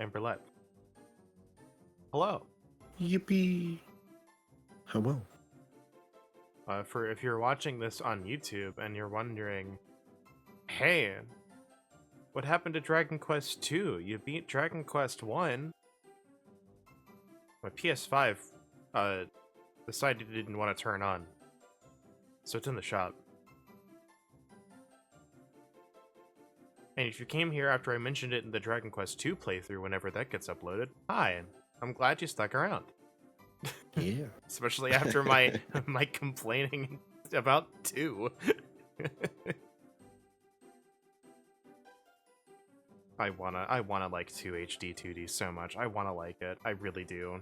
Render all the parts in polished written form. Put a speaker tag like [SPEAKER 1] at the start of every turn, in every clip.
[SPEAKER 1] Amberlet. Hello.
[SPEAKER 2] Yippee! Hello.
[SPEAKER 1] For if you're watching this on YouTube and you're wondering, hey, what happened to Dragon Quest 2? You beat Dragon Quest 1. My PS5 decided it didn't want to turn on. So it's in the shop. And if you came here after I mentioned it in the Dragon Quest 2 playthrough whenever that gets uploaded, hi, I'm glad you stuck around.
[SPEAKER 2] Yeah.
[SPEAKER 1] Especially after my my complaining about 2. I wanna like 2 HD 2D so much. I wanna like it. I really do.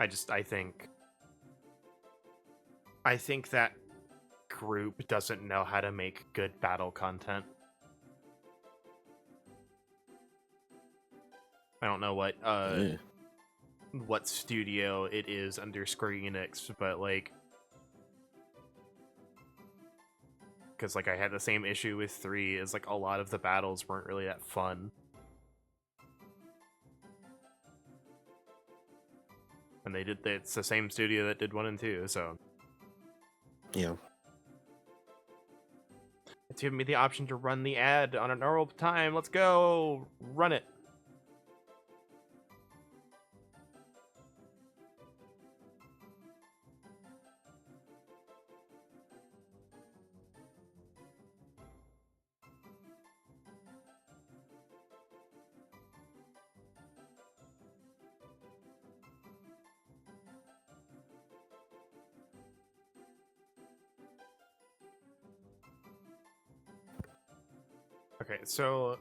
[SPEAKER 1] I think that group doesn't know how to make good battle content. I don't know what studio it is under Square Enix, but like, because like I had the same issue with 3, is like a lot of the battles weren't really that fun. And it's the same studio that did 1 and 2, so.
[SPEAKER 2] Yeah.
[SPEAKER 1] It's giving me the option to run the ad on a normal time. Let's go! Run it! Okay, so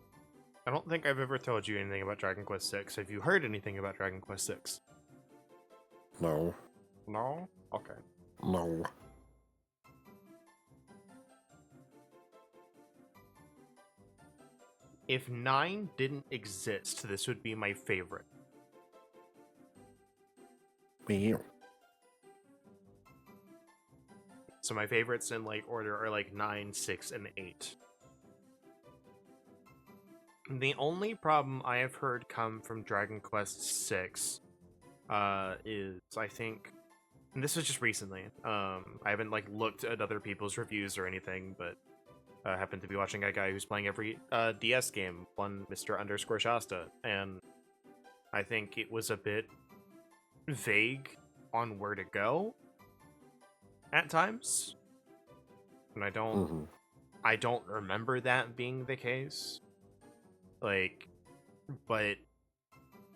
[SPEAKER 1] I don't think I've ever told you anything about Dragon Quest 6. Have you heard anything about Dragon Quest 6?
[SPEAKER 2] No.
[SPEAKER 1] No? Okay.
[SPEAKER 2] No.
[SPEAKER 1] If 9 didn't exist, this would be my favorite.
[SPEAKER 2] Me.
[SPEAKER 1] So my favorites in like order are like 9, 6, and 8. The only problem I have heard come from Dragon Quest 6 is, I think, and this was just recently, I haven't like looked at other people's reviews or anything, but I happened to be watching a guy who's playing every DS game, one Mr. Shasta, and I think it was a bit vague on where to go at times, and I don't remember that being the case. Like, but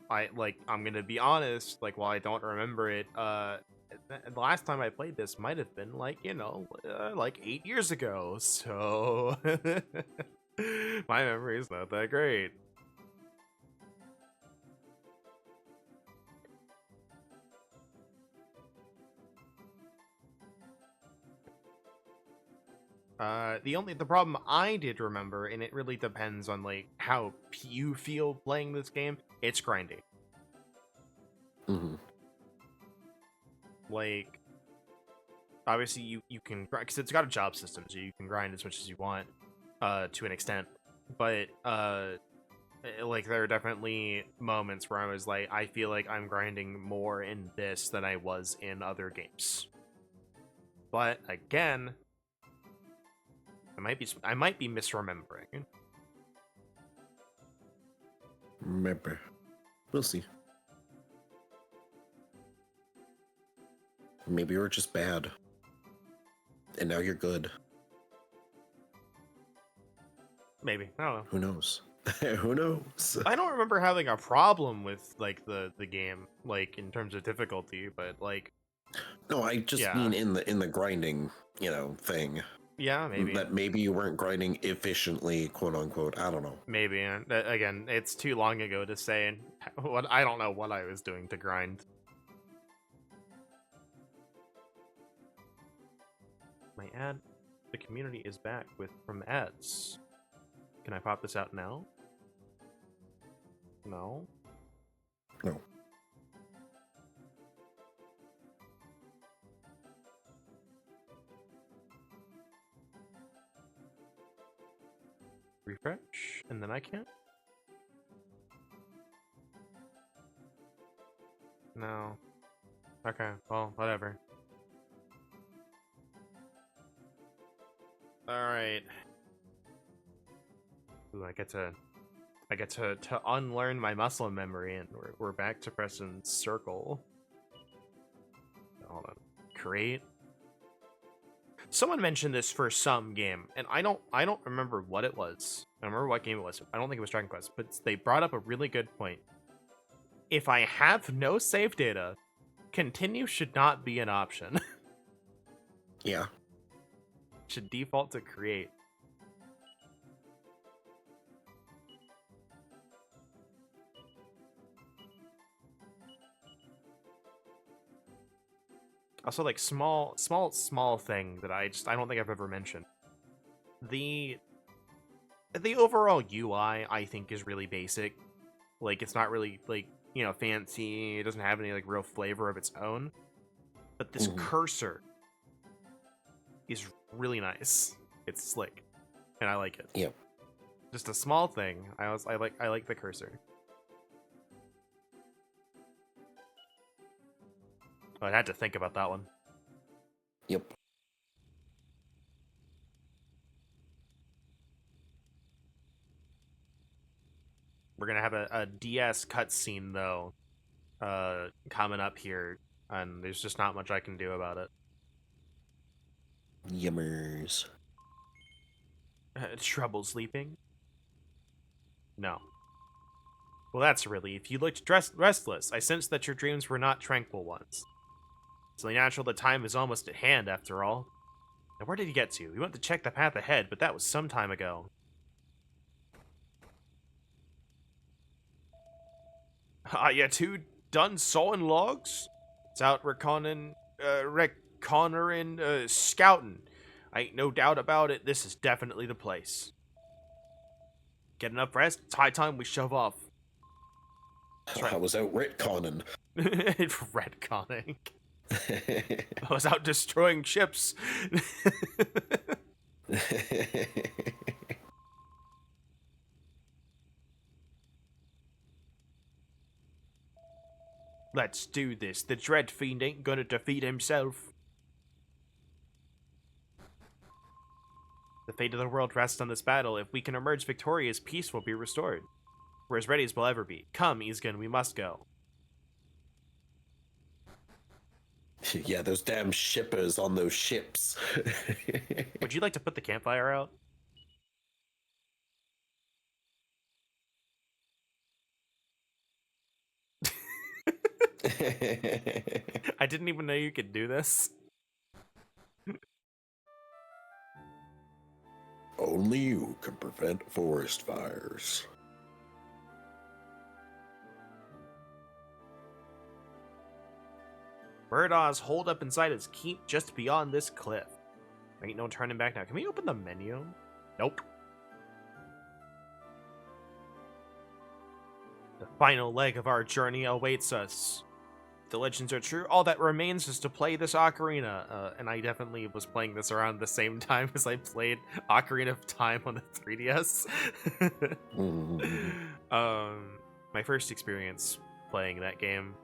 [SPEAKER 1] I'm gonna be honest, like, while I don't remember it, the last time I played this might have been like, like 8 years ago, so my memory is not that great. The problem I did remember, and it really depends on like how you feel playing this game, it's grinding.
[SPEAKER 2] Mm-hmm.
[SPEAKER 1] Like, obviously you can grind, because it's got a job system, so you can grind as much as you want, to an extent. But like there are definitely moments where I was like, I feel like I'm grinding more in this than I was in other games. But again, I might be misremembering.
[SPEAKER 2] Maybe. We'll see. Maybe you're just bad. And now you're good.
[SPEAKER 1] Maybe. I don't know.
[SPEAKER 2] Who knows? Who knows?
[SPEAKER 1] I don't remember having a problem with like the game, like in terms of difficulty, but like,
[SPEAKER 2] No, I just mean in the grinding, thing.
[SPEAKER 1] Yeah, maybe.
[SPEAKER 2] That maybe you weren't grinding efficiently, quote unquote. I don't know.
[SPEAKER 1] Maybe. And again, it's too long ago to say, and I don't know what I was doing to grind. My ad, the community is back from ads. Can I pop this out now? No.
[SPEAKER 2] No.
[SPEAKER 1] and then I can't? No. Okay, well, whatever. Alright. Ooh, I get to unlearn my muscle memory, and we're back to pressing circle. Hold on. Create. Someone mentioned this for some game, and I don't remember what it was. I don't remember what game it was. I don't think it was Dragon Quest, but they brought up a really good point. If I have no save data, continue should not be an option.
[SPEAKER 2] Yeah.
[SPEAKER 1] Should default to create. Also, like, small thing that I don't think I've ever mentioned. The overall UI, I think, is really basic. Like, it's not really, like, you know, fancy. It doesn't have any, like, real flavor of its own. But this cursor is really nice. It's slick, and I like it.
[SPEAKER 2] Yep.
[SPEAKER 1] Just a small thing. I like the cursor. Oh, I had to think about that one.
[SPEAKER 2] Yep.
[SPEAKER 1] We're gonna have a DS cutscene though, coming up here, and there's just not much I can do about it.
[SPEAKER 2] Yummers.
[SPEAKER 1] Trouble sleeping? No. Well, that's a relief. You looked restless. I sensed that your dreams were not tranquil ones. It's only natural that time is almost at hand, after all. Now, where did you get to? We went to check the path ahead, but that was some time ago. You two done sawing logs? It's out reconnoitering, scouting. I ain't no doubt about it, this is definitely the place. Get enough rest, it's high time we shove off.
[SPEAKER 2] I was out retconning.
[SPEAKER 1] Retconning. I was out destroying ships. Let's do this. The Dread Fiend ain't gonna defeat himself. The fate of the world rests on this battle. If we can emerge victorious, peace will be restored. We're as ready as we'll ever be. Come, Isgon, we must go.
[SPEAKER 2] Yeah, those damn shippers on those ships.
[SPEAKER 1] Would you like to put the campfire out? I didn't even know you could do this.
[SPEAKER 2] Only you can prevent forest fires.
[SPEAKER 1] Birdaw's holed up inside his keep just beyond this cliff. Ain't no turning back now. Can we open the menu? Nope. The final leg of our journey awaits us. If the legends are true, all that remains is to play this ocarina. And I definitely was playing this around the same time as I played Ocarina of Time on the 3DS. My first experience playing that game.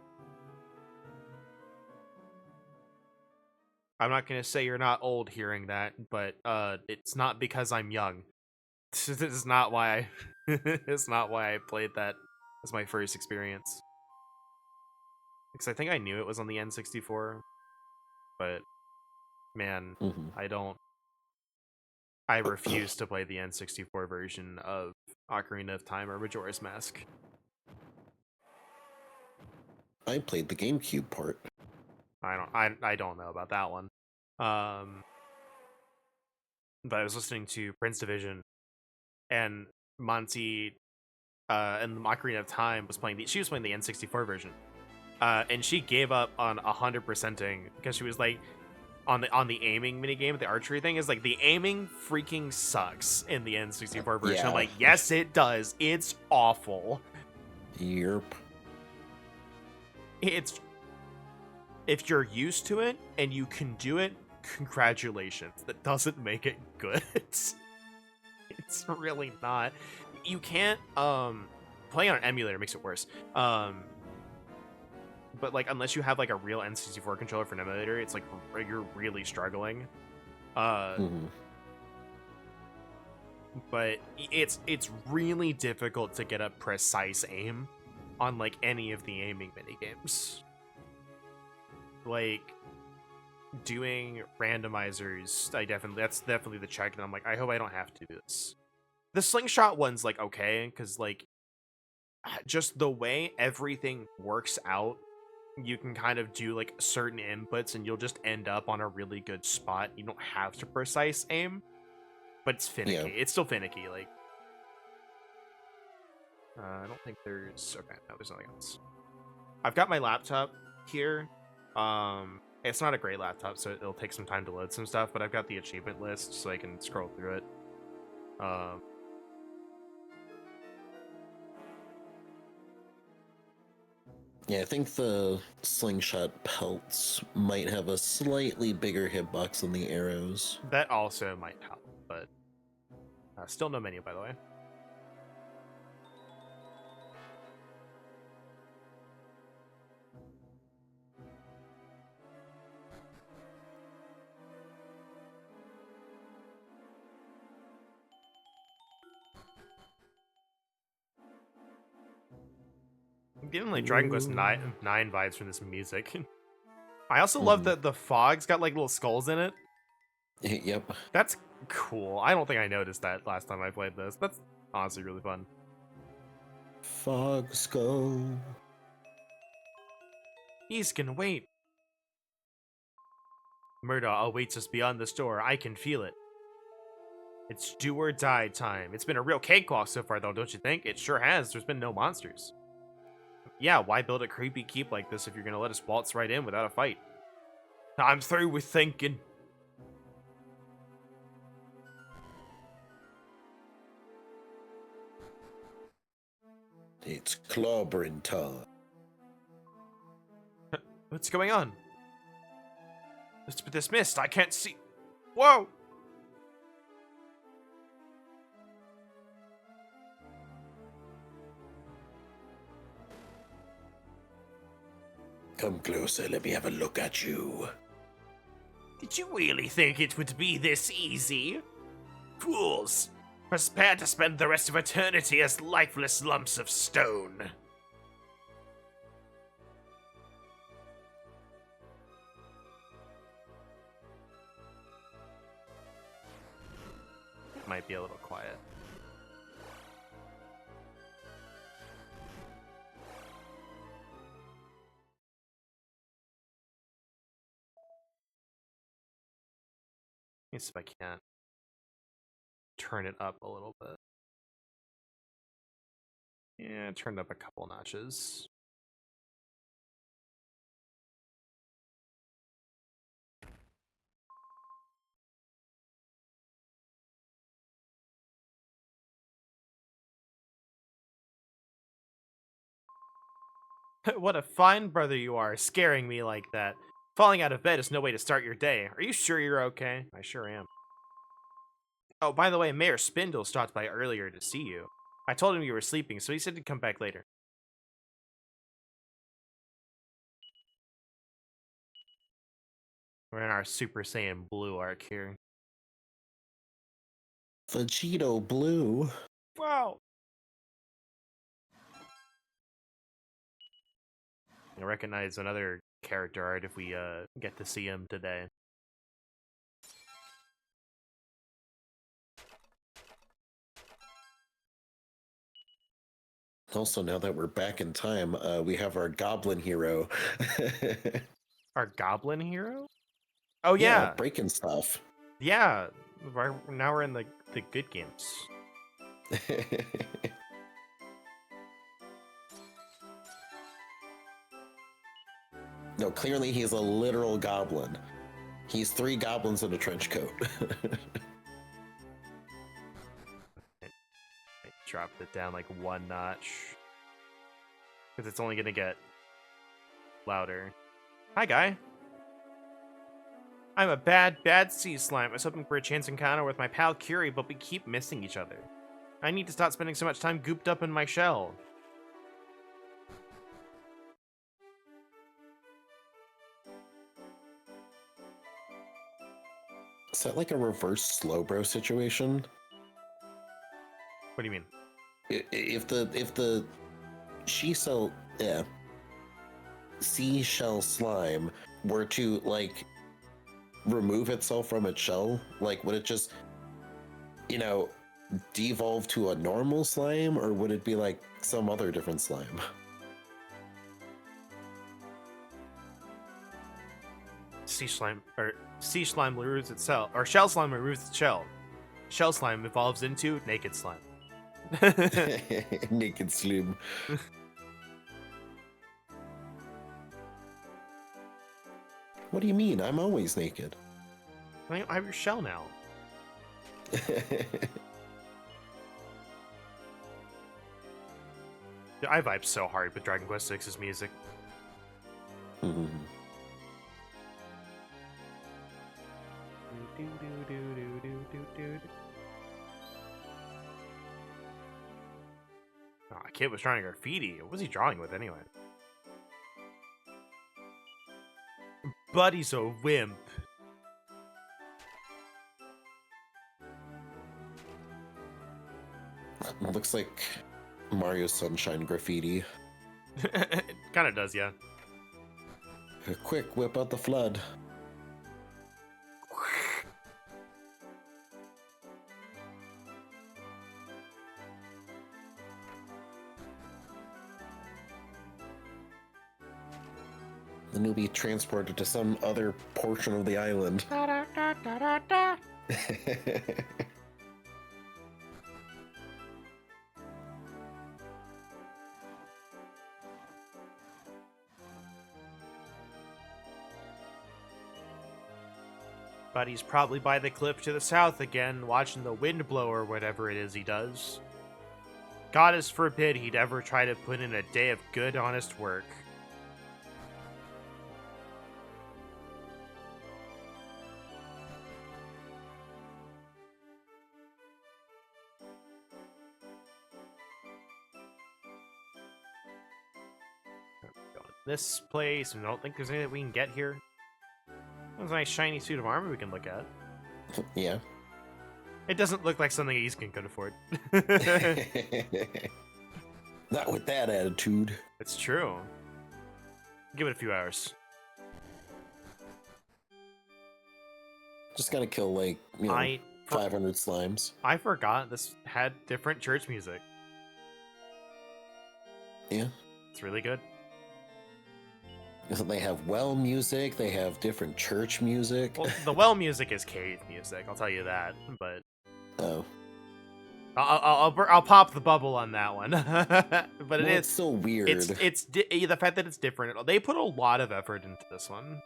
[SPEAKER 1] I'm not gonna say you're not old hearing that, but it's not because I'm young. This is not why it's not why I played that as my first experience. Because I think I knew it was on the N64, but man, I refuse to play the N64 version of Ocarina of Time or Majora's Mask.
[SPEAKER 2] I played the GameCube part.
[SPEAKER 1] I don't know about that one. But I was listening to Prince Division, and Monty and the Ocarina of Time was playing she was playing the N64 version. And she gave up on 100%ing because she was like on the aiming minigame, the archery thing is like the aiming freaking sucks in the N64 version.
[SPEAKER 2] Yeah.
[SPEAKER 1] I'm like, yes it does. It's awful.
[SPEAKER 2] Yep.
[SPEAKER 1] It's if you're used to it and you can do it, congratulations. That doesn't make it good. It's really not. you can't playing on an emulator makes it worse. But like unless you have like a real N64 controller for an emulator, it's like you're really struggling. But it's really difficult to get a precise aim on like any of the aiming minigames. Like doing randomizers, that's definitely the check, and I'm like, I hope I don't have to do this. The slingshot one's like okay, because like just the way everything works out, you can kind of do like certain inputs and you'll just end up on a really good spot. You don't have to precise aim, but it's finicky. Yeah. It's still finicky. Like, I don't think there's okay. No, there's nothing else. I've got my laptop here. It's not a great laptop, so it'll take some time to load some stuff. But I've got the achievement list, so I can scroll through it.
[SPEAKER 2] Yeah, I think the slingshot pelts might have a slightly bigger hitbox than the arrows.
[SPEAKER 1] That also might help, but still no menu, by the way. I'm getting like Dragon Quest 9 vibes from this music. I also love that the fog's got like little skulls in it.
[SPEAKER 2] Yep.
[SPEAKER 1] That's cool. I don't think I noticed that last time I played this. That's honestly really fun.
[SPEAKER 2] Fog skull.
[SPEAKER 1] Isgon, wait. Murder awaits us beyond this door. I can feel it. It's do or die time. It's been a real cakewalk so far, though, don't you think? It sure has. There's been no monsters. Yeah, why build a creepy keep like this if you're gonna let us waltz right in without a fight? I'm through with thinking.
[SPEAKER 2] It's clobbering time.
[SPEAKER 1] What's going on? This mist, I can't see. Whoa!
[SPEAKER 2] Come closer, let me have a look at you.
[SPEAKER 1] Did you really think it would be this easy? Fools! Prepare to spend the rest of eternity as lifeless lumps of stone. It might be a little quiet. Let me see if I can't turn it up a little bit. Yeah, turned up a couple notches. What a fine brother you are, scaring me like that. Falling out of bed is no way to start your day. Are you sure you're okay? I sure am. Oh, by the way, Mayor Spindle stopped by earlier to see you. I told him you were sleeping, so he said he'd come back later. We're in our Super Saiyan Blue arc here.
[SPEAKER 2] Vegito Blue.
[SPEAKER 1] Wow. I recognize another character art if we get to see him today.
[SPEAKER 2] Also, now that we're back in time, we have our goblin hero.
[SPEAKER 1] Our goblin hero? Oh yeah,
[SPEAKER 2] breaking stuff.
[SPEAKER 1] Yeah, now we're in the good games.
[SPEAKER 2] No, clearly he's a literal goblin. He's 3 goblins in a trench coat.
[SPEAKER 1] I dropped it down like 1 notch. Because it's only going to get louder. Hi, guy. I'm a bad sea slime. I was hoping for a chance encounter with my pal Curie, but we keep missing each other. I need to stop spending so much time gooped up in my shell.
[SPEAKER 2] Is that like a reverse Slowbro situation?
[SPEAKER 1] What do you mean?
[SPEAKER 2] If the she-cell, yeah, seashell slime were to like remove itself from its shell, like would it just, you know, devolve to a normal slime, or would it be like some other different slime?
[SPEAKER 1] Sea slime removes itself, or shell slime removes its shell. Shell slime evolves into naked slime.
[SPEAKER 2] Naked slime. What do you mean? I'm always naked.
[SPEAKER 1] I have your shell now. Dude, I vibe so hard with Dragon Quest VI's music. Oh, a kid was drawing graffiti. What was he drawing with anyway? Buddy's a wimp.
[SPEAKER 2] Looks like Mario Sunshine graffiti.
[SPEAKER 1] It kind of does, yeah.
[SPEAKER 2] Quick, whip out the flood. Then you'll be transported to some other portion of the island.
[SPEAKER 1] Buddy's probably by the cliff to the south again, watching the wind blow or whatever it is he does. Goddess forbid he'd ever try to put in a day of good, honest work. This place, I don't think there's anything we can get here. There's a nice shiny suit of armor we can look at.
[SPEAKER 2] Yeah.
[SPEAKER 1] It doesn't look like something Isgon could afford.
[SPEAKER 2] Not with that attitude.
[SPEAKER 1] It's true. Give it a few hours.
[SPEAKER 2] Just gotta kill, like, 500 slimes.
[SPEAKER 1] I forgot this had different church music.
[SPEAKER 2] Yeah.
[SPEAKER 1] It's really good.
[SPEAKER 2] They have well music, they have different church music.
[SPEAKER 1] Well, the well music is cave music, I'll tell you that. But
[SPEAKER 2] oh,
[SPEAKER 1] I'll pop the bubble on that one. But
[SPEAKER 2] it's so weird.
[SPEAKER 1] It's the fact that it's different. They put a lot of effort into this one.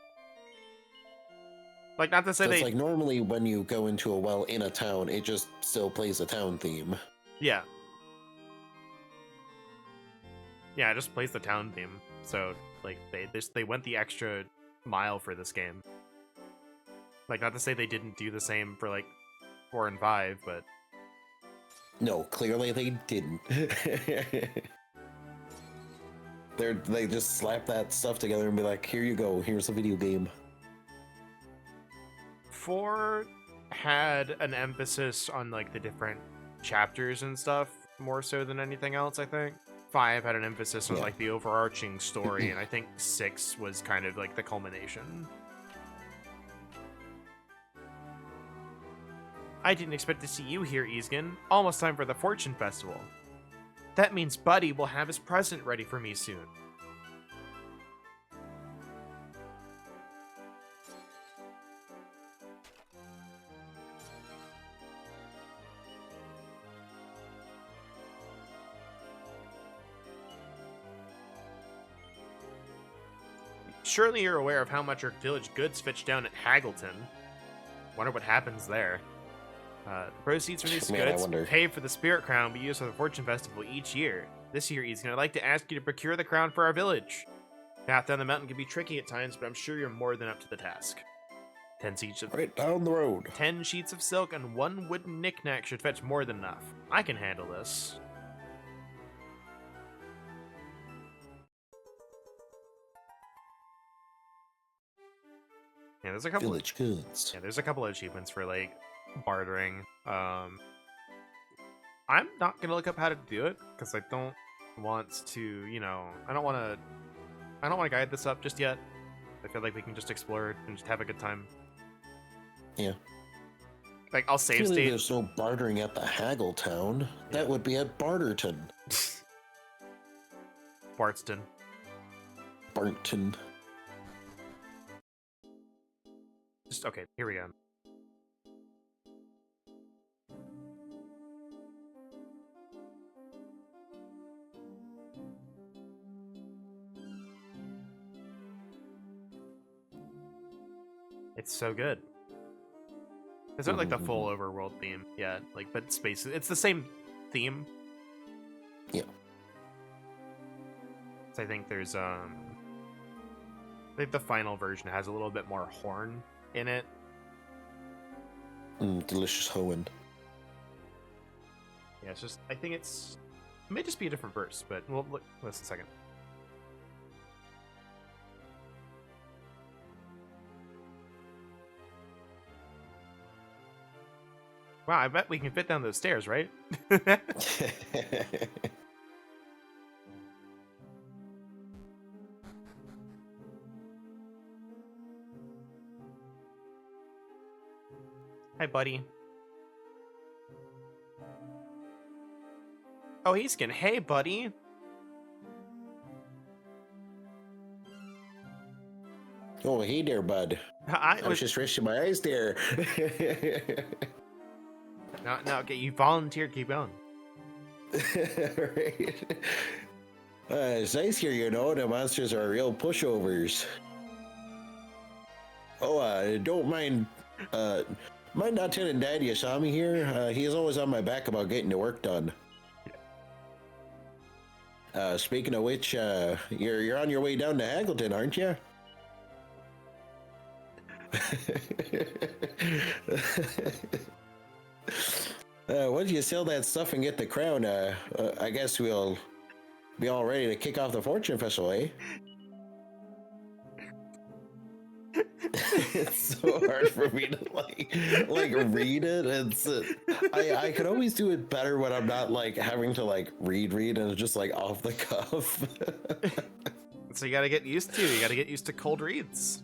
[SPEAKER 1] Like, not to say
[SPEAKER 2] it's like normally when you go into a well in a town, it just still plays a town theme.
[SPEAKER 1] Yeah. Yeah, it just plays the town theme. So, like, they went the extra mile for this game. Like, not to say they didn't do the same for, like, 4 and 5, but...
[SPEAKER 2] No, clearly they didn't. They just slap that stuff together and be like, here you go, here's a video game.
[SPEAKER 1] 4 had an emphasis on, like, the different chapters and stuff, more so than anything else, I think. 5 had an emphasis on, like, the overarching story, and I think 6 was kind of, like, the culmination. I didn't expect to see you here, Isgon. Almost time for the Fortune Festival. That means Buddy will have his present ready for me soon. Surely you're aware of how much our village goods fetch down at Haggleton. Wonder what happens there. The proceeds from these goods pay for the Spirit Crown we use for the Fortune Festival each year. This year, Isgon, I'd like to ask you to procure the crown for our village. Path down the mountain can be tricky at times, but I'm sure you're more than up to the task. 10 sheets of
[SPEAKER 2] Right down the road.
[SPEAKER 1] 10 sheets of silk and 1 wooden knickknack should fetch more than enough. I can handle this. Yeah, there's a couple.
[SPEAKER 2] Village goods.
[SPEAKER 1] Yeah, there's a couple of achievements for like bartering. I'm not gonna look up how to do it because I don't want to. You know, I don't want to guide this up just yet. I feel like we can just explore it and just have a good time.
[SPEAKER 2] Yeah.
[SPEAKER 1] Like I'll save
[SPEAKER 2] Clearly
[SPEAKER 1] state.
[SPEAKER 2] there's no bartering at the Haggle Town. That would be at Barterton.
[SPEAKER 1] Bartston.
[SPEAKER 2] Barton.
[SPEAKER 1] Just okay. Here we go. It's so good. It's not like the full overworld theme yet, like, but space. It's the same theme.
[SPEAKER 2] Yeah.
[SPEAKER 1] So I think there's I think the final version has a little bit more horn in it.
[SPEAKER 2] Delicious hoeing.
[SPEAKER 1] Yeah, it's just I think it may just be a different verse, but we'll look. Listen a second. Wow, I bet we can fit down those stairs, right? Hi, buddy. Oh, he's getting. Hey, buddy.
[SPEAKER 2] Oh, hey there, bud. I was just resting my eyes there.
[SPEAKER 1] No, okay, you volunteered. Keep going.
[SPEAKER 2] Right. It's nice here, you know. The monsters are real pushovers. Oh, don't mind not telling Dad you saw me here. He is always on my back about getting the work done. Speaking of which, you're on your way down to Haggleton, aren't you? Once you sell that stuff and get the crown, I guess we'll be all ready to kick off the Fortune Festival, eh? It's so hard for me to like read it. I could always do it better when I'm not like having to like read and it's just like off the cuff.
[SPEAKER 1] So you gotta get used to. You gotta get used to cold reads.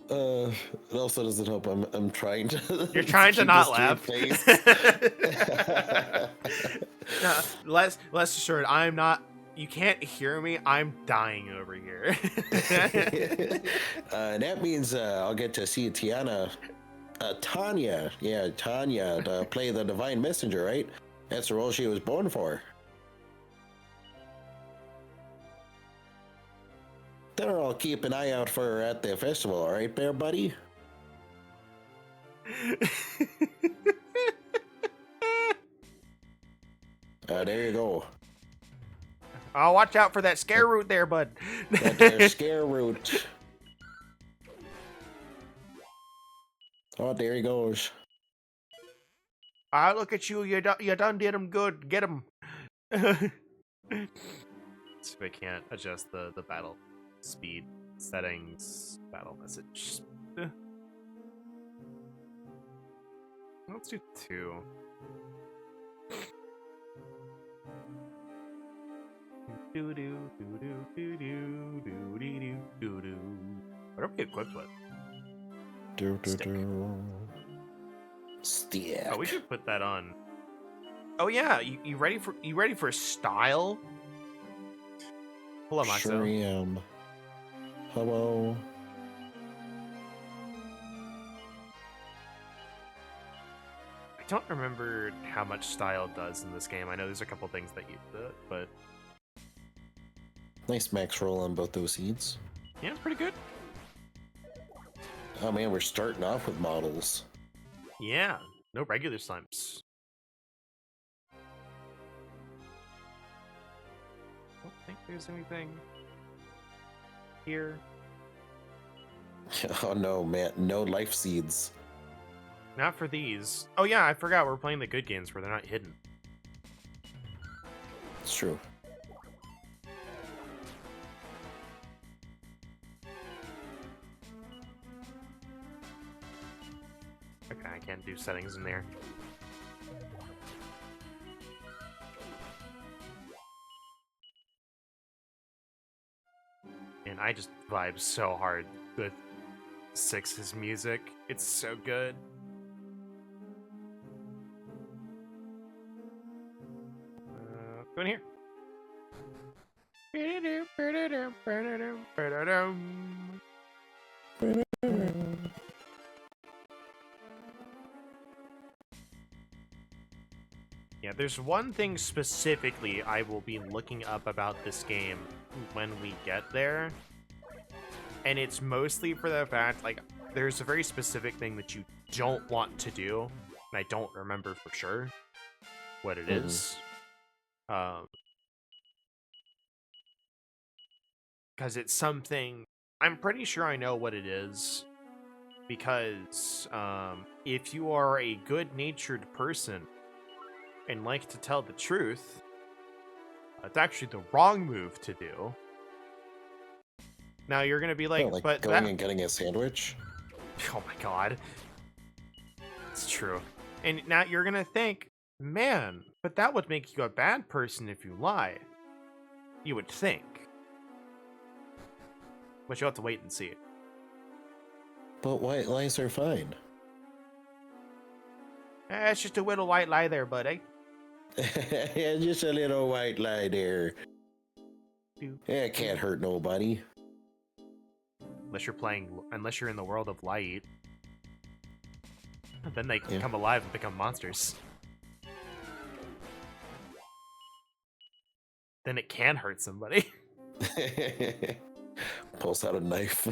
[SPEAKER 2] It also doesn't help. I'm trying to.
[SPEAKER 1] You're trying to not laugh. Less assured. I'm not. You can't hear me. I'm dying over here.
[SPEAKER 2] That means I'll get to see Tanya. Yeah, Tanya to play the Divine Messenger, right? That's the role she was born for. Then I'll keep an eye out for her at the festival, all right, Bear Buddy? There you go.
[SPEAKER 1] Oh, watch out for that scare root there, bud.
[SPEAKER 2] That there scare root. Oh, there he goes.
[SPEAKER 1] Ah, look at you. You done did him good. Get him. So I can't adjust the battle speed settings. Battle message. Let's do 2. What are we equipped with?
[SPEAKER 2] Stick.
[SPEAKER 1] Oh, we should put that on. Oh yeah, you ready for style? Hello, Maxo.
[SPEAKER 2] Sure am. Hello.
[SPEAKER 1] I don't remember how much style does in this game. I know there's a couple things that use it, but
[SPEAKER 2] Nice max roll on both those seeds.
[SPEAKER 1] yeah, it's pretty good.
[SPEAKER 2] Oh man, we're starting off with models.
[SPEAKER 1] Yeah, no regular slimes. Don't think there's anything here.
[SPEAKER 2] Oh no, man, no life seeds.
[SPEAKER 1] Not for these. Oh yeah, I forgot we're playing the good games where they're not hidden.
[SPEAKER 2] It's true.
[SPEAKER 1] Okay, I can't do settings in there. And I just vibe so hard with 6's music. It's so good. Go in here. Yeah, there's one thing specifically I will be looking up about this game when we get there. And it's mostly for the fact, like, there's a very specific thing that you don't want to do, and I don't remember for sure what it is. Because it's something, I'm pretty sure I know what it is, because if you are a good-natured person and like to tell the truth, it's actually the wrong move to do. Now you're gonna be like,
[SPEAKER 2] Oh, like
[SPEAKER 1] but
[SPEAKER 2] going and getting a sandwich?
[SPEAKER 1] oh my god. It's true. And now you're gonna think, man, but that would make you a bad person if you lie. You would think. But you'll have to wait and see.
[SPEAKER 2] But white lies are fine.
[SPEAKER 1] It's just a little white lie there, buddy.
[SPEAKER 2] Yeah, just a little white lie there. Yeah, it can't hurt nobody.
[SPEAKER 1] Unless you're in the world of light. Then they can come alive and become monsters. Then it can hurt somebody.
[SPEAKER 2] Pulls out a knife.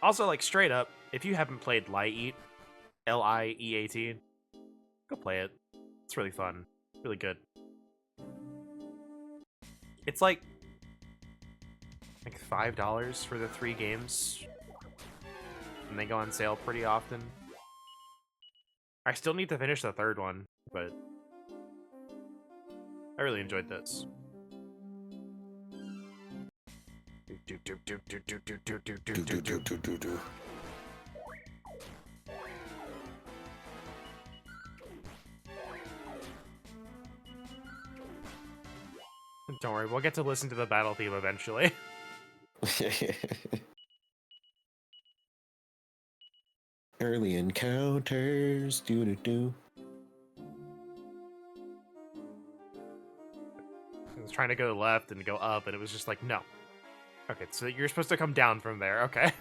[SPEAKER 1] Also, like, straight up, if you haven't played Light L-I-E-A-T, go play it. It's really fun. Really good. It's like $5 for the 3 games. And they go on sale pretty often. I still need to finish the 3rd one, but I really enjoyed this. Don't worry, we'll get to listen to the battle theme eventually.
[SPEAKER 2] Early encounters, do.
[SPEAKER 1] I was trying to go left and go up, and it was just like, no. Okay, so you're supposed to come down from there. Okay.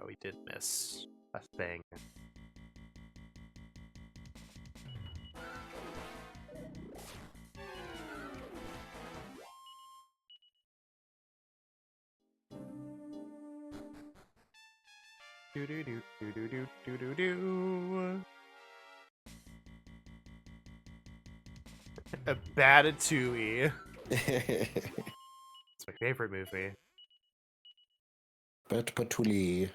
[SPEAKER 1] We did miss a thing. Do. A Batatooey. It's my favorite movie.
[SPEAKER 2] Bat Patuli.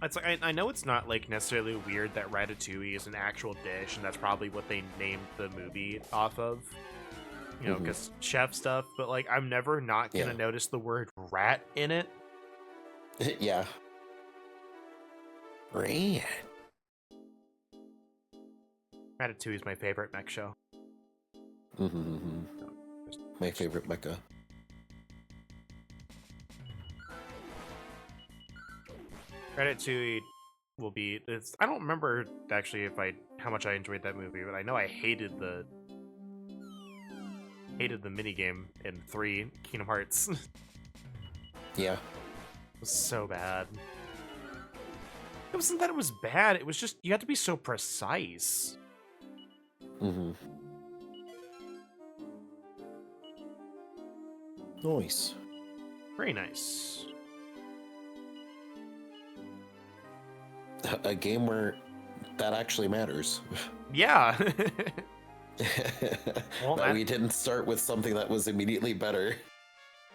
[SPEAKER 1] It's like I know it's not like necessarily weird that Ratatouille is an actual dish, and that's probably what they named the movie off of. You know, because chef stuff. But like, I'm never not gonna notice the word rat in it.
[SPEAKER 2] Yeah. Rat.
[SPEAKER 1] Ratatouille is my favorite mech show.
[SPEAKER 2] My favorite mecha.
[SPEAKER 1] Ratatouille will be. I don't remember actually how much I enjoyed that movie, but I know I hated the minigame in 3 Kingdom Hearts.
[SPEAKER 2] Yeah.
[SPEAKER 1] It was so bad. It wasn't that it was bad. It was just you had to be so precise.
[SPEAKER 2] Nice.
[SPEAKER 1] Very nice.
[SPEAKER 2] A game where that actually matters.
[SPEAKER 1] Yeah. Well,
[SPEAKER 2] That we didn't start with something that was immediately better.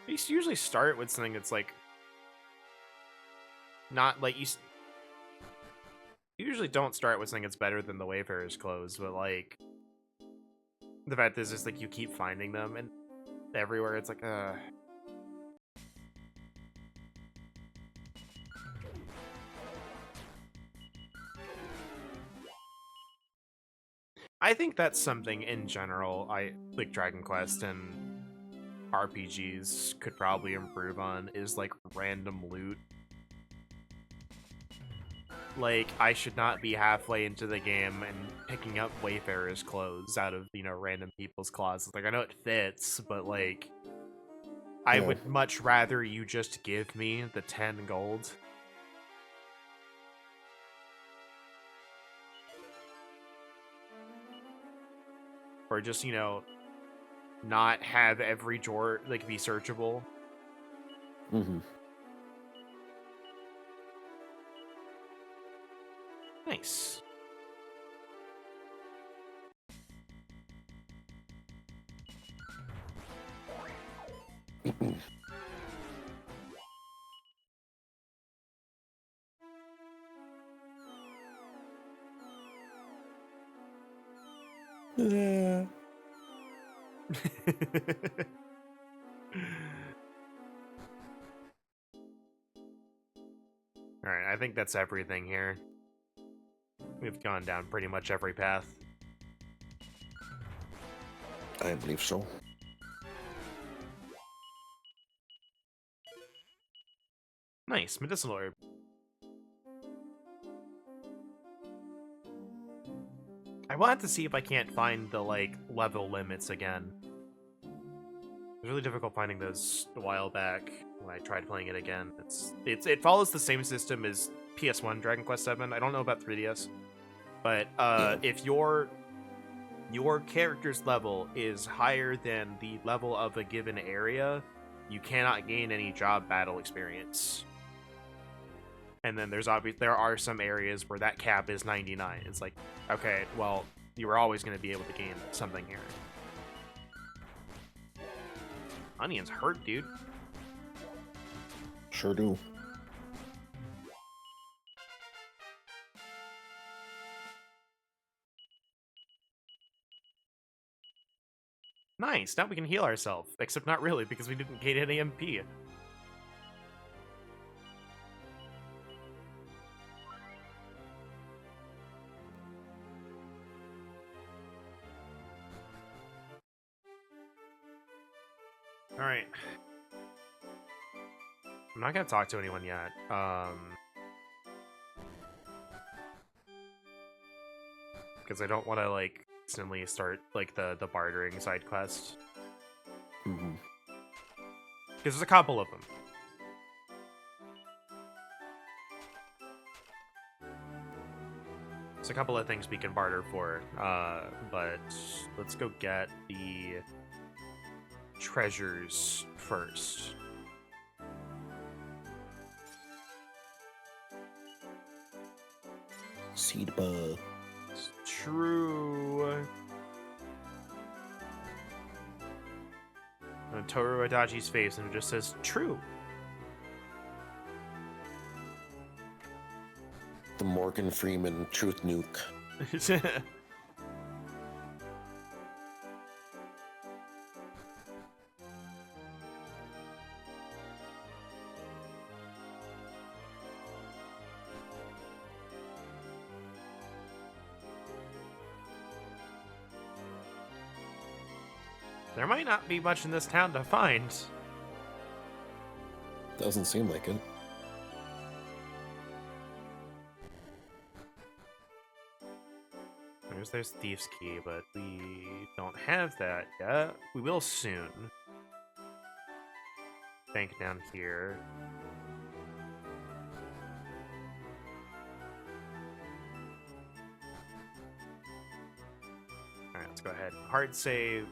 [SPEAKER 1] You usually start with something that's like not like you usually don't start with something that's better than the Wayfarer's Clothes, but like the fact is just like you keep finding them and everywhere it's like I think that's something in general I like Dragon Quest and RPGs could probably improve on is like random loot. Like, I should not be halfway into the game and picking up Wayfarer's Clothes out of, random people's closets. Like, I know it fits, but like, I
[SPEAKER 2] Yeah.
[SPEAKER 1] would much rather you just give me the 10 gold. Or just, not have every drawer, like, be searchable.
[SPEAKER 2] Mm-hmm.
[SPEAKER 1] Nice.
[SPEAKER 2] Yeah.
[SPEAKER 1] Alright, I think that's everything here. We've gone down pretty much every path.
[SPEAKER 2] I believe so.
[SPEAKER 1] Nice, medicinal herb. I will have to see if I can't find the, like, level limits again. It was really difficult finding those a while back when I tried playing it again. It follows the same system as PS1 Dragon Quest VII. I don't know about 3DS, but
[SPEAKER 2] Yeah.
[SPEAKER 1] if your character's level is higher than the level of a given area, you cannot gain any job battle experience. And then there are some areas where that cap is 99. It's like, okay, well, you were always going to be able to gain something here. Onions hurt, dude.
[SPEAKER 2] Sure do.
[SPEAKER 1] Nice, now we can heal ourselves. Except not really, because we didn't gain any MP. Alright. I'm not gonna talk to anyone yet. Because I don't want to, like, instantly start, like, the bartering side quest.
[SPEAKER 2] Mm-hmm.
[SPEAKER 1] Because there's a couple of them. There's a couple of things we can barter for, but let's go get the treasures first.
[SPEAKER 2] Seed bug.
[SPEAKER 1] It's true. And Toru Adachi's face, and it just says, true.
[SPEAKER 2] The Morgan Freeman truth nuke.
[SPEAKER 1] There might not be much in this town to find.
[SPEAKER 2] Doesn't seem like it.
[SPEAKER 1] There's Thief's Key, but we don't have that yet. We will soon. Bank down here. Alright, let's go ahead. Hard save.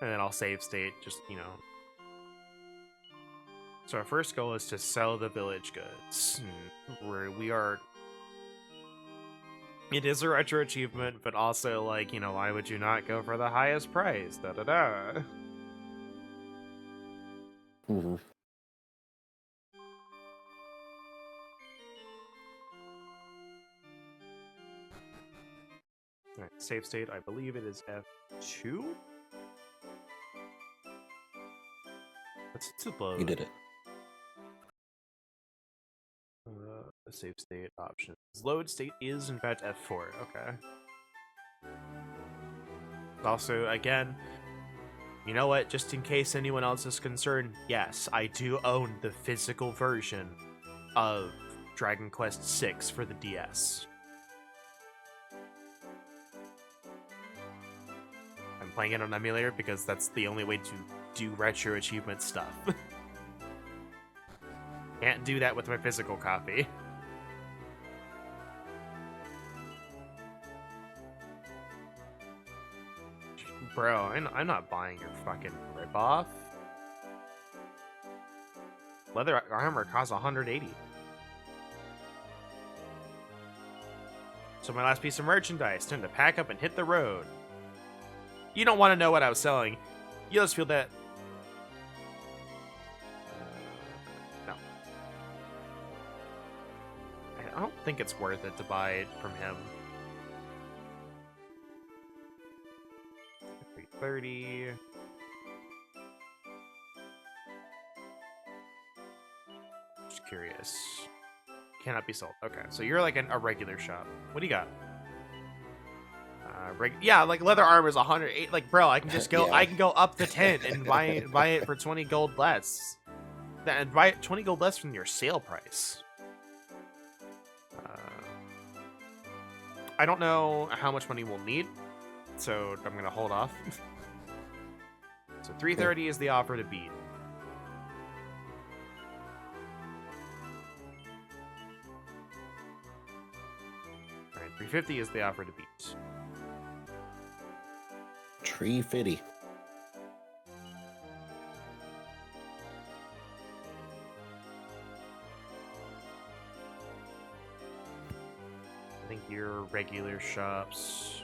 [SPEAKER 1] And then I'll save state, just, So our first goal is to sell the village goods. Where we are... It is a retro achievement, but also, like, you know, why would you not go for the highest price? Da-da-da.
[SPEAKER 2] Mm-hmm.
[SPEAKER 1] Alright, save state, I believe it is F2? Let's load.
[SPEAKER 2] You did it.
[SPEAKER 1] Save state options. Load state is in fact F4. Okay. Also, again, you know what? Just in case anyone else is concerned, yes, I do own the physical version of Dragon Quest VI for the DS. I'm playing it on emulator because that's the only way to do retro achievement stuff. Can't do that with my physical copy. Bro, I'm not buying your fucking ripoff. Leather armor costs 180. So my last piece of merchandise, time to pack up and hit the road. You don't want to know what I was selling. You just feel that... no. I don't think it's worth it to buy it from him. 330. Just curious. Cannot be sold. Okay, so you're like a regular shop. What do you got? Yeah, like leather armor is 108. Like, bro, I can just go.
[SPEAKER 2] Yeah.
[SPEAKER 1] I can go up to 10 and buy it for 20 gold less. And buy it 20 gold less from your sale price. I don't know how much money we'll need, so I'm gonna hold off. So 330 is the offer to beat. All right, 350 is the offer to beat.
[SPEAKER 2] Tree fitty.
[SPEAKER 1] I think your regular shops.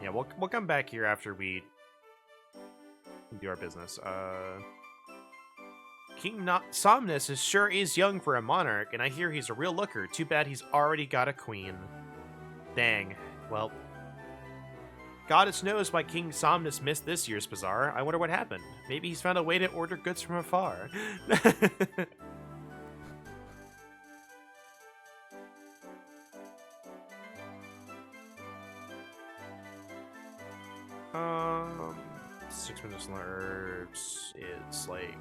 [SPEAKER 1] Yeah, we'll come back here after we do our business. King Somnus is young for a monarch, and I hear he's a real looker. Too bad he's already got a queen. Dang. Well, Goddess knows why King Somnus missed this year's bazaar. I wonder what happened. Maybe he's found a way to order goods from afar. um, 6 medicinal herbs. It's like...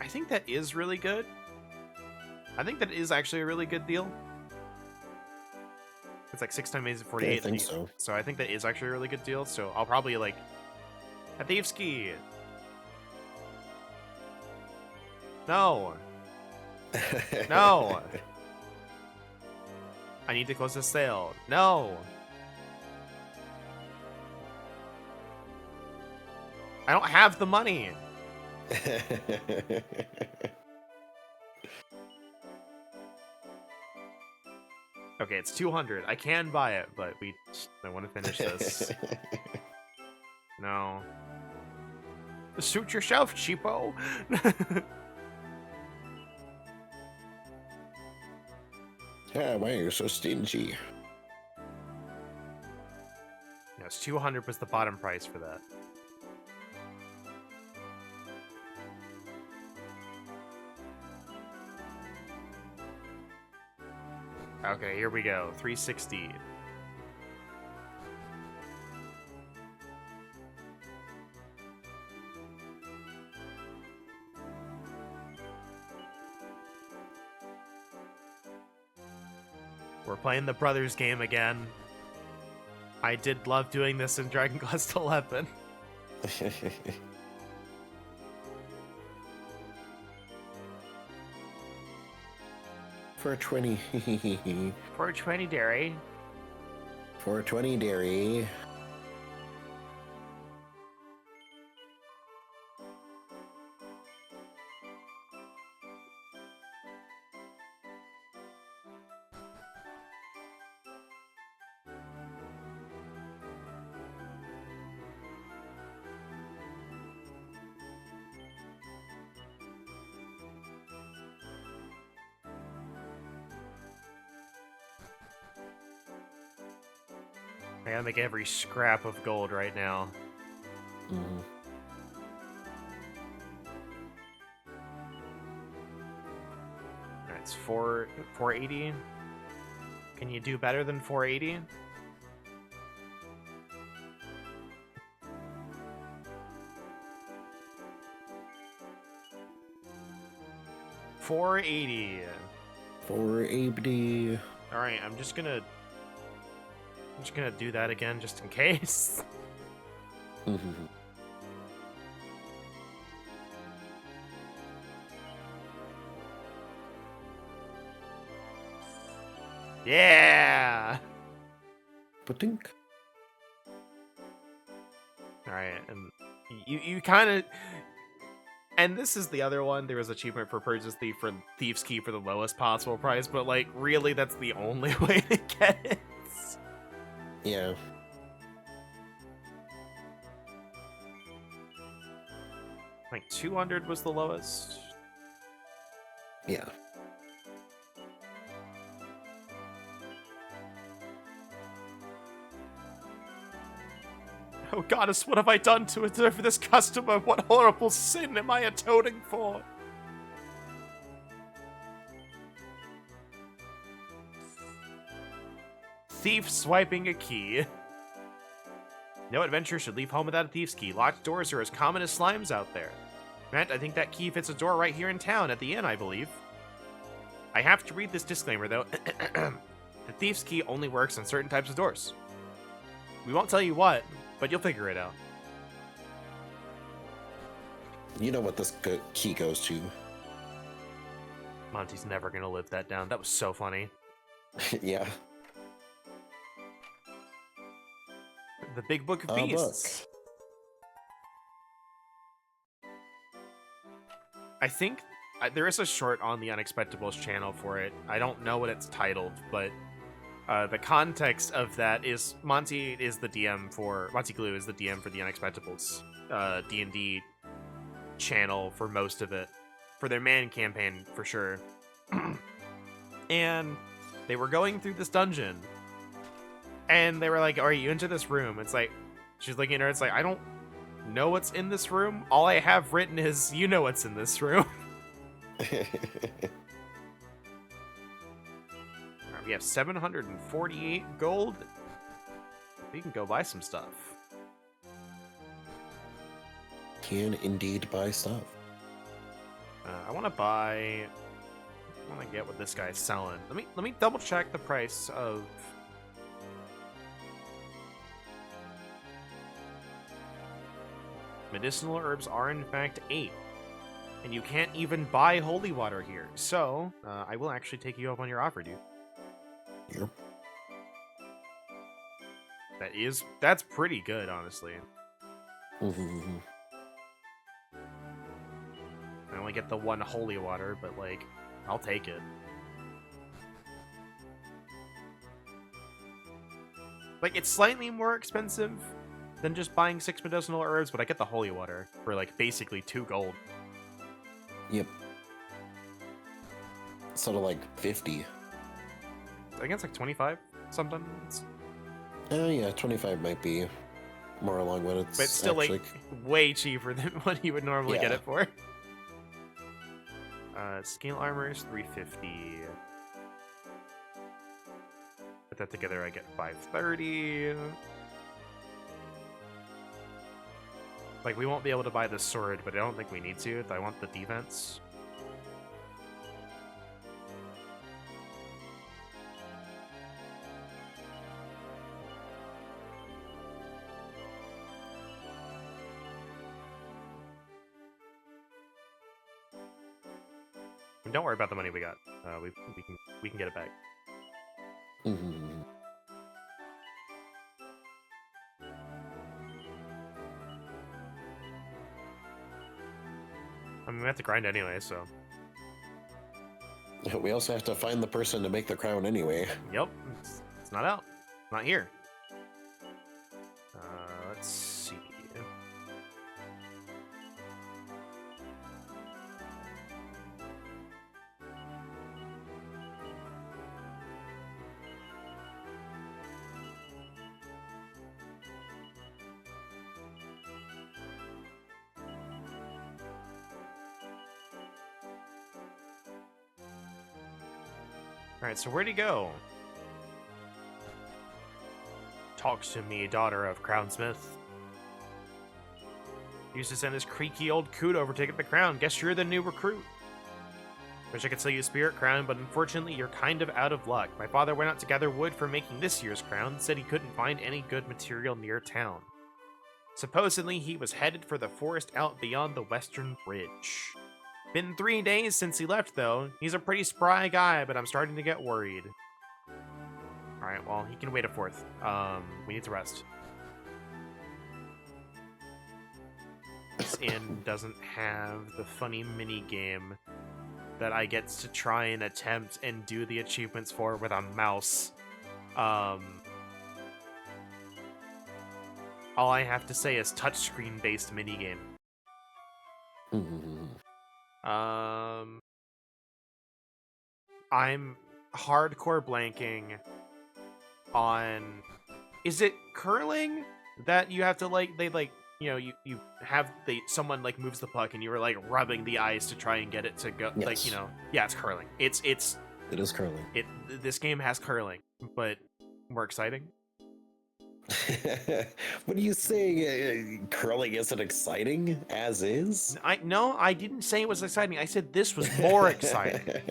[SPEAKER 1] I think that is really good. I think that is actually a really good deal. It's like 6 times 48.
[SPEAKER 2] Yeah, I think so.
[SPEAKER 1] So I think that is actually a really good deal. So I'll probably like a thieves key. No. No. I need to close the sale. No. I don't have the money. Okay, it's 200. I can buy it, but I want to finish this. No. Suit yourself, cheapo.
[SPEAKER 2] Yeah, why are you so stingy?
[SPEAKER 1] Yes, 200 was the bottom price for that. Okay, here we go. 360. We're playing the brothers game again. I did love doing this in Dragon Quest XI.
[SPEAKER 2] 420.
[SPEAKER 1] 420 dairy.
[SPEAKER 2] 420 dairy.
[SPEAKER 1] I gotta make every scrap of gold right now.
[SPEAKER 2] Mm.
[SPEAKER 1] That's 480. Can you do better than 480? $480.
[SPEAKER 2] 480.
[SPEAKER 1] All right, I'm just gonna do that again just in case. Yeah.
[SPEAKER 2] Ba-dink.
[SPEAKER 1] All right, and you kind of, and this is the other one. There was achievement for purchase Thief's Key for the lowest possible price, but like really, that's the only way to get it.
[SPEAKER 2] Yeah.
[SPEAKER 1] Like 200 was the lowest.
[SPEAKER 2] Yeah.
[SPEAKER 1] Oh goddess, what have I done to deserve this customer? What horrible sin am I atoning for? Thief swiping a key. No adventurer should leave home without a thief's key. Locked doors are as common as slimes out there. Matt, I think that key fits a door right here in town at the inn, I believe. I have to read this disclaimer, though. The thief's key only works on certain types of doors. We won't tell you what, but you'll figure it out.
[SPEAKER 2] You know what this key goes to.
[SPEAKER 1] Monty's never gonna live that down. That was so funny.
[SPEAKER 2] Yeah.
[SPEAKER 1] The Big Book of Beasts. I think there is a short on the Unexpectables channel for it. I don't know what it's titled, but the context of that is Monty Glue is the DM for the Unexpectables D&D channel for most of it, for their man campaign for sure. And they were going through this dungeon, and they were like, "Are you into this room?" It's like, she's looking at her. It's like, I don't know what's in this room. All I have written is, "You know what's in this room." We have 748 gold. We can go buy some stuff.
[SPEAKER 2] Can indeed buy stuff.
[SPEAKER 1] I want to buy. I want to get what this guy's selling. Let me double check the price of. Medicinal herbs are in fact 8. And you can't even buy holy water here. So, I will actually take you up on your offer, dude.
[SPEAKER 2] Yep.
[SPEAKER 1] That's pretty good, honestly.
[SPEAKER 2] Mm-hmm.
[SPEAKER 1] I only get the 1 holy water, but like, I'll take it. Like, it's slightly more expensive than just buying 6 medicinal herbs, but I get the holy water for like basically 2 gold.
[SPEAKER 2] Yep. Sort of like 50.
[SPEAKER 1] I think it's like 25 something.
[SPEAKER 2] Oh yeah, 25 might be more along what it's.
[SPEAKER 1] But it's still
[SPEAKER 2] actually...
[SPEAKER 1] like way cheaper than what you would normally get it for. Scale armor is 350. Put that together, I get 530. Like, we won't be able to buy this sword, but I don't think we need to. I want the defense. And don't worry about the money we got. We can get it back.
[SPEAKER 2] Mhm.
[SPEAKER 1] I mean, we have to grind anyway, so.
[SPEAKER 2] We also have to find the person to make the crown anyway.
[SPEAKER 1] Yep, it's not out. It's not here. Let's see. Alright, so where'd he go? Talks to me, daughter of Crownsmith. Used to send his creaky old coot over to get the crown. Guess you're the new recruit. Wish I could sell you a spirit crown, but unfortunately you're kind of out of luck. My father went out to gather wood for making this year's crown, said he couldn't find any good material near town. Supposedly he was headed for the forest out beyond the western bridge. Been 3 days since he left, though. He's a pretty spry guy, but I'm starting to get worried. Alright, well, he can wait a fourth. We need to rest. This inn doesn't have the funny mini-game that I get to try and attempt and do the achievements for with a mouse. All I have to say is touchscreen-based minigame. I'm hardcore blanking on... Is it curling that you have to, like, you know, you have someone, like, moves the puck and you were, like, rubbing the ice to try and get it to go,
[SPEAKER 2] Yes.
[SPEAKER 1] like, you know... Yeah, it's curling. It
[SPEAKER 2] is curling.
[SPEAKER 1] This game has curling, but more exciting.
[SPEAKER 2] What are you saying? Curling isn't exciting as is?
[SPEAKER 1] No, I didn't say it was exciting. I said this was more exciting.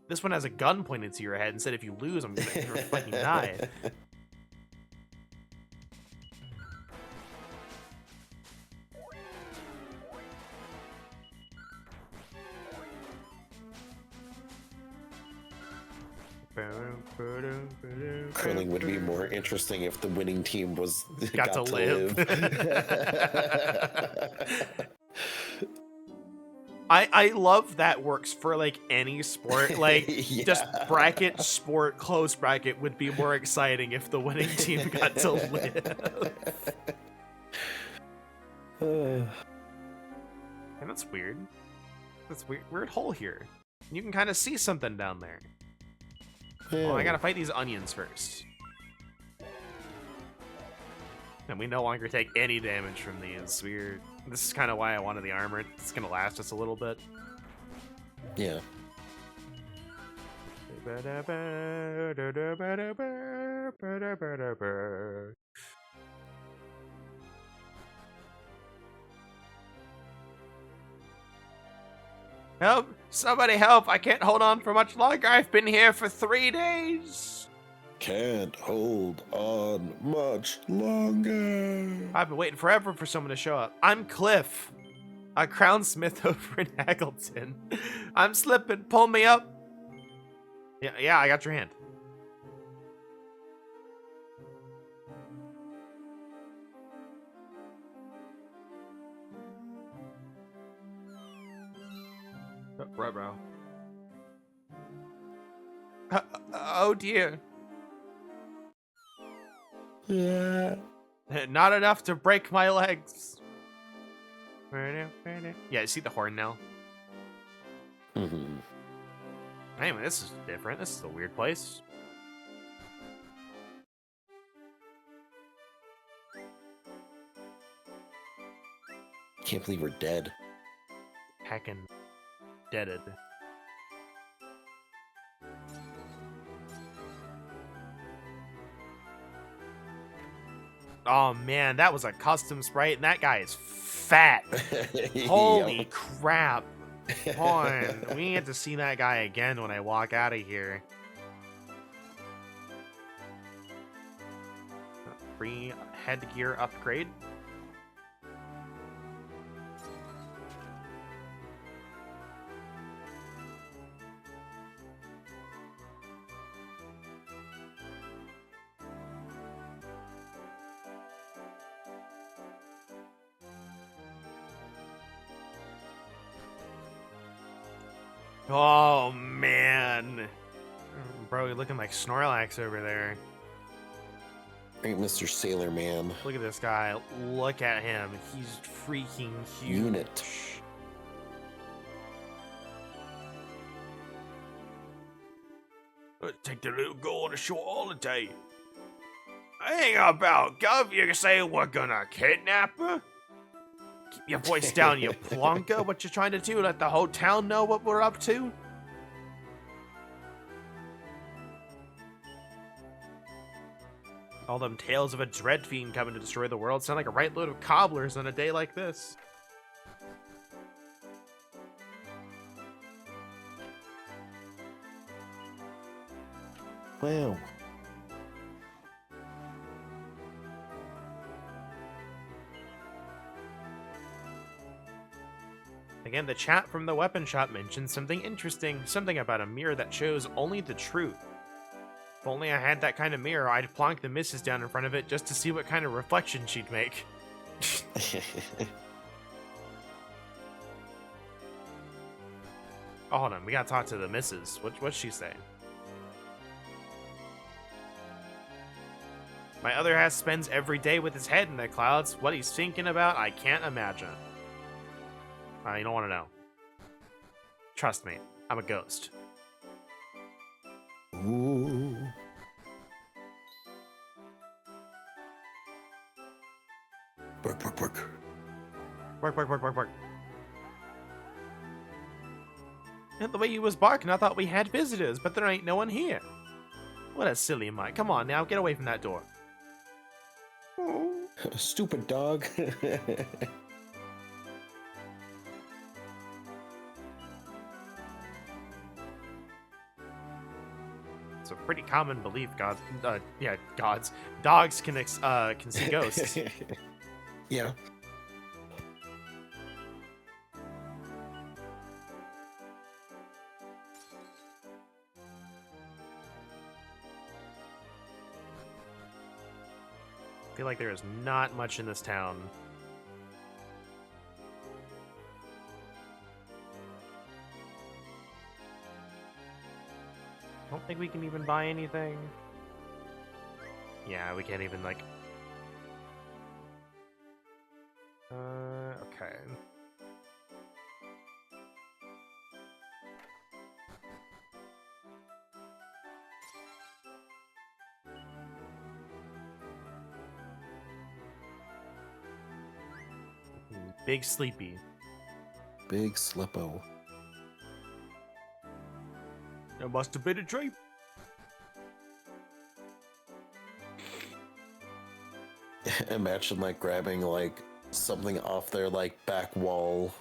[SPEAKER 1] This one has a gun pointed to your head and said if you lose, I'm gonna fucking die.
[SPEAKER 2] Curling would be more interesting if the winning team was
[SPEAKER 1] got to live. I love that works for, like, any sport. Like,
[SPEAKER 2] Yeah.
[SPEAKER 1] Just bracket sport, close bracket would be more exciting if the winning team got to live. And that's weird. That's weird. Weird hole here. You can kind of see something down there. Well, I gotta fight these onions first. And we no longer take any damage from these. This is kind of why I wanted the armor. It's gonna last us a little bit.
[SPEAKER 2] Yeah.
[SPEAKER 1] Help! Somebody help! I can't hold on for much longer. I've been here for 3 days.
[SPEAKER 2] Can't hold on much longer.
[SPEAKER 1] I've been waiting forever for someone to show up. I'm Cliff, a crownsmith over in Haggleton. I'm slipping. Pull me up. Yeah, I got your hand. Bro. Oh dear.
[SPEAKER 2] Yeah.
[SPEAKER 1] Not enough to break my legs. Yeah, you see the horn now?
[SPEAKER 2] Mm-hmm.
[SPEAKER 1] Anyway, this is different. This is a weird place.
[SPEAKER 2] Can't believe we're dead.
[SPEAKER 1] Heckin' deaded. Oh man, that was a custom sprite, and that guy is fat. Holy crap. On. We get to see that guy again when I walk out of here. Free headgear upgrade. Oh, man. Bro, you're looking like Snorlax over there.
[SPEAKER 2] Hey, Mr. Sailor Man.
[SPEAKER 1] Look at this guy. Look at him. He's freaking huge.
[SPEAKER 2] Unit.
[SPEAKER 1] Take the little girl on a short holiday. Hang about, Gov. You say we're gonna kidnap her? Keep your voice down, you plonker. What you trying to do? Let the whole town know what we're up to? All them tales of a dread fiend coming to destroy the world sound like a right load of cobblers on a day like this.
[SPEAKER 2] Wow.
[SPEAKER 1] Again, the chat from the weapon shop mentioned something interesting, something about a mirror that shows only the truth. If only I had that kind of mirror, I'd plonk the missus down in front of it just to see what kind of reflection she'd make. Oh, hold on, we gotta talk to the missus. What's she saying? My other half spends every day with his head in the clouds. What he's thinking about, I can't imagine. You don't want to know. Trust me, I'm a ghost.
[SPEAKER 2] Ooh. Bark, bark, bark.
[SPEAKER 1] Bark, bark, bark, bark, bark. And the way he was barking, I thought we had visitors, but there ain't no one here. What a silly mite. Come on now, get away from that door.
[SPEAKER 2] Stupid dog.
[SPEAKER 1] It's a pretty common belief, dogs can see ghosts.
[SPEAKER 2] Yeah.
[SPEAKER 1] I feel like there is not much in this town. I don't think we can even buy anything. Yeah, we can't even, like... okay. Big Sleepy.
[SPEAKER 2] Big Slippo.
[SPEAKER 1] That must have been a dream.
[SPEAKER 2] Imagine like grabbing like something off their like back wall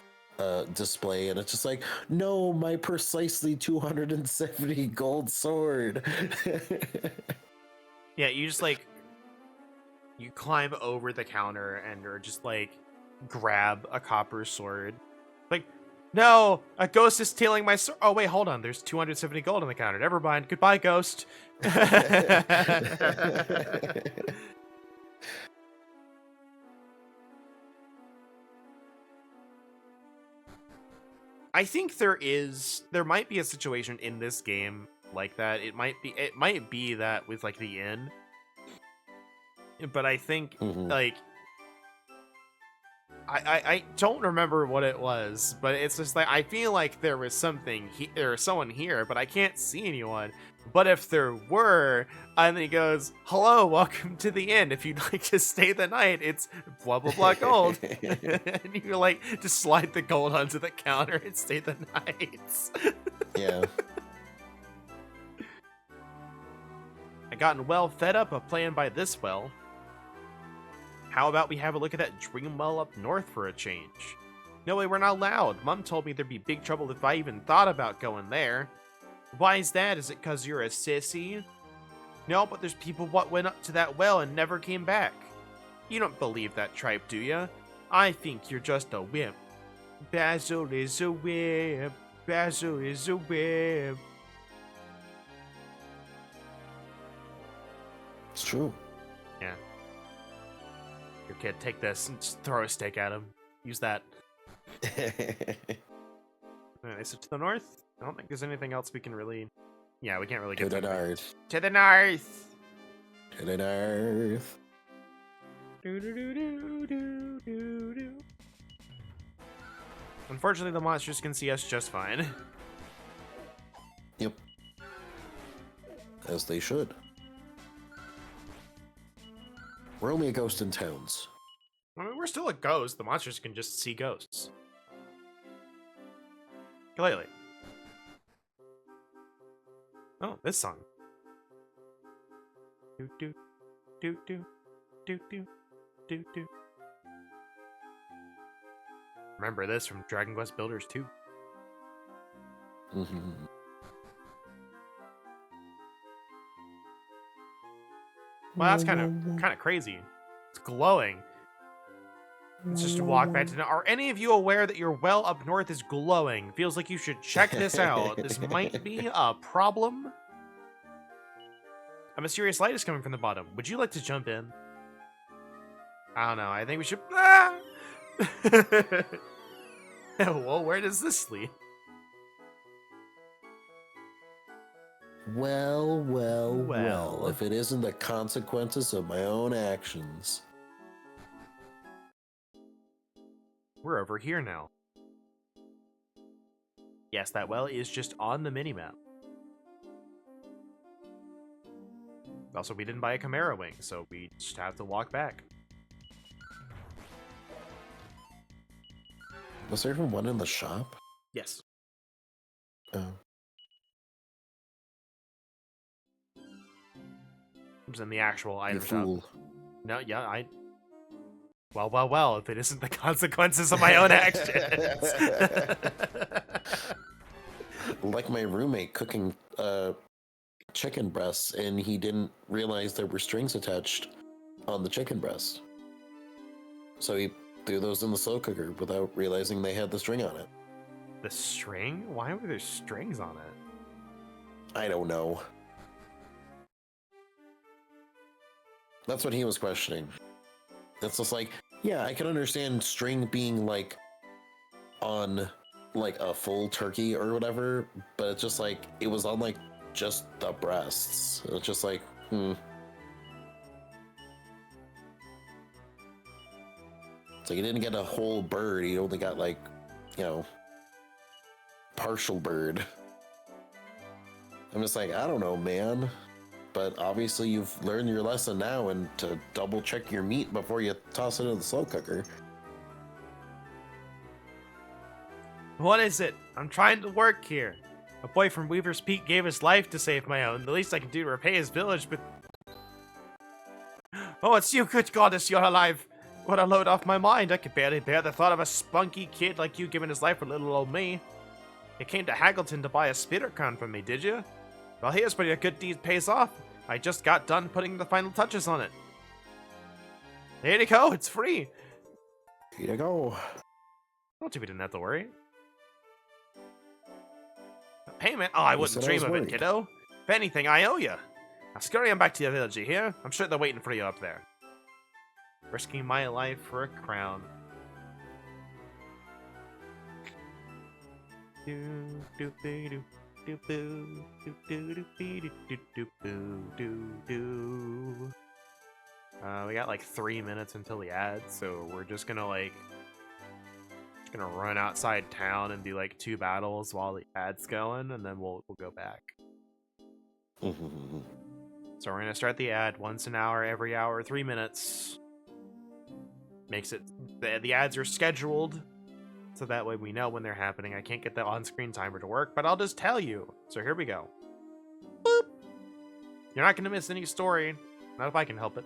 [SPEAKER 2] display, and it's just like, no, my precisely 270 gold sword.
[SPEAKER 1] Yeah, you just like you climb over the counter and or just like grab a copper sword. Like, no, a ghost is stealing my sword. Oh wait, hold on. There's 270 gold on the counter. Never mind. Goodbye, ghost. I think there might be a situation in this game like that. It might be that with like the inn. But I think like I don't remember what it was, but it's just like I feel like there was something there was someone here, but I can't see anyone. But if there were, and then he goes, "Hello, welcome to the inn. If you'd like to stay the night, it's blah blah blah gold." And you like just slide the gold onto the counter and stay the night.
[SPEAKER 2] Yeah.
[SPEAKER 1] I gotten well fed up of playing by this well. How about we have a look at that dream well up north for a change? No way, we're not allowed. Mom told me there'd be big trouble if I even thought about going there. Why is that? Is it cause you're a sissy? No, but there's people what went up to that well and never came back. You don't believe that tripe, do ya? I think you're just a wimp. Basil is a wimp. Basil is a wimp.
[SPEAKER 2] It's true.
[SPEAKER 1] Yeah. Your kid, take this and just throw a steak at him. Use that. Alright, so to the north. I don't think there's anything else we can really... Yeah, we can't really
[SPEAKER 2] To
[SPEAKER 1] get
[SPEAKER 2] the north.
[SPEAKER 1] To the north!
[SPEAKER 2] To the north.
[SPEAKER 1] Do-do-do-do-do-do-do. Unfortunately, the monsters can see us just fine.
[SPEAKER 2] Yep. As they should. We're only a ghost in towns.
[SPEAKER 1] I mean, we're still a ghost. The monsters can just see ghosts. Clearly. Oh, this song. Do do do do do do do do. Remember this from Dragon Quest Builders 2.
[SPEAKER 2] Mm-hmm.
[SPEAKER 1] Well, that's kind of crazy. It's glowing. Let's just walk back to... Are any of you aware that your well up north is glowing? Feels like you should check this out. This might be a problem. A mysterious light is coming from the bottom. Would you like to jump in? I don't know. I think we should... Ah! Well, where does this lead?
[SPEAKER 2] Well. If it isn't the consequences of my own actions.
[SPEAKER 1] We're over here now. Yes, that well is just on the minimap. Also, we didn't buy a Chimera wing, so we just have to walk back.
[SPEAKER 2] Was there even one in the shop?
[SPEAKER 1] Yes.
[SPEAKER 2] Oh.
[SPEAKER 1] It was in the actual item
[SPEAKER 2] You
[SPEAKER 1] shop.
[SPEAKER 2] fool.
[SPEAKER 1] No, yeah, well, if it isn't the consequences of my own actions.
[SPEAKER 2] Like my roommate cooking chicken breasts, and he didn't realize there were strings attached on the chicken breast. So he threw those in the slow cooker without realizing they had the string on it.
[SPEAKER 1] The string? Why were there strings on it?
[SPEAKER 2] I don't know. That's what he was questioning. It's just like, yeah, I can understand string being like on like a full turkey or whatever, but it's just like it was on like just the breasts. It's just like, It's like he didn't get a whole bird, he only got like, partial bird. I'm just like, I don't know, man. But obviously you've learned your lesson now, and to double check your meat before you toss it into the slow cooker.
[SPEAKER 1] What is it? I'm trying to work here. A boy from Weaver's Peak gave his life to save my own. The least I can do to repay his village, but... Oh, it's you, good goddess, you're alive. What a load off my mind. I could barely bear the thought of a spunky kid like you giving his life for little old me. You came to Haggleton to buy a spitter crown from me, did you? Well, here's where your good deed pays off. I just got done putting the final touches on it. Here you go, it's free.
[SPEAKER 2] Here you go.
[SPEAKER 1] Don't you, we didn't have to worry. A payment? Oh, I wouldn't dream of it, kiddo. If anything, I owe you. Now scurry on back to your village, you hear? I'm sure they're waiting for you up there. Risking my life for a crown. We got like 3 minutes until the ad, so we're just gonna run outside town and do like 2 battles while the ad's going, and then we'll go back. So we're gonna start the ad once an hour, every hour, 3 minutes. Makes it the ads are scheduled, so that way we know when they're happening. I can't get the on-screen timer to work, but I'll just tell you. So here we go. Boop. You're not gonna miss any story. Not if I can help it.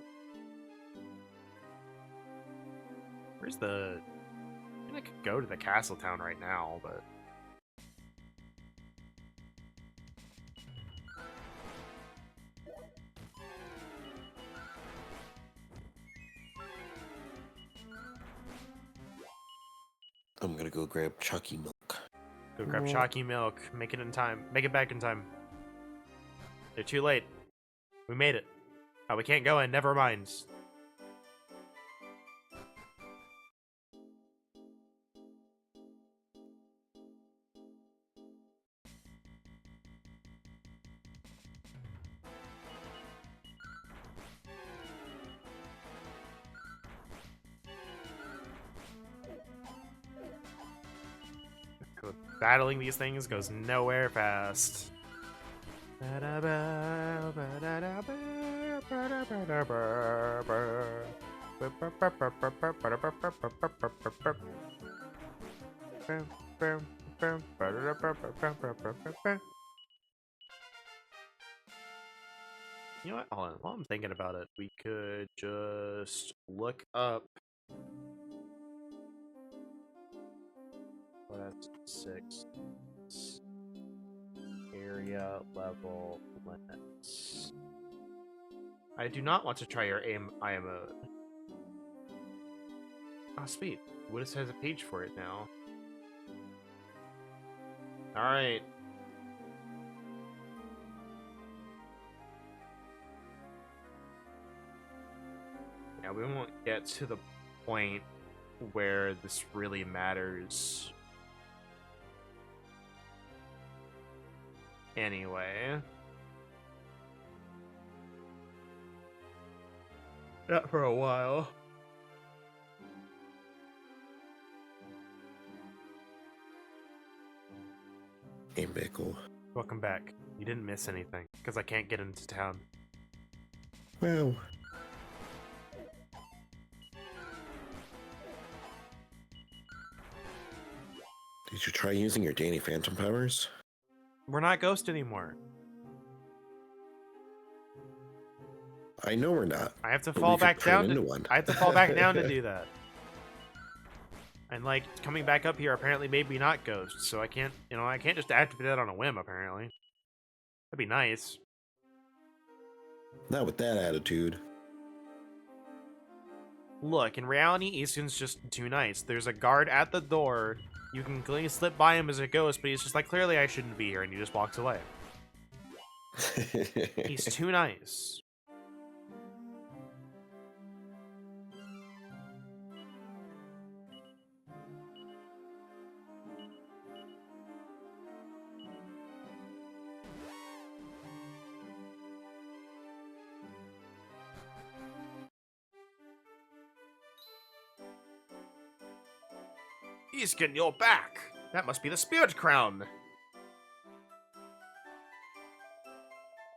[SPEAKER 1] Where's the... I mean, I could go to the castle town right now, but...
[SPEAKER 2] I'm gonna go grab chalky milk.
[SPEAKER 1] Go grab chalky milk. Make it in time. Make it back in time. They're too late. We made it. Oh, we can't go in. Never mind. Battling these things goes nowhere fast. You know what? Hold on. While I'm thinking about it, we could just look up. Well, that's 6. Area level limits. I do not want to try your I mode. Oh, sweet. Woodis has a page for it now. Alright. Yeah, we won't get to the point where this really matters. Anyway. Not for a while.
[SPEAKER 2] Hey, Mickle.
[SPEAKER 1] Welcome back. You didn't miss anything, because I can't get into town.
[SPEAKER 2] Well. Did you try using your Danny Phantom powers?
[SPEAKER 1] We're not Ghost anymore.
[SPEAKER 2] I know we're not.
[SPEAKER 1] I have to fall back down. I have to fall back down to do that. And like coming back up here apparently made me not Ghost, so I can't, I can't just activate that on a whim. Apparently, that'd be nice.
[SPEAKER 2] Not with that attitude.
[SPEAKER 1] Look, in reality, Isgon's just too nice. There's a guard at the door. You can clearly slip by him as a ghost, but he's just like, clearly I shouldn't be here, and he just walks away. He's too nice. Isgon, you're back! That must be the Spirit Crown!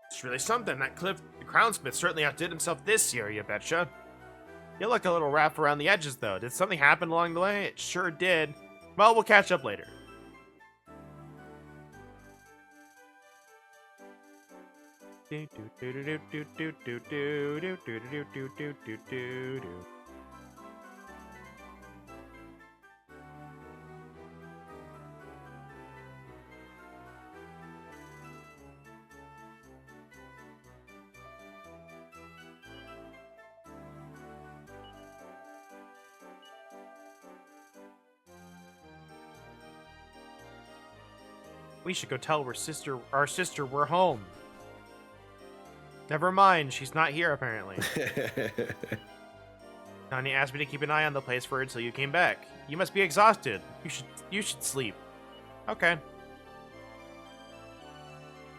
[SPEAKER 1] It's really something. That Cliff the Crownsmith certainly outdid himself this year, you betcha. You look a little rough around the edges, though. Did something happen along the way? It sure did. Well, we'll catch up later. We should go tell our sister we're home. Never mind, she's not here apparently. Tanya asked me to keep an eye on the place for her until you came back. You must be exhausted. You should sleep. Okay.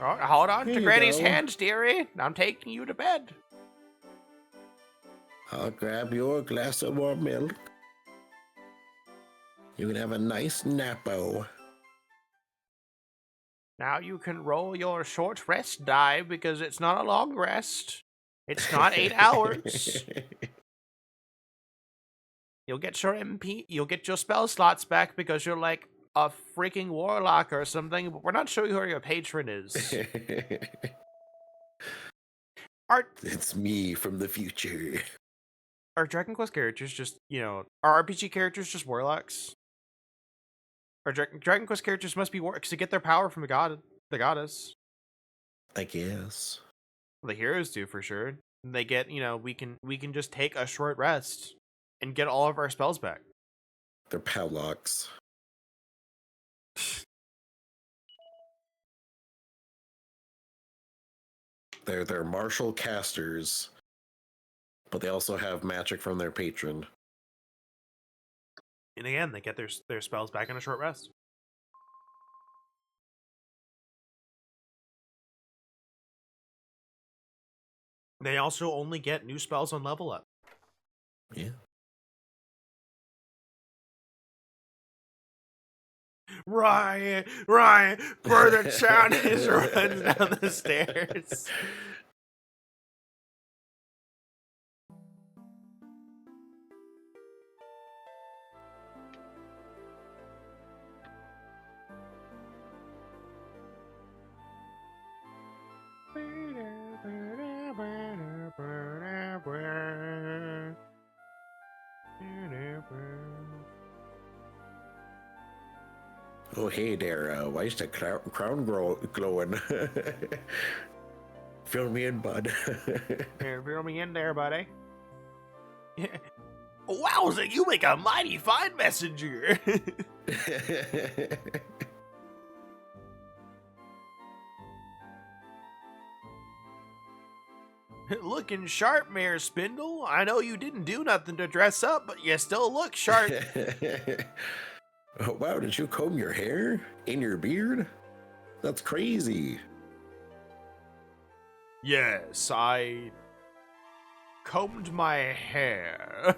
[SPEAKER 1] Oh, hold on to Granny's hands, dearie. I'm taking you to bed.
[SPEAKER 2] I'll grab your glass of warm milk. You can have a nice nappo.
[SPEAKER 1] Now you can roll your short rest die because it's not a long rest. It's not 8 hours. You'll get your MP, you'll get your spell slots back because you're like a freaking warlock or something, but we're not sure who your patron is.
[SPEAKER 2] It's me from the future.
[SPEAKER 1] Are Dragon Quest characters just, are RPG characters just warlocks? Or Dragon Quest characters must be warlocks to get their power from the goddess.
[SPEAKER 2] I guess.
[SPEAKER 1] Well, the heroes do for sure. They get, we can just take a short rest and get all of our spells back.
[SPEAKER 2] They're Powlocks. They're martial casters, but they also have magic from their patron.
[SPEAKER 1] And again, they get their spells back in a short rest. They also only get new spells on level up.
[SPEAKER 2] Yeah.
[SPEAKER 1] Ryan, Ryan, Brother Chinese runs down the stairs.
[SPEAKER 2] Oh, hey there. Why is the crown glowing? Fill me in, bud.
[SPEAKER 1] Here, fill me in there, buddy. Wowza, you make a mighty fine messenger. Looking sharp, Mayor Spindle. I know you didn't do nothing to dress up, but you still look sharp.
[SPEAKER 2] Oh, wow, did you comb your hair? In your beard? That's crazy.
[SPEAKER 1] Yes, I combed my hair.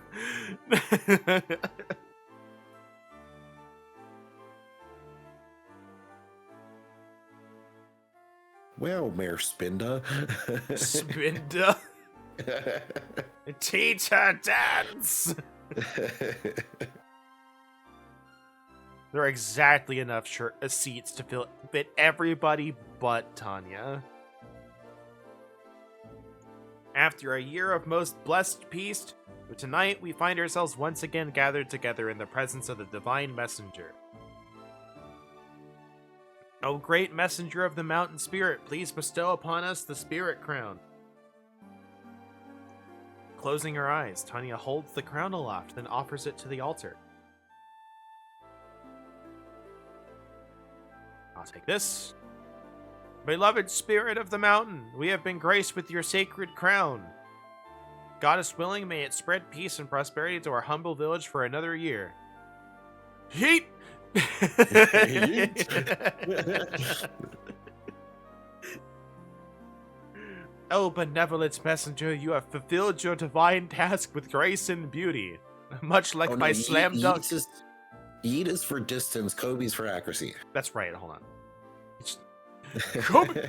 [SPEAKER 2] Well, Mayor Spinda.
[SPEAKER 1] Spinda. Teacher dance. There are exactly enough seats to fit everybody but Tanya. After a year of most blessed peace, tonight we find ourselves once again gathered together in the presence of the divine messenger. O great messenger of the mountain spirit, please bestow upon us the spirit crown. Closing her eyes, Tanya holds the crown aloft, then offers it to the altar. I'll take this. Beloved spirit of the mountain, we have been graced with your sacred crown. Goddess willing, may it spread peace and prosperity to our humble village for another year. Heat! Oh, benevolent messenger, you have fulfilled your divine task with grace and beauty. Much like my slam dunk.
[SPEAKER 2] Yeet is for distance, Kobe's for accuracy.
[SPEAKER 1] That's right, hold on. Kobe!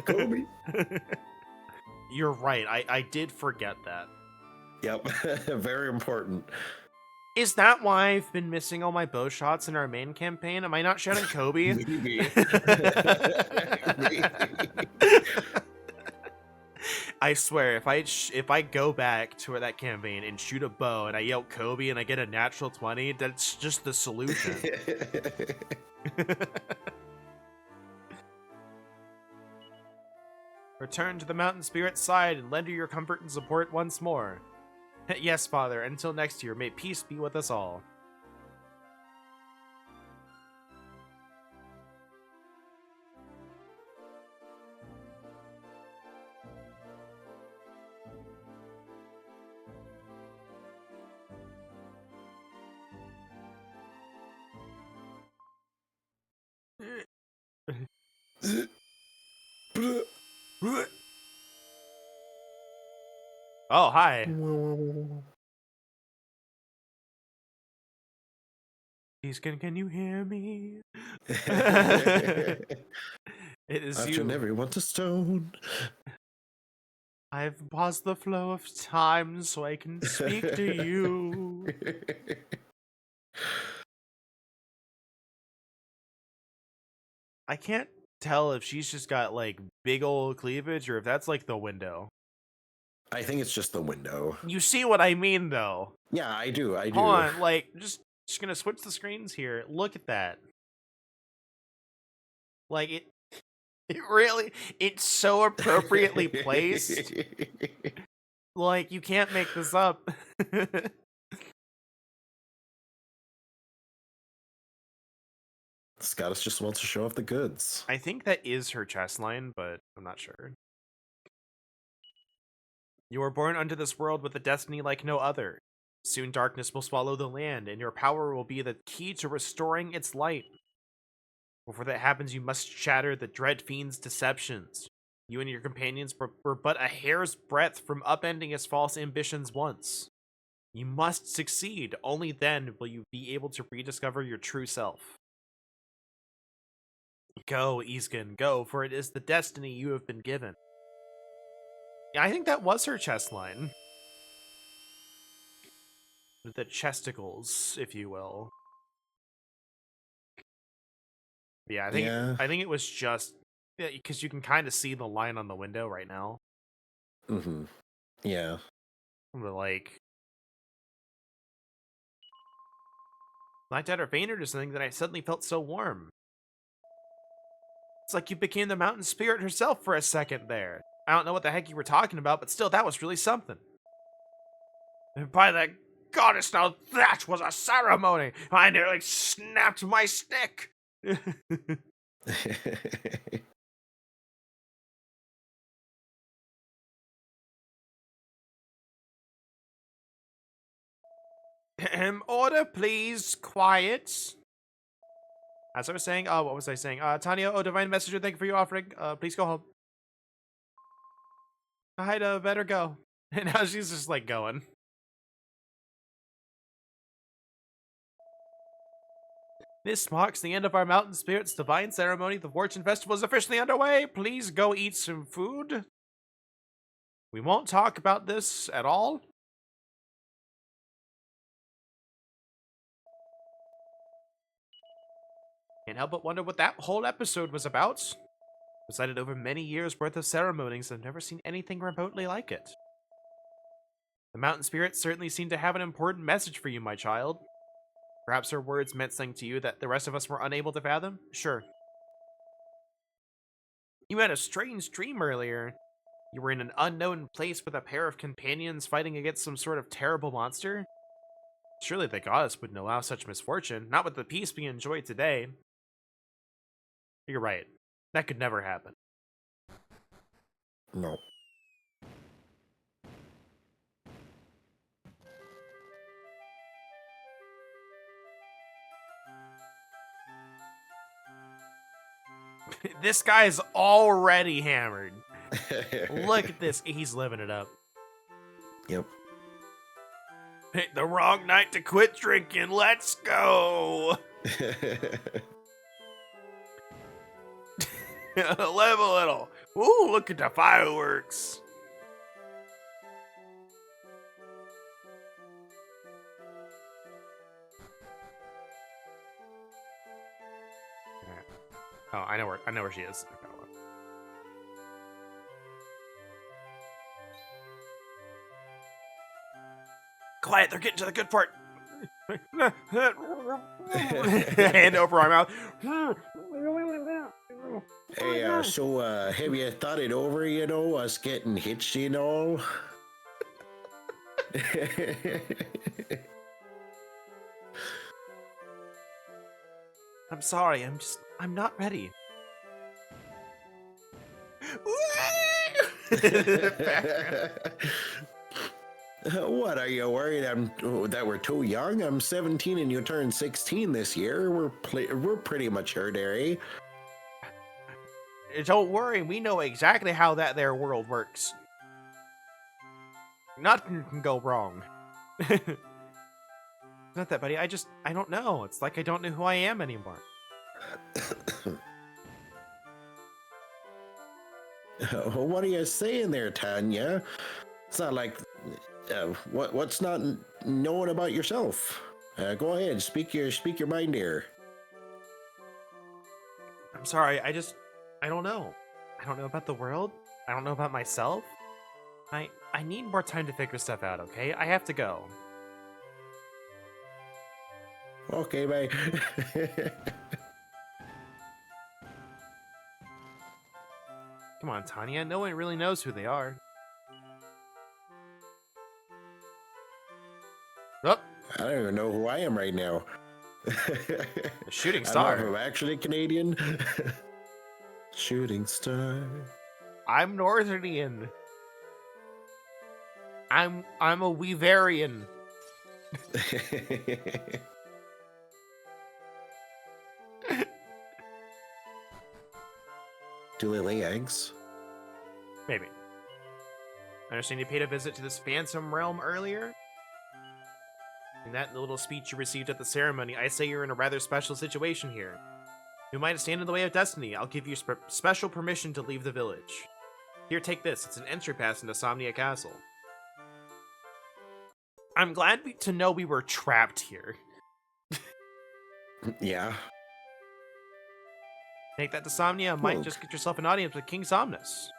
[SPEAKER 2] Kobe.
[SPEAKER 1] You're right, I did forget that.
[SPEAKER 2] Yep, very important.
[SPEAKER 1] Is that why I've been missing all my bow shots in our main campaign? Am I not shouting Kobe?
[SPEAKER 2] Maybe. Maybe.
[SPEAKER 1] I swear, if I go back to that campaign and shoot a bow and I yell Kobe and I get a natural 20, that's just the solution. Return to the mountain spirit's side and lend her your comfort and support once more. Yes, Father, until next year, may peace be with us all. Oh, hi. Isgon, can you hear me? It is
[SPEAKER 2] I've
[SPEAKER 1] you.
[SPEAKER 2] turned everyone to stone.
[SPEAKER 1] I've paused the flow of time so I can speak to you. I can't tell if she's just got like big old cleavage or if that's like the window.
[SPEAKER 2] I think it's just the window.
[SPEAKER 1] You see what I mean, though?
[SPEAKER 2] Yeah, I do.
[SPEAKER 1] Hold on, like just gonna switch the screens here. Look at that. Like it really, it's so appropriately placed. Like you can't make this up.
[SPEAKER 2] Scottus just wants to show off the goods.
[SPEAKER 1] I think that is her chest line, but I'm not sure. You were born unto this world with a destiny like no other. Soon darkness will swallow the land, and your power will be the key to restoring its light. Before that happens, you must shatter the dread fiend's deceptions. You and your companions were but a hair's breadth from upending his false ambitions once. You must succeed. Only then will you be able to rediscover your true self. Go, Isgon, go, for it is the destiny you have been given. Yeah, I think that was her chest line. The chesticles, if you will. Yeah,
[SPEAKER 2] Yeah.
[SPEAKER 1] I think it was just because you can kind of see the line on the window right now.
[SPEAKER 2] Mm-hmm. Yeah.
[SPEAKER 1] But like, knocked out or fainted or something that I suddenly felt so warm. It's like you became the mountain spirit herself for a second there. I don't know what the heck you were talking about, but still, that was really something. And by the goddess, now that was a ceremony! I nearly snapped my stick! Order, please. Quiet. As I was saying, what was I saying? Tanya, divine messenger, thank you for your offering. Please go home. Haida, better go. And now she's just like going. This marks the end of our mountain spirits divine ceremony. The fortune festival is officially underway. Please go eat some food. We won't talk about this at all. Can't help but wonder what that whole episode was about. Presided over many years worth of ceremonies, I've never seen anything remotely like it. The mountain spirits certainly seem to have an important message for you, my child. Perhaps her words meant something to you that the rest of us were unable to fathom? Sure. You had a strange dream earlier. You were in an unknown place with a pair of companions fighting against some sort of terrible monster? Surely the goddess wouldn't allow such misfortune, not with the peace we enjoy today. You're right. That could never happen.
[SPEAKER 2] No.
[SPEAKER 1] This guy's already hammered. Look at this. He's living it up.
[SPEAKER 2] Yep.
[SPEAKER 1] Pick the wrong night to quit drinking. Let's go. Live a little. Ooh, look at the fireworks. Oh, I know where she is. Okay, hold on. Quiet, they're getting to the good part. Hand over our mouth.
[SPEAKER 2] Hey, so have you thought it over, us getting hitched and all?
[SPEAKER 1] I'm sorry, I'm not ready.
[SPEAKER 2] What, are you worried that we're too young? I'm 17 and you turn 16 this year. We're pretty mature there, eh?
[SPEAKER 1] Don't worry, we know exactly how that there world works. Nothing can go wrong. Not that, buddy. I don't know. It's like I don't know who I am anymore.
[SPEAKER 2] What are you saying there, Tanya? It's not like what's not known about yourself. Go ahead, speak your mind here.
[SPEAKER 1] I'm sorry. I don't know. I don't know about the world. I don't know about myself. I need more time to figure stuff out. Okay, I have to go.
[SPEAKER 2] Okay, bye.
[SPEAKER 1] Come on, Tanya. No one really knows who they are. Oh,
[SPEAKER 2] I don't even know who I am right now.
[SPEAKER 1] the shooting
[SPEAKER 2] I don't know if
[SPEAKER 1] star.
[SPEAKER 2] I'm actually Canadian. Shooting star.
[SPEAKER 1] I'm Northernian. I'm a Weaverian.
[SPEAKER 2] Do they lay eggs?
[SPEAKER 1] Maybe. I understand you paid a visit to this phantom realm earlier? In that little speech you received at the ceremony, I say you're in a rather special situation here. You might stand in the way of destiny. I'll give you special permission to leave the village. Here, take this. It's an entry pass into Somnia Castle. I'm glad to know we were trapped here.
[SPEAKER 2] Yeah.
[SPEAKER 1] Take that to Somnia and might just get yourself an audience with King Somnus.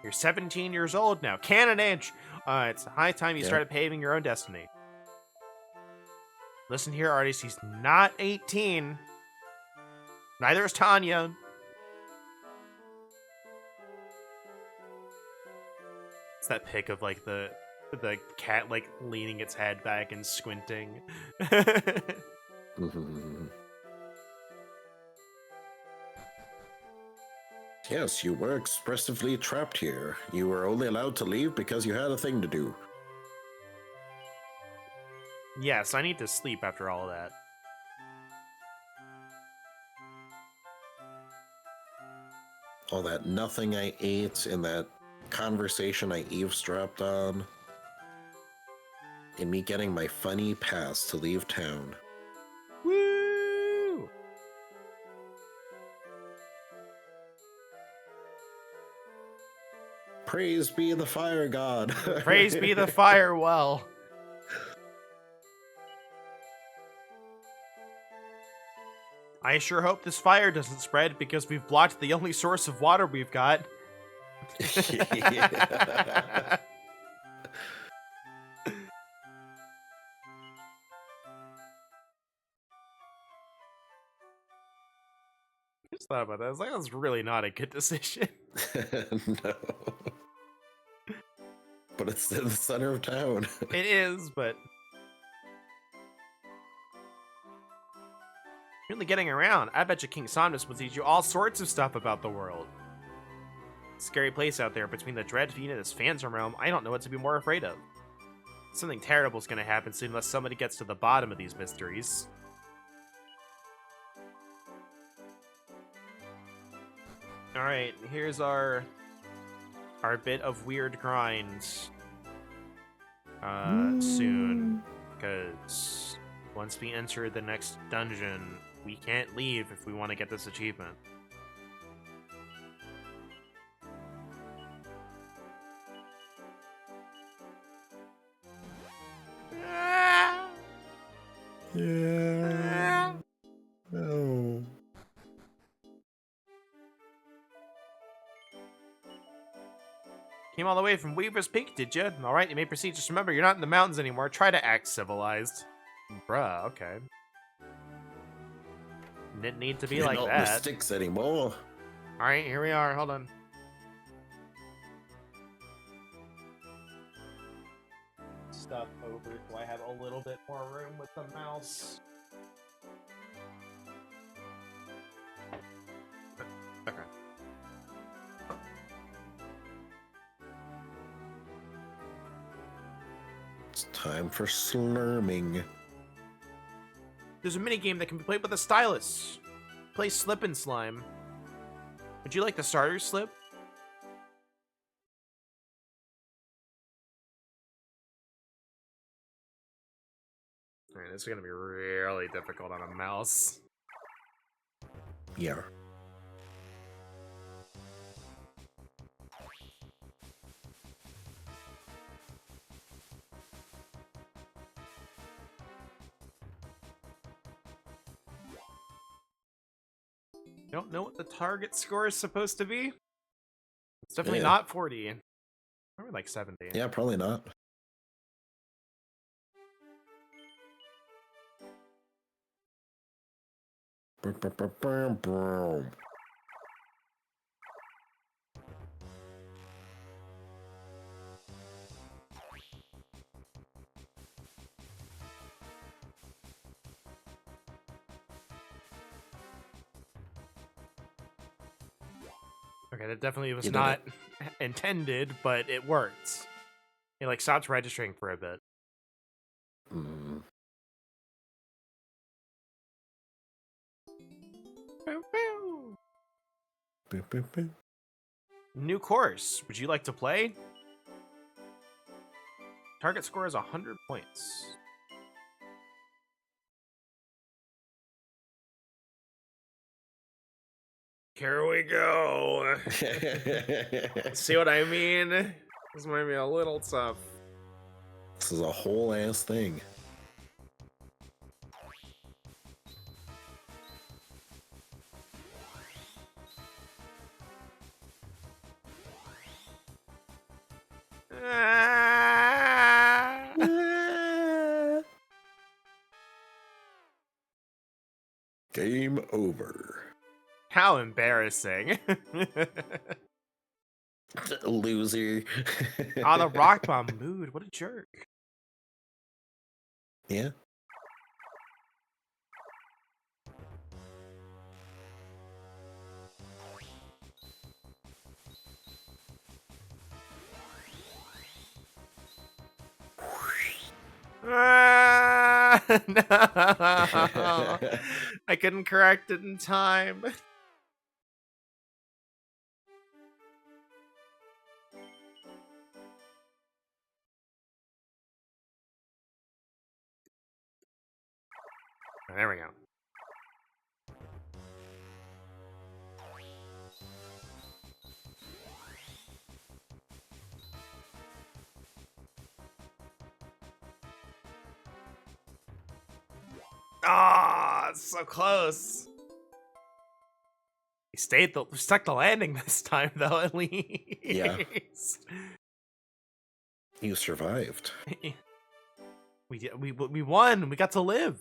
[SPEAKER 1] You're 17 years old now. Canon age! It's high time you started paving your own destiny. Listen here, artist. He's not 18. Neither is Tanya. It's that pic of like the cat like leaning its head back and squinting.
[SPEAKER 2] Yes, you were expressively trapped here. You were only allowed to leave because you had a thing to do.
[SPEAKER 1] Yes, I need to sleep after all of that.
[SPEAKER 2] All that nothing I ate and that conversation I eavesdropped on. And me getting my funny pass to leave town.
[SPEAKER 1] Woo!
[SPEAKER 2] Praise be the fire god.
[SPEAKER 1] Praise be the fire well. I sure hope this fire doesn't spread because we've blocked the only source of water we've got.
[SPEAKER 2] Yeah.
[SPEAKER 1] I just thought about that. I was like, that's really not a good decision.
[SPEAKER 2] No. But it's in the center of town.
[SPEAKER 1] It is, but really getting around. I bet you King Somnus will teach you all sorts of stuff about the world. Scary place out there between the Dread Fiend and his Phantom Realm. I don't know what to be more afraid of. Something terrible is going to happen soon unless somebody gets to the bottom of these mysteries. Alright, here's our bit of weird grind soon. Because once we enter the next dungeon, we can't leave if we want to get this achievement.
[SPEAKER 2] Yeah. No.
[SPEAKER 1] Came all the way from Weaver's Peak, did you? Alright, you may proceed. Just remember, you're not in the mountains anymore. Try to act civilized. Bruh, okay. Didn't need to be
[SPEAKER 2] You're
[SPEAKER 1] like
[SPEAKER 2] not
[SPEAKER 1] that.
[SPEAKER 2] the sticks anymore.
[SPEAKER 1] Alright, here we are. Hold on. Stuff over so I have a little bit more room with the mouse. Okay.
[SPEAKER 2] It's time for slurming.
[SPEAKER 1] There's a minigame that can be played with a stylus. Play Slip and Slime. Would you like the starter slip? Alright, this is gonna be really difficult on a mouse.
[SPEAKER 2] Yeah.
[SPEAKER 1] Don't know what the target score is supposed to be? It's definitely
[SPEAKER 2] Yeah.
[SPEAKER 1] not 40. Probably like 70.
[SPEAKER 2] Yeah, probably not.
[SPEAKER 1] Okay, that definitely was
[SPEAKER 2] You did
[SPEAKER 1] not intended, but it worked. It like stopped registering for a bit.
[SPEAKER 2] Mm.
[SPEAKER 1] Bow, bow.
[SPEAKER 2] Boop, boop, boop.
[SPEAKER 1] New course. Would you like to play? Target score is 100 points. Here we go. See what I mean? This might be a little tough.
[SPEAKER 2] This is a whole ass thing. Game over.
[SPEAKER 1] How embarrassing.
[SPEAKER 2] Loser.
[SPEAKER 1] On the rock bomb mood. What a jerk.
[SPEAKER 2] Yeah.
[SPEAKER 1] No. I couldn't correct it in time. There we go. Ah, oh, so close. He stuck the landing this time, though. At least.
[SPEAKER 2] Yeah. You survived.
[SPEAKER 1] We won. We got to live.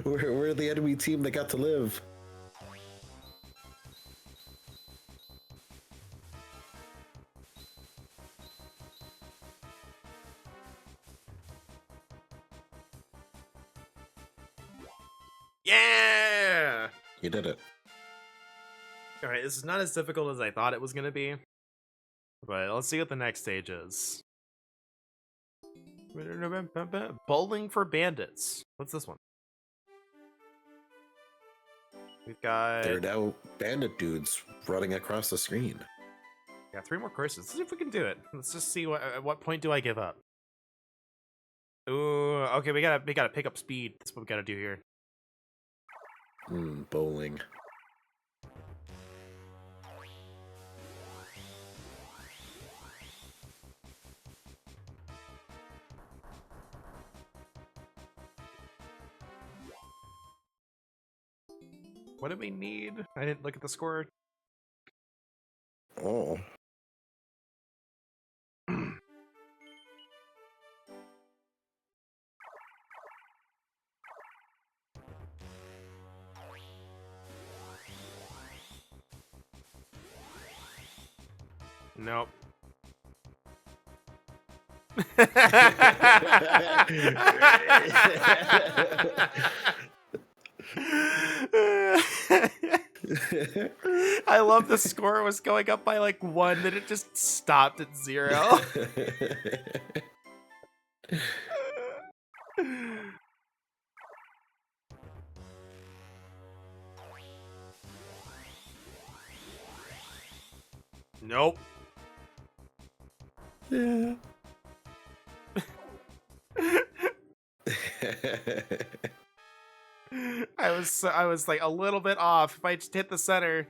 [SPEAKER 2] We're the enemy team that got to live.
[SPEAKER 1] Yeah!
[SPEAKER 2] You did it.
[SPEAKER 1] Alright, this is not as difficult as I thought it was going to be. But let's see what the next stage is. Bowling for bandits. What's this one? We've got...
[SPEAKER 2] There are now bandit dudes running across the screen.
[SPEAKER 1] Yeah, 3 more courses. Let's see if we can do it. Let's just see at what point do I give up. Ooh, okay, we gotta pick up speed. That's what we gotta do here.
[SPEAKER 2] Bowling.
[SPEAKER 1] What do we need? I didn't look at the score.
[SPEAKER 2] Oh.
[SPEAKER 1] Nope. I love the score was going up by like 1, then it just stopped at 0. Nope.
[SPEAKER 2] Yeah.
[SPEAKER 1] I was like a little bit off. If I just hit the center.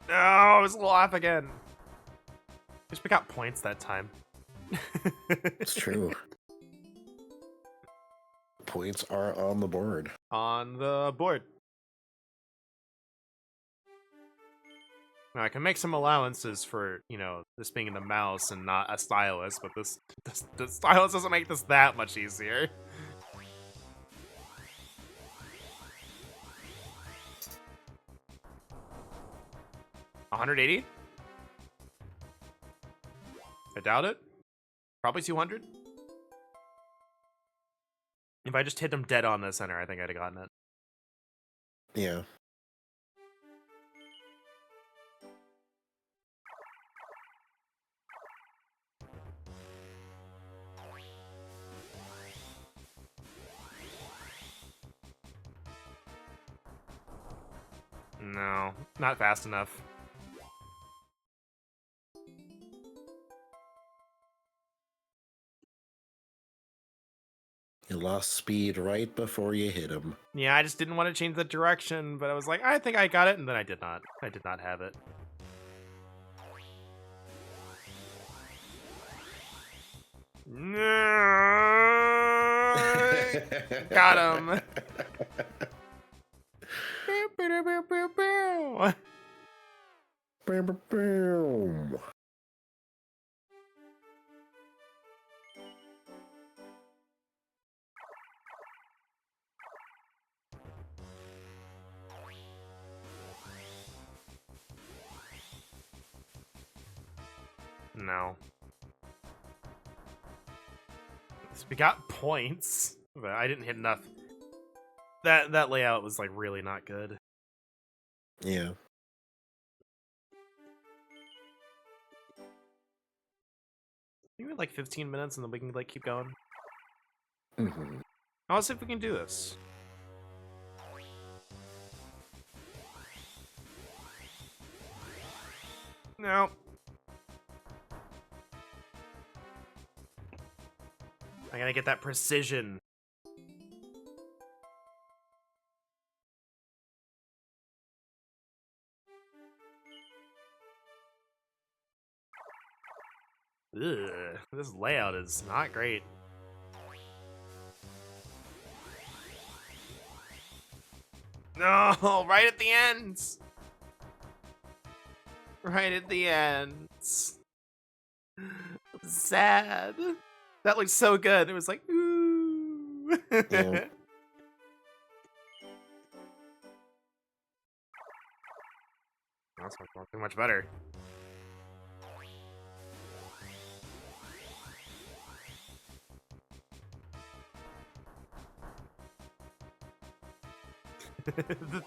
[SPEAKER 1] No, I was a little off again. Just pick out points that time.
[SPEAKER 2] It's true. Points are on the board.
[SPEAKER 1] On the board. Now, I can make some allowances for, you know, this being in the mouse and not a stylus, but the stylus doesn't make this that much easier. $180? I doubt it. Probably 200. If I just hit him dead on the center, I think I'd have gotten it.
[SPEAKER 2] Yeah.
[SPEAKER 1] No, not fast enough.
[SPEAKER 2] You lost speed right before you hit him.
[SPEAKER 1] Yeah, I just didn't want to change the direction, but I was like, I think I got it, and then I did not. I did not have it. No! Got him.
[SPEAKER 2] Boom.
[SPEAKER 1] No. So we got points, but I didn't hit enough. That layout was like really not good.
[SPEAKER 2] Yeah.
[SPEAKER 1] I think we have like 15 minutes and then we can like keep going.
[SPEAKER 2] Mm-hmm.
[SPEAKER 1] Now let's see if we can do this. No. I gotta get that precision. Ugh, this layout is not great. No, right at the ends. Right at the ends. Sad. That looked so good. It was like, ooh.
[SPEAKER 2] Yeah.
[SPEAKER 1] That's not too much better.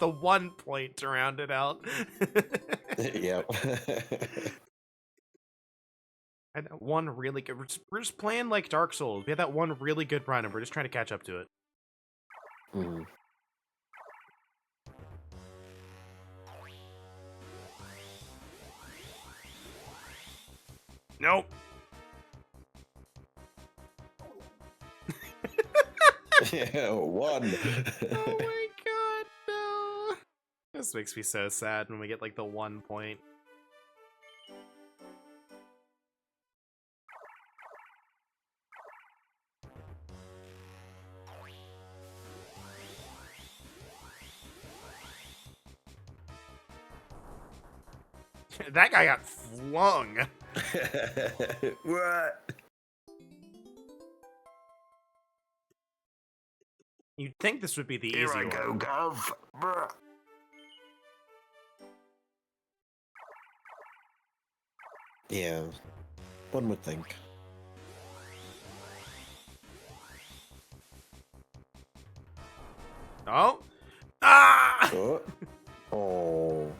[SPEAKER 1] The 1 point to round it out.
[SPEAKER 2] Yep.
[SPEAKER 1] And that one really good. We're just playing like Dark Souls. We had that one really good run, and we're just trying to catch up to it.
[SPEAKER 2] Mm-hmm.
[SPEAKER 1] Nope.
[SPEAKER 2] Yeah, 1.
[SPEAKER 1] Oh my god, no. This makes me so sad when we get like the 1 point. That guy got flung.
[SPEAKER 2] What?
[SPEAKER 1] You'd think this would be the
[SPEAKER 2] Here
[SPEAKER 1] easy
[SPEAKER 2] I
[SPEAKER 1] one.
[SPEAKER 2] go, Gov. Bruh. Yeah, one would think.
[SPEAKER 1] Oh. Ah!
[SPEAKER 2] Oh. Oh.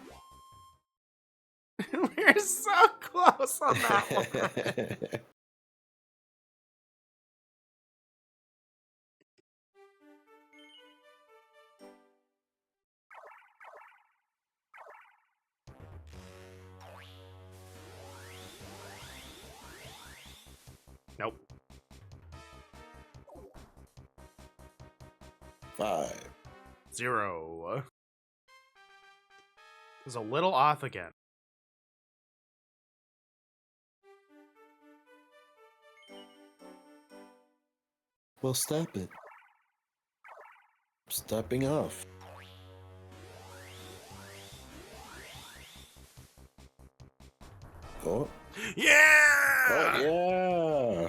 [SPEAKER 1] We're so close on that one. Nope.
[SPEAKER 2] 5.
[SPEAKER 1] 0. It was a little off again.
[SPEAKER 2] Well, stop it. Stepping off. Oh.
[SPEAKER 1] Yeah!
[SPEAKER 2] Oh, yeah!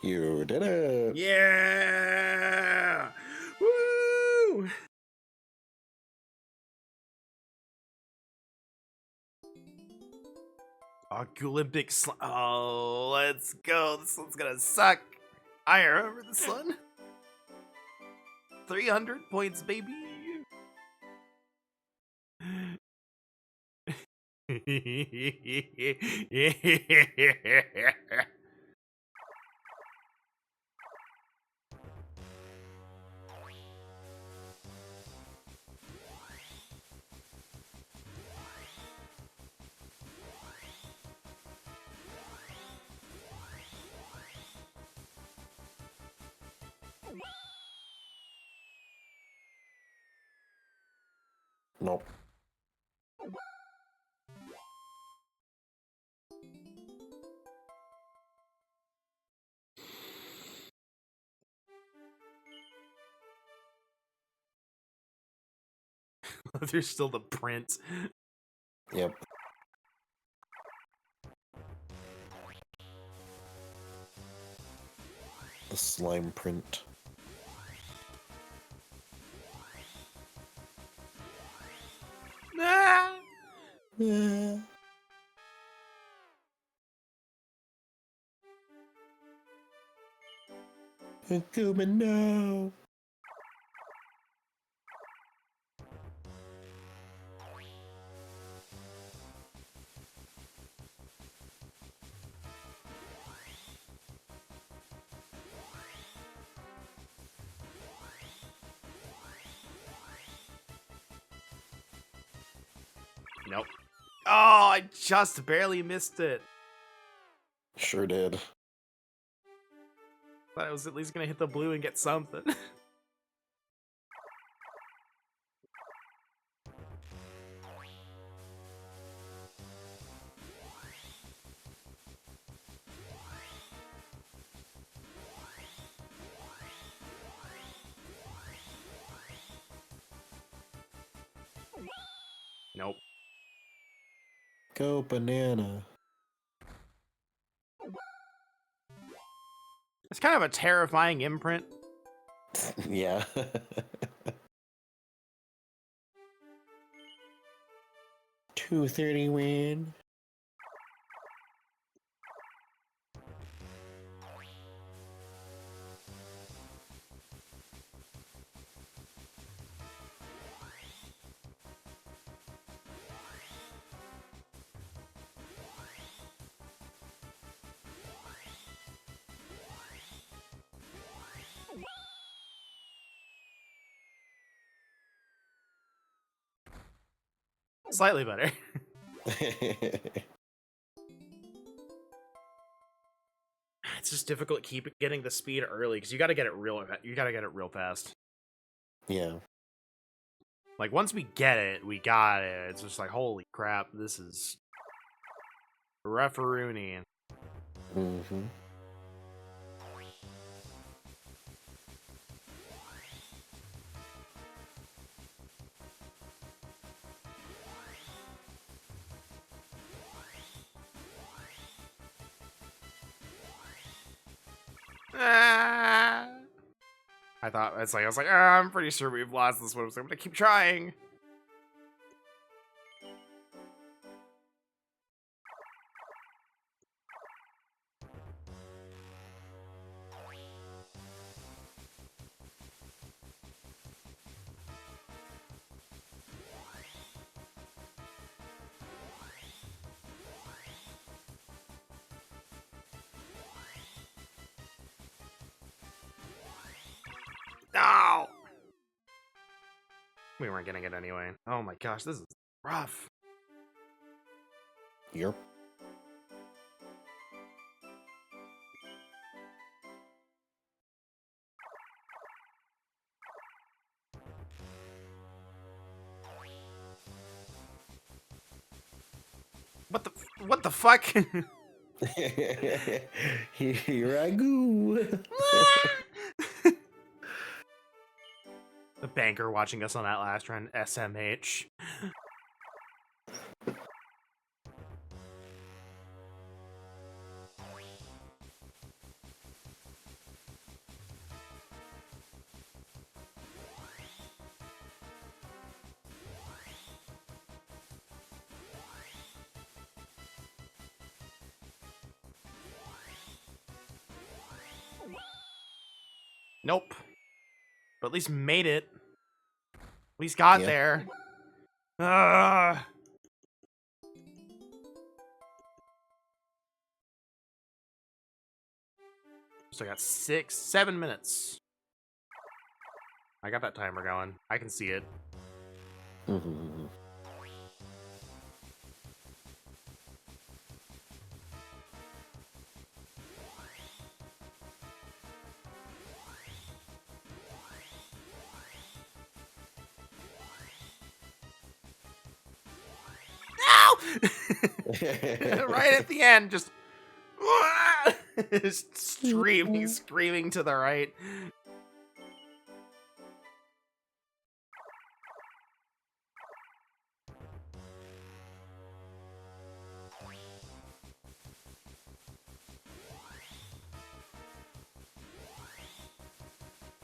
[SPEAKER 2] You did it!
[SPEAKER 1] Yeah! Woo! Olympic oh, let's go. This one's gonna suck. I remember this one. 300 points, baby.
[SPEAKER 2] Nope.
[SPEAKER 1] There's still the print.
[SPEAKER 2] Yep. The slime print.
[SPEAKER 1] Ah!
[SPEAKER 2] Yeah. Akuma, no.
[SPEAKER 1] Nope. Oh, I just barely missed it.
[SPEAKER 2] Sure did.
[SPEAKER 1] Thought I was at least gonna hit the blue and get something. Nope.
[SPEAKER 2] Go banana.
[SPEAKER 1] It's kind of a terrifying imprint.
[SPEAKER 2] Yeah. 230 win.
[SPEAKER 1] Slightly better. It's just difficult keep getting the speed early because you got to get it real fast.
[SPEAKER 2] Yeah.
[SPEAKER 1] Like once we get it, we got it. It's just like holy crap, this is referoony.
[SPEAKER 2] Mm-hmm.
[SPEAKER 1] Ah! I was like, I'm pretty sure we've lost this one, so I'm gonna keep trying. No! We weren't getting it anyway. Oh my gosh, this is rough.
[SPEAKER 2] Yep.
[SPEAKER 1] What the fuck?
[SPEAKER 2] Here I go.
[SPEAKER 1] The banker watching us on that last run, SMH. Nope. But at least made it. At least got
[SPEAKER 2] Yeah.
[SPEAKER 1] there. Ugh. So I got 7 minutes. I got that timer going. I can see it.
[SPEAKER 2] Mm-hmm.
[SPEAKER 1] Right at the end, just screaming to the right.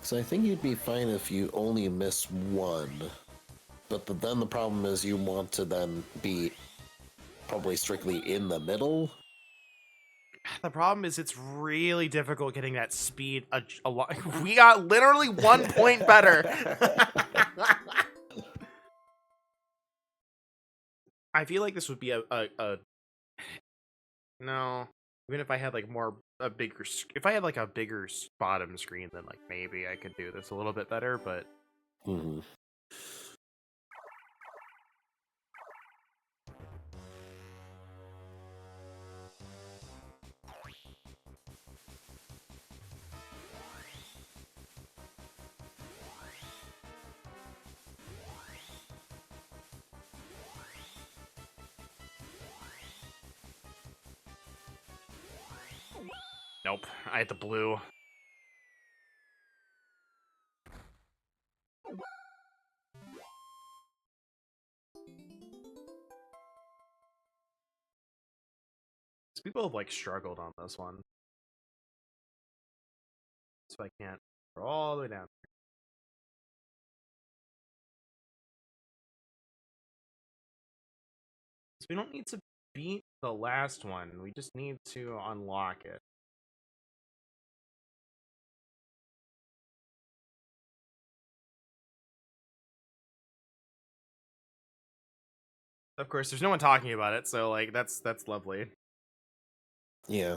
[SPEAKER 2] So I think you'd be fine if you only miss one. But then the problem is you want to then be probably strictly in the middle.
[SPEAKER 1] The problem is it's really difficult getting that speed a lot. We got literally 1 point better. I feel like this would be a no. Even if I had like if I had like a bigger bottom screen, then like maybe I could do this a little bit better. But
[SPEAKER 2] Mm-hmm.
[SPEAKER 1] nope, I had the blue. People have like struggled on this one, so I can't go all the way down. So we don't need to beat the last one. We just need to unlock it. Of course, there's no one talking about it, so like that's lovely.
[SPEAKER 2] Yeah.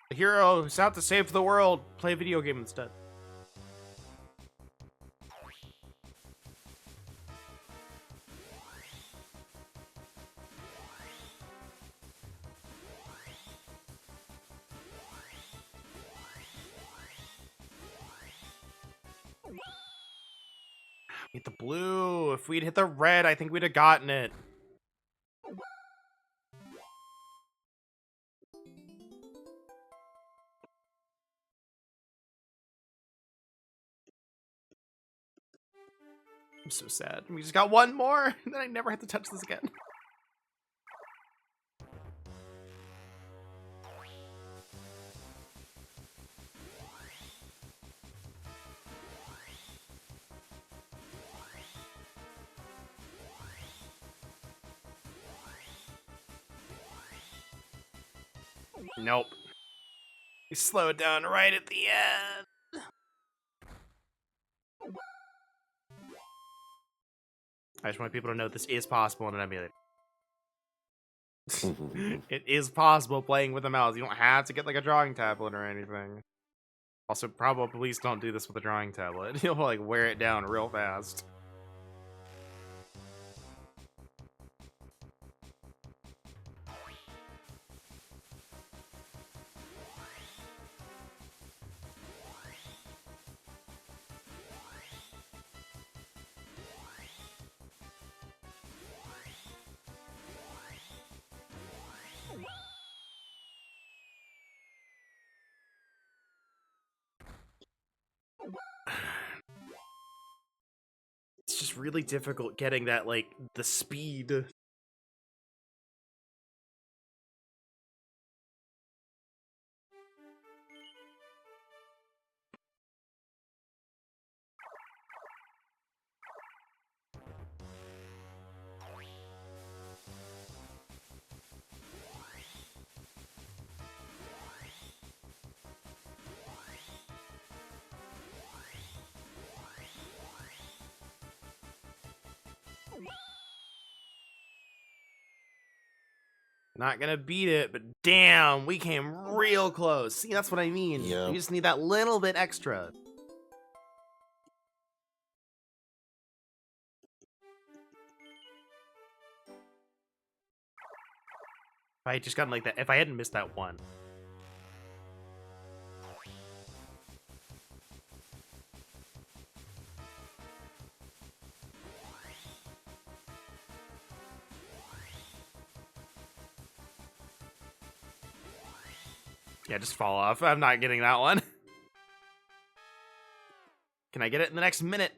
[SPEAKER 1] The hero who's out to save the world, play a video game instead. Hit the blue. If we'd hit the red, I think we'd have gotten it. I'm so sad. We just got one more, and then I never have to touch this again. Nope. We slowed down right at the end. I just want people to know this is possible in an emulator. It is possible playing with a mouse. You don't have to get like a drawing tablet or anything. Also, probably please don't do this with a drawing tablet. You'll like wear it down real fast. It's just really difficult getting that, like, the speed. Not gonna beat it, but damn, we came real close. See, that's what I mean.
[SPEAKER 2] Yeah.
[SPEAKER 1] We just need that little bit extra. If I had just gotten like that, if I hadn't missed that one. Yeah, just fall off. I'm not getting that one. Can I get it in the next minute?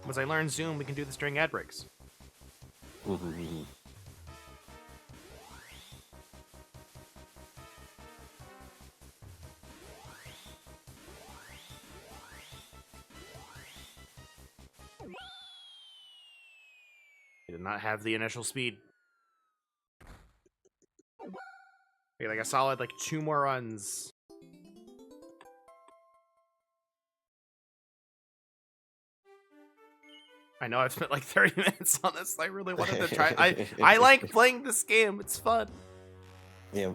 [SPEAKER 1] Once I learn Zoom, we can do this during ad breaks. He did not have the initial speed. Okay, like a solid 2 more runs. I know I've spent 30 minutes on this. I really wanted to try. I like playing this game. It's fun.
[SPEAKER 2] Yeah.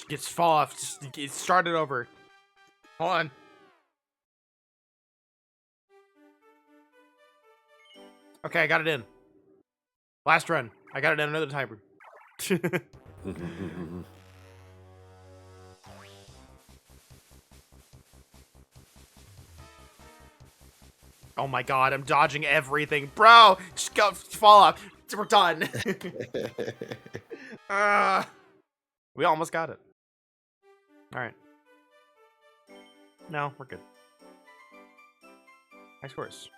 [SPEAKER 1] Just fall off. Just start it over. Hold on. Okay, I got it in. Last run. I got it in another timer. Oh my god, I'm dodging everything. Bro, just go fall off. We're done. We almost got it. Alright. No, we're good. High scores.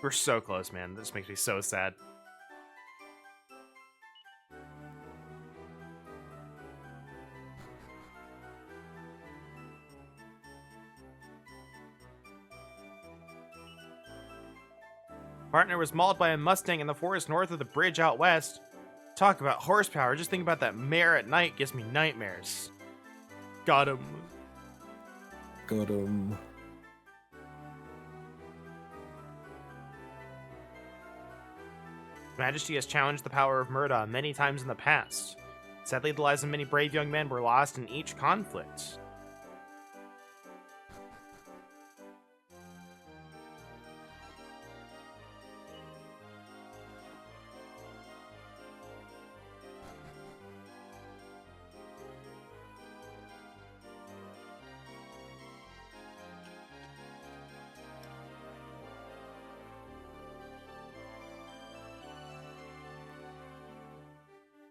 [SPEAKER 1] We're so close, man. This makes me so sad. Partner was mauled by a Mustang in the forest north of the bridge out west. Talk about horsepower. Just think about that mare at night gives me nightmares. Got him.
[SPEAKER 2] Got him.
[SPEAKER 1] Majesty has challenged the power of Murda many times in the past. Sadly, the lives of many brave young men were lost in each conflict.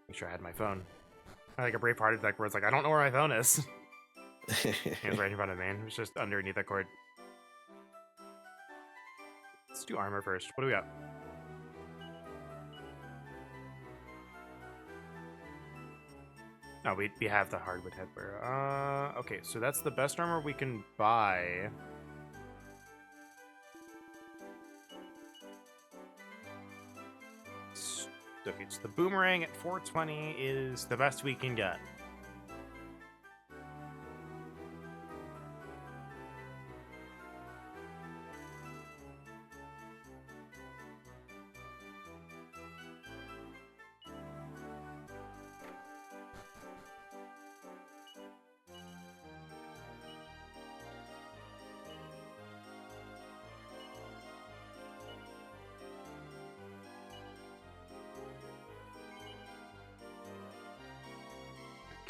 [SPEAKER 1] Make sure I had my phone. I like a brave heart attack where it's I don't know where my phone is. It was right in front of me. It was just underneath that cord. Let's do armor first. What do we got? Oh, we have the hardwood headwear. Okay, so that's the best armor we can buy. Okay, so the boomerang at 420 is the best we can get.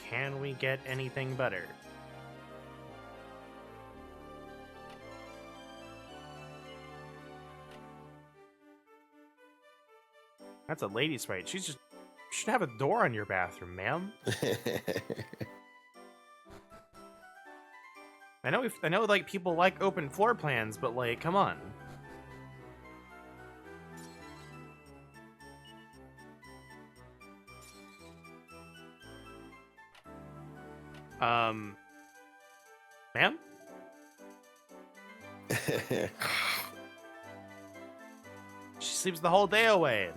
[SPEAKER 1] Can we get anything better? That's a lady sprite. She's just should have a door on your bathroom, ma'am. I know people like open floor plans, but come on. Ma'am? She sleeps the whole day away.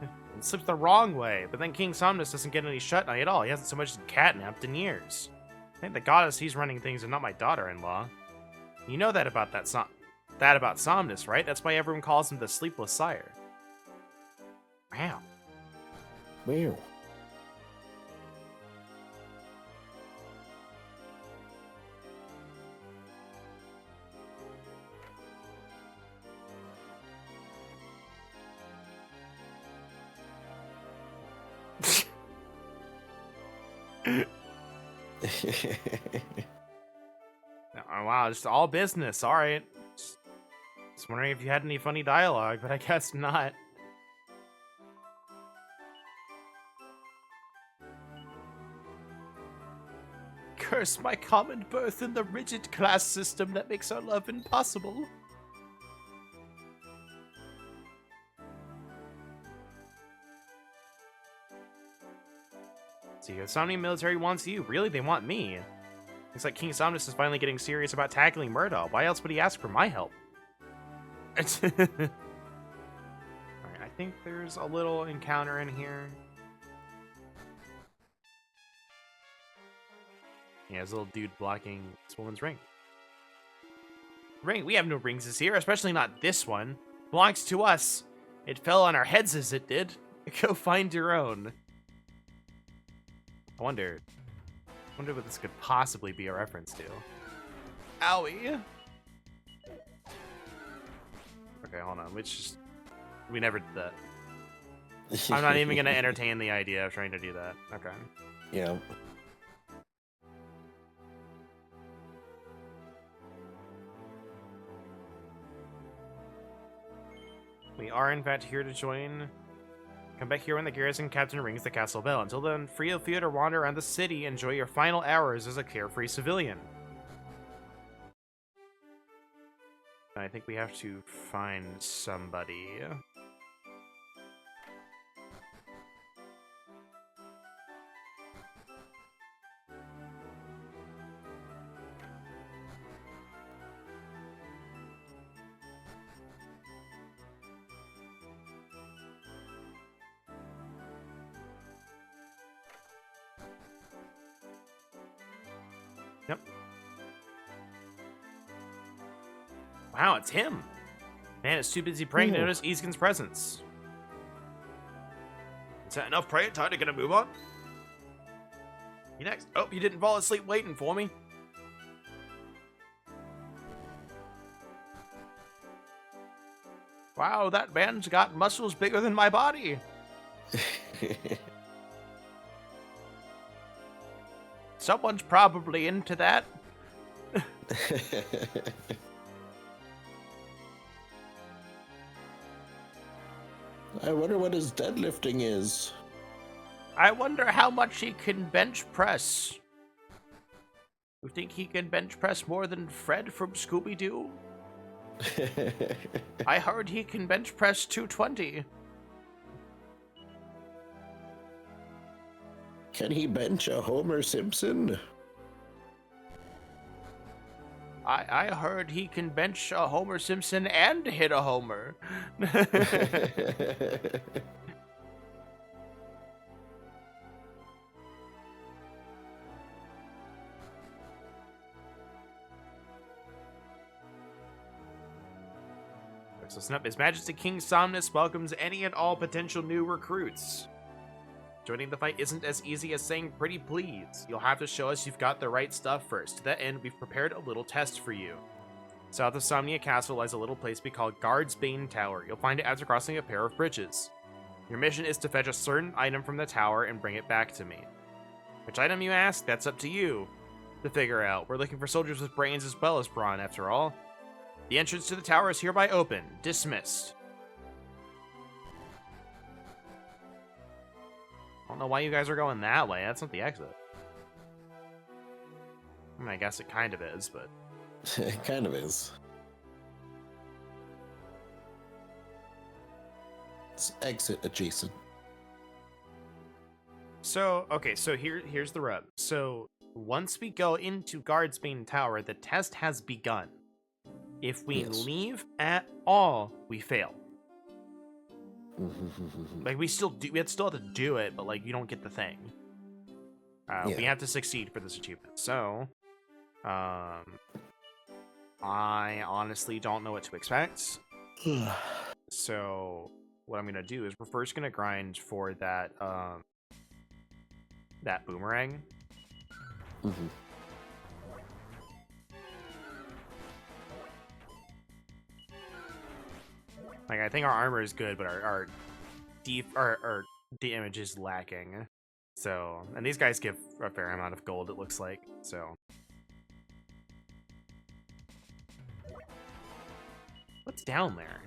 [SPEAKER 1] And sleeps the wrong way, but then King Somnus doesn't get any shut eye at all. He hasn't so much as catnapped in years. I think the goddess he's running things and not my daughter-in-law. You know that about about Somnus, right? That's why everyone calls him the Sleepless Sire. Wow.
[SPEAKER 2] Wow.
[SPEAKER 1] Oh, wow, just all business. All right. Just wondering if you had any funny dialogue, but I guess not. Curse my common birth in the rigid class system that makes our love impossible. See, the Somnium military wants you. Really, they want me. Looks like King Somnus is finally getting serious about tackling Murdo. Why else would he ask for my help? Alright, I think there's a little encounter in here. Yeah, there's a little dude blocking this woman's ring. Ring? We have no rings this year, especially not this one. Belongs to us. It fell on our heads as it did. Go find your own. I wonder what this could possibly be a reference to. Owie. Okay, hold on. We never did that. I'm not even gonna entertain the idea of trying to do that. Okay.
[SPEAKER 2] Yeah.
[SPEAKER 1] We are in fact here to join. Come back here when the garrison captain rings the castle bell. Until then, feel free to wander around the city. Enjoy your final hours as a carefree civilian. I think we have to find somebody. Yep. Wow, it's him. Man is too busy praying to notice Isgon's presence. Is that enough praying? Time to get a move on? You next. Oh, you didn't fall asleep waiting for me. Wow, that man's got muscles bigger than my body. Someone's probably into that.
[SPEAKER 2] I wonder what his deadlifting is.
[SPEAKER 1] I wonder how much he can bench press. You think he can bench press more than Fred from Scooby-Doo? I heard he can bench press 220.
[SPEAKER 2] Can he bench a Homer Simpson?
[SPEAKER 1] I heard he can bench a Homer Simpson and hit a homer. So Snap, His Majesty King Somnus welcomes any and all potential new recruits. Joining the fight isn't as easy as saying pretty please. You'll have to show us you've got the right stuff first. To that end, we've prepared a little test for you. South of Somnia Castle lies a little place we call Guard's Bane Tower. You'll find it after crossing a pair of bridges. Your mission is to fetch a certain item from the tower and bring it back to me. Which item, you ask? That's up to you to figure out. We're looking for soldiers with brains as well as brawn, after all. The entrance to the tower is hereby open. Dismissed. I don't know why you guys are going that way. That's not the exit. I mean, I guess it kind of is, but...
[SPEAKER 2] It kind of is. It's exit adjacent.
[SPEAKER 1] So, okay, so here's the rub. So, once we go into Guard's Bane Tower, the test has begun. If we leave at all, we fail. Like, we still have to do it, but, like, you don't get the thing. We have to succeed for this achievement. So, I honestly don't know what to expect. So, what I'm gonna do is we're first gonna grind for that, that boomerang. Like, I think our armor is good, but our damage is lacking. So, and these guys give a fair amount of gold, it looks like. So, what's down there?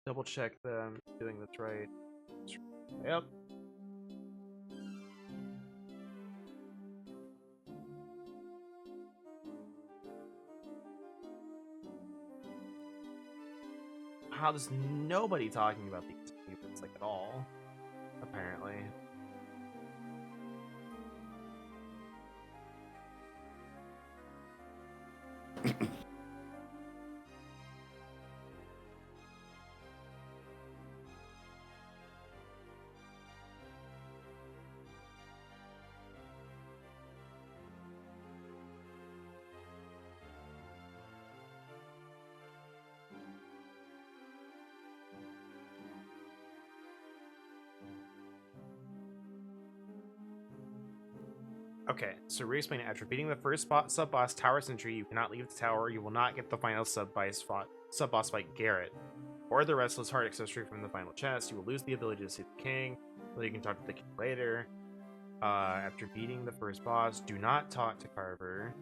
[SPEAKER 1] Double check that I'm doing this right. Yep. How there's nobody talking about these achievements like at all, apparently. Okay, so re-explain it. After beating the first sub-boss Tower Sentry, you cannot leave the tower. You will not get the final sub-boss fight Garrett, or the Restless Heart accessory from the final chest. You will lose the ability to see the king, although you can talk to the king later. After beating the first boss, do not talk to Carver.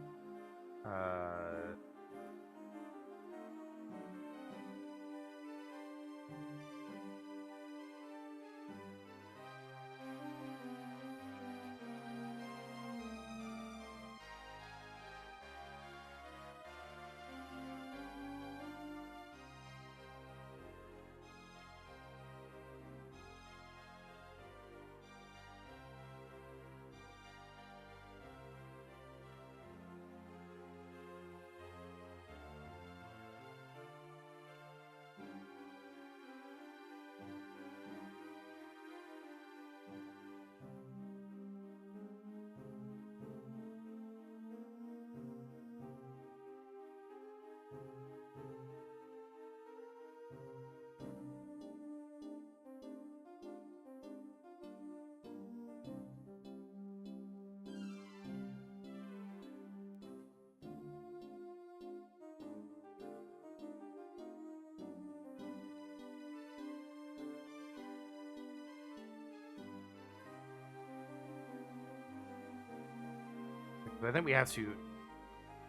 [SPEAKER 1] I think we have to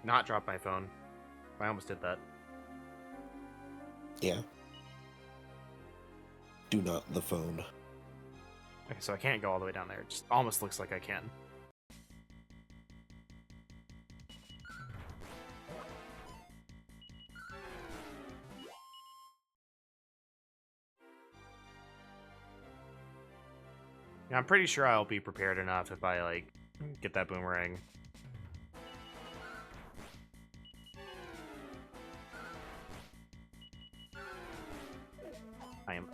[SPEAKER 1] not drop my phone. I almost did that.
[SPEAKER 2] Yeah. Do not the phone.
[SPEAKER 1] Okay, so I can't go all the way down there. It just almost looks like I can. Yeah, I'm pretty sure I'll be prepared enough if I, like, get that boomerang. I am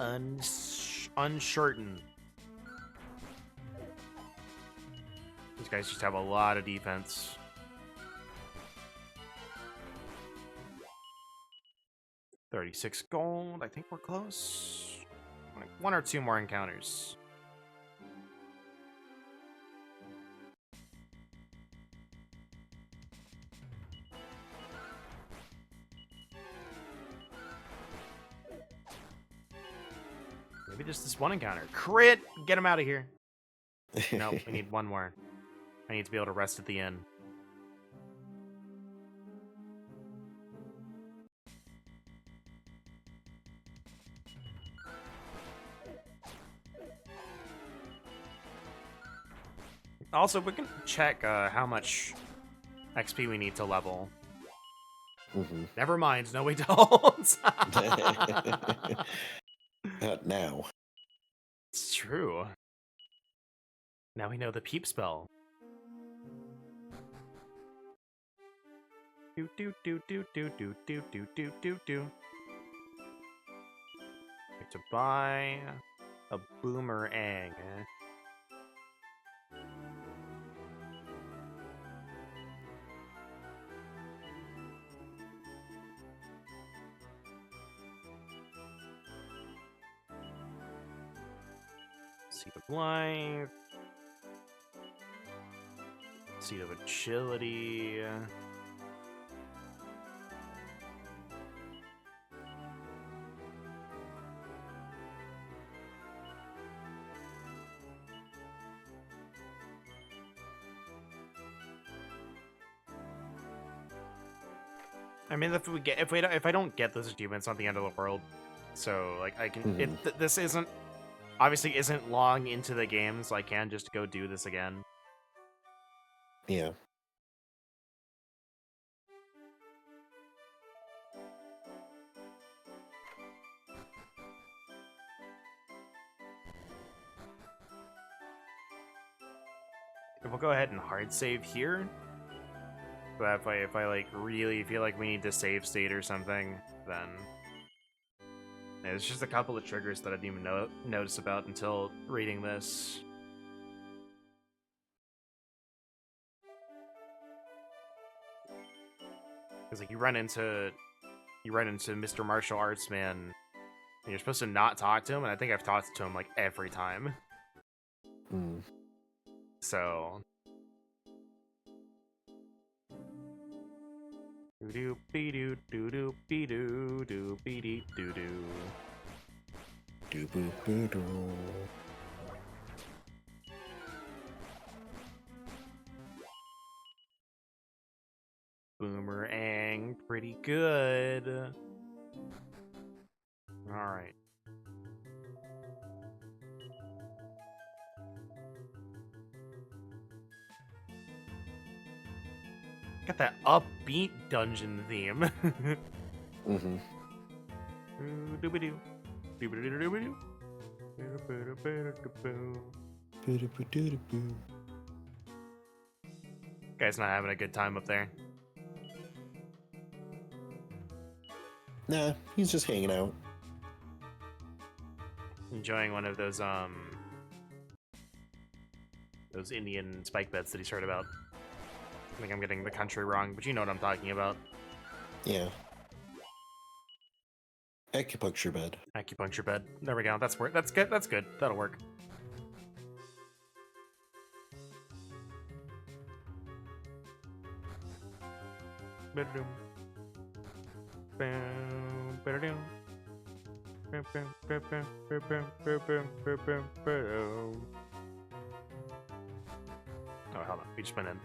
[SPEAKER 1] uncertain. These guys just have a lot of defense. $36 gold. I think we're close. Like 1 or 2 more encounters. Maybe just this one encounter. Crit! Get him out of here. No, we need one more. I need to be able to rest at the inn. Also, we can check how much XP we need to level.
[SPEAKER 2] Mm-hmm.
[SPEAKER 1] Never mind. No, we don't.
[SPEAKER 2] Not now.
[SPEAKER 1] It's true. Now we know the peep spell. Do do do do do do do do do do do. Need to buy a boomerang. Seed of life. Seed of agility. I mean, if I don't get those achievements, not the end of the world. So like I can this isn't obviously isn't long into the game, so I can just go do this again.
[SPEAKER 2] Yeah.
[SPEAKER 1] We'll go ahead and hard save here. But if I like really feel like we need to save state or something, then yeah, there's just a couple of triggers that I didn't even notice about until reading this. Because like you run into Mr. Martial Arts Man, and you're supposed to not talk to him, and I think I've talked to him like every time.
[SPEAKER 2] Mm.
[SPEAKER 1] So. Doo doo be doo doo doo be doo doo be dee doo doo.
[SPEAKER 2] Doo boo boo doo.
[SPEAKER 1] Boomerang, pretty good. Alright. Got that upbeat dungeon theme.
[SPEAKER 2] Mm-hmm.
[SPEAKER 1] Doobie-doo. Doobie-doo-doo-doo-doo. Guy's not having a good time up there.
[SPEAKER 2] Nah, he's just hanging out.
[SPEAKER 1] Enjoying one of those Indian spike beds that he's heard about. I think I'm getting the country wrong, but you know what I'm talking about.
[SPEAKER 2] Yeah. Acupuncture bed.
[SPEAKER 1] Acupuncture bed. There we go. That's good. That's good. That'll work. Oh, hold on. We just went in.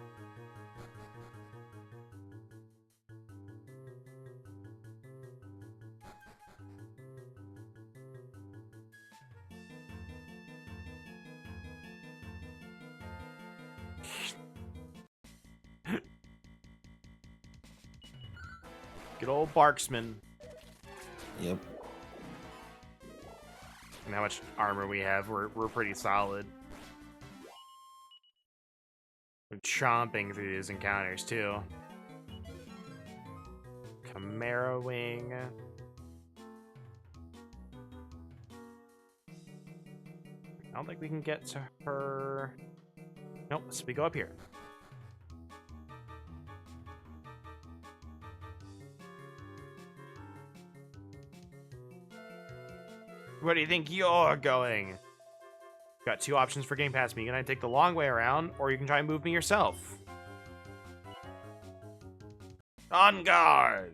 [SPEAKER 1] Good old Barksman.
[SPEAKER 2] Yep.
[SPEAKER 1] And how much armor we have, we're pretty solid. We're chomping through these encounters too. Chimera Wing. I don't think we can get to her. Nope, so we go up here. Where do you think you're going? Got two options for Game Pass. You can take the long way around, or you can try and move me yourself. On guard!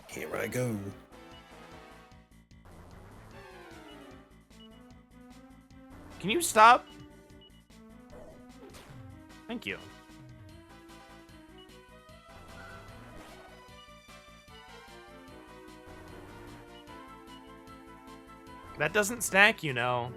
[SPEAKER 2] Here I go.
[SPEAKER 1] Can you stop? Thank you. That doesn't stack, you know.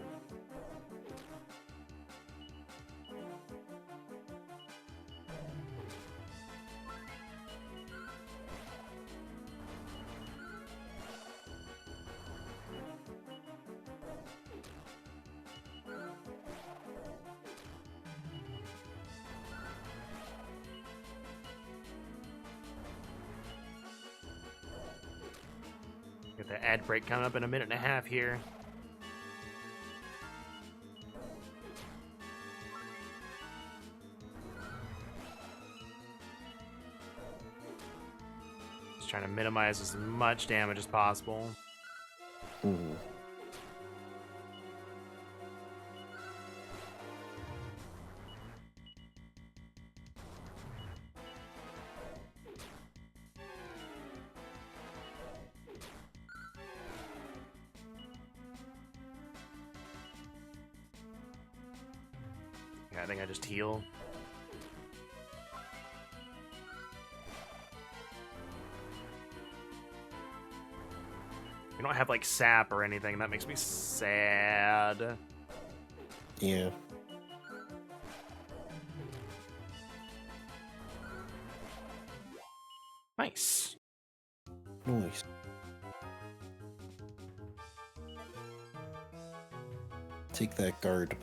[SPEAKER 1] Got the ad break coming up in a minute and a half here. Just trying to minimize as much damage as possible.
[SPEAKER 2] Mm-hmm.
[SPEAKER 1] Yeah, I think I just heal. We don't have like sap or anything. That makes me sad.
[SPEAKER 2] Yeah.
[SPEAKER 1] Nice.
[SPEAKER 2] Nice. Take that guard,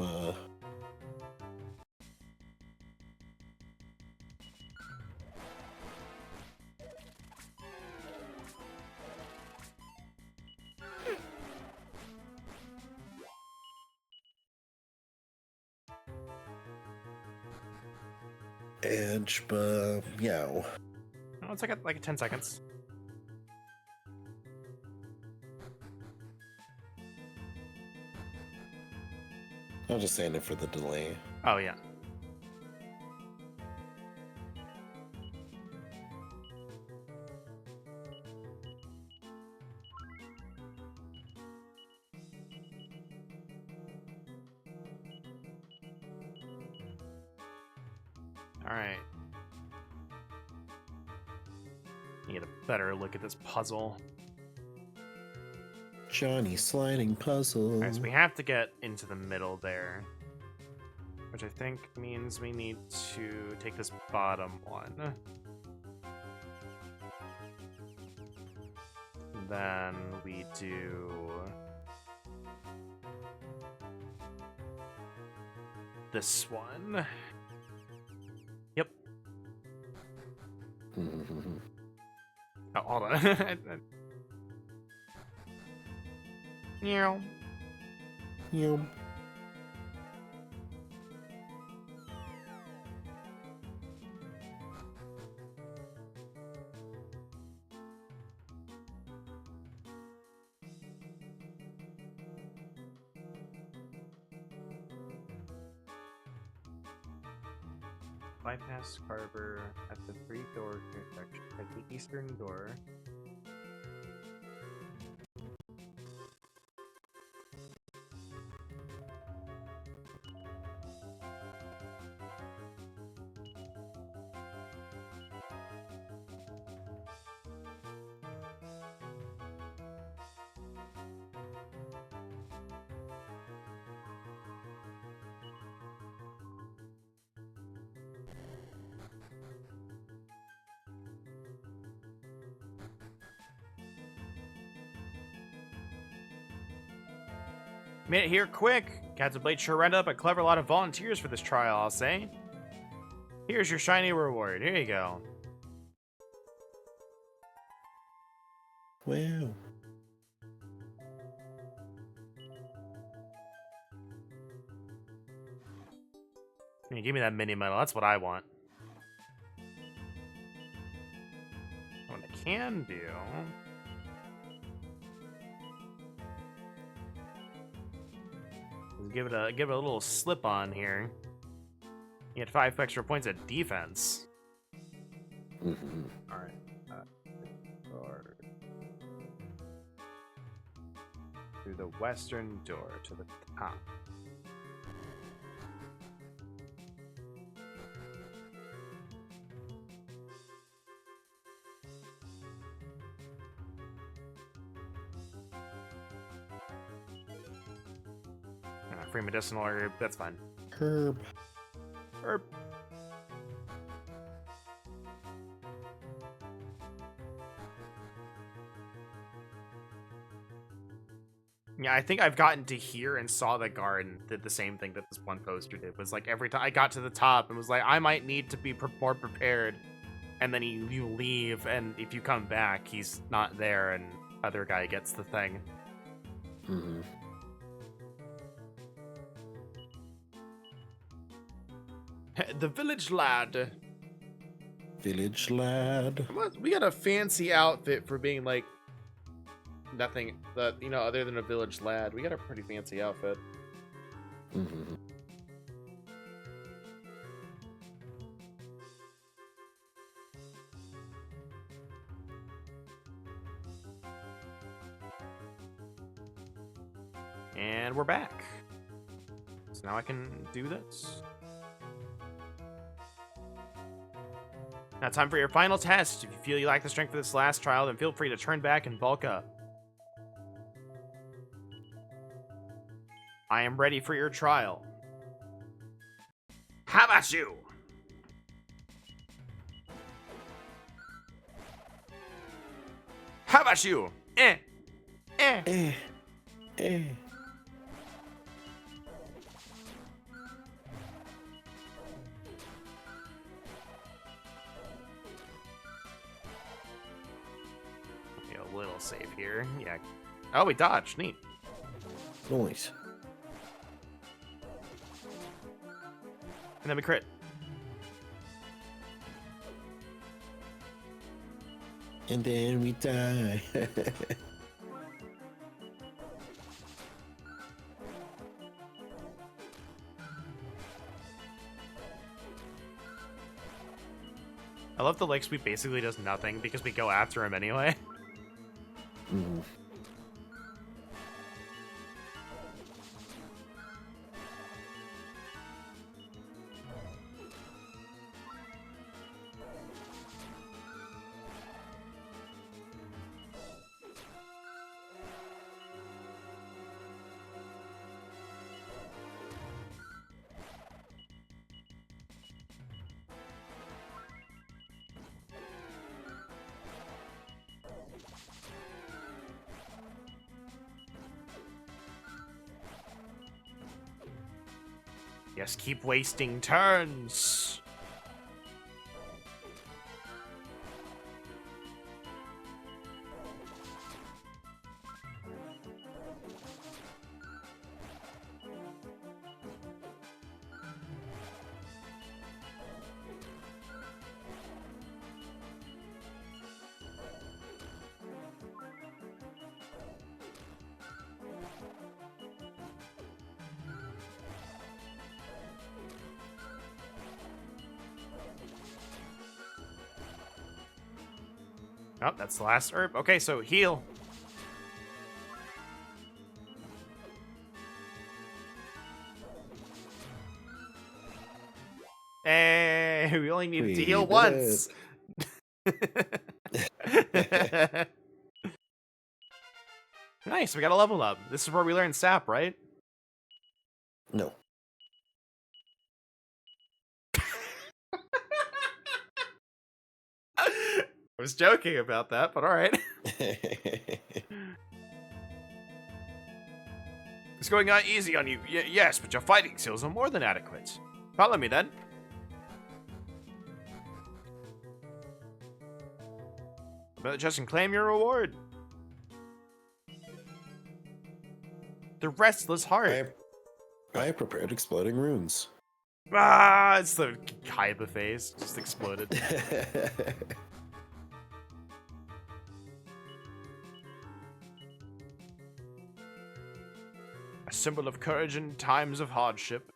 [SPEAKER 2] Edge, meow.
[SPEAKER 1] Oh, it's like 10 seconds.
[SPEAKER 2] I was just saying it for the delay.
[SPEAKER 1] Oh, yeah. Alright. Get a better look at this puzzle.
[SPEAKER 2] Johnny sliding puzzle.
[SPEAKER 1] Alright, so we have to get into the middle there. Which I think means we need to take this bottom one. Then we do... this one. Yep. Oh, hold on. Meow.
[SPEAKER 2] Meow.
[SPEAKER 1] Bypass Carver at the 3-door intersection at the eastern door. Made it here quick. Captain Blade sure read up a clever lot of volunteers for this trial, I'll say. Here's your shiny reward. Here you go.
[SPEAKER 2] Wow.
[SPEAKER 1] Give me that mini medal. That's what I want. What I can do... Give it a little slip on here. You get 5 extra points of defense. All right. Through the western door to the top. Free medicinal herb, that's fine.
[SPEAKER 2] Herb.
[SPEAKER 1] Herb. Yeah, I think I've gotten to here and saw the guard and did the same thing that this one poster did. Was like every time I got to the top and was like, I might need to be more prepared. And then you leave, and if you come back, he's not there, and other guy gets the thing.
[SPEAKER 2] Mm-hmm.
[SPEAKER 1] The village lad.
[SPEAKER 2] Village lad.
[SPEAKER 1] We got a fancy outfit for being like nothing that, you know, other than a village lad. We got a pretty fancy outfit.
[SPEAKER 2] Mm-hmm.
[SPEAKER 1] And we're back. So now I can do this. Now time for your final test. If you feel you lack the strength for this last trial, then feel free to turn back and bulk up. I am ready for your trial. How about you? How about you? Eh.
[SPEAKER 2] Eh.
[SPEAKER 1] Be a little safe here. Yeah. Oh, we dodged. Neat.
[SPEAKER 2] Nice.
[SPEAKER 1] And then we crit.
[SPEAKER 2] And then we die.
[SPEAKER 1] I love the leg sweep basically does nothing because we go after him anyway.
[SPEAKER 2] Mm.
[SPEAKER 1] Yes, keep wasting turns. Oh, that's the last herb. Okay, so heal. Hey, we only needed to
[SPEAKER 2] We
[SPEAKER 1] heal
[SPEAKER 2] did
[SPEAKER 1] once. Nice, we got a level up. This is where we learn sap, right?
[SPEAKER 2] No.
[SPEAKER 1] I was joking about that, but alright. It's going on easy on you. Yes, but your fighting skills are more than adequate. Follow me then. But just and claim your reward. The Restless Heart.
[SPEAKER 2] I prepared exploding runes.
[SPEAKER 1] Ah, it's the Kaiba phase. Just exploded. A symbol of courage in times of hardship.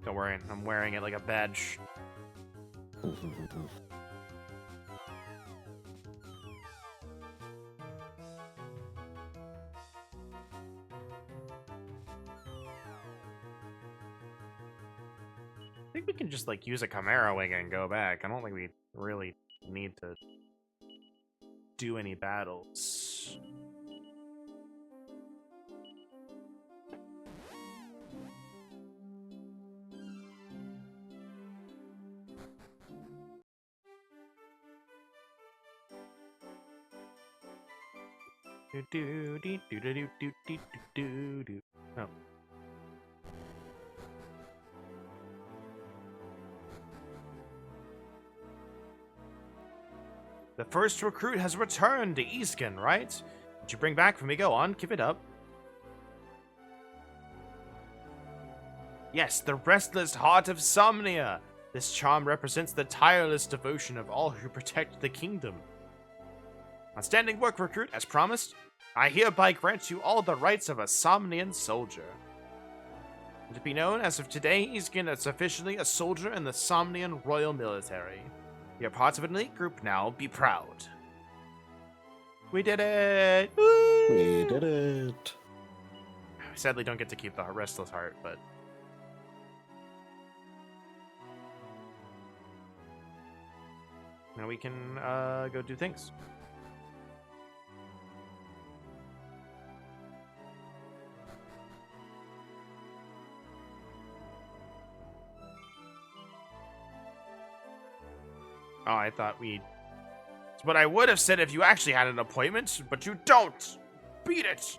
[SPEAKER 1] Don't worry, I'm wearing it like a badge. I think we can just like use a Chimera Wing and go back. I don't think we really need to do any battles. Oh. The first recruit has returned to Isgon, right? Did you bring back for me? Go on, keep it up. Yes, the restless heart of Somnia. This charm represents the tireless devotion of all who protect the kingdom. Outstanding work, recruit, as promised. I hereby grant you all the rights of a Somnian soldier. To be known, as of today, Isgon is officially a soldier in the Somnian Royal Military. You're part of an elite group now. Be proud. We did it! Woo!
[SPEAKER 2] We did it.
[SPEAKER 1] We sadly don't get to keep the Restless Heart, but... now we can go do things. Oh, I thought we... It's what I would have said if you actually had an appointment, but you don't! Beat it!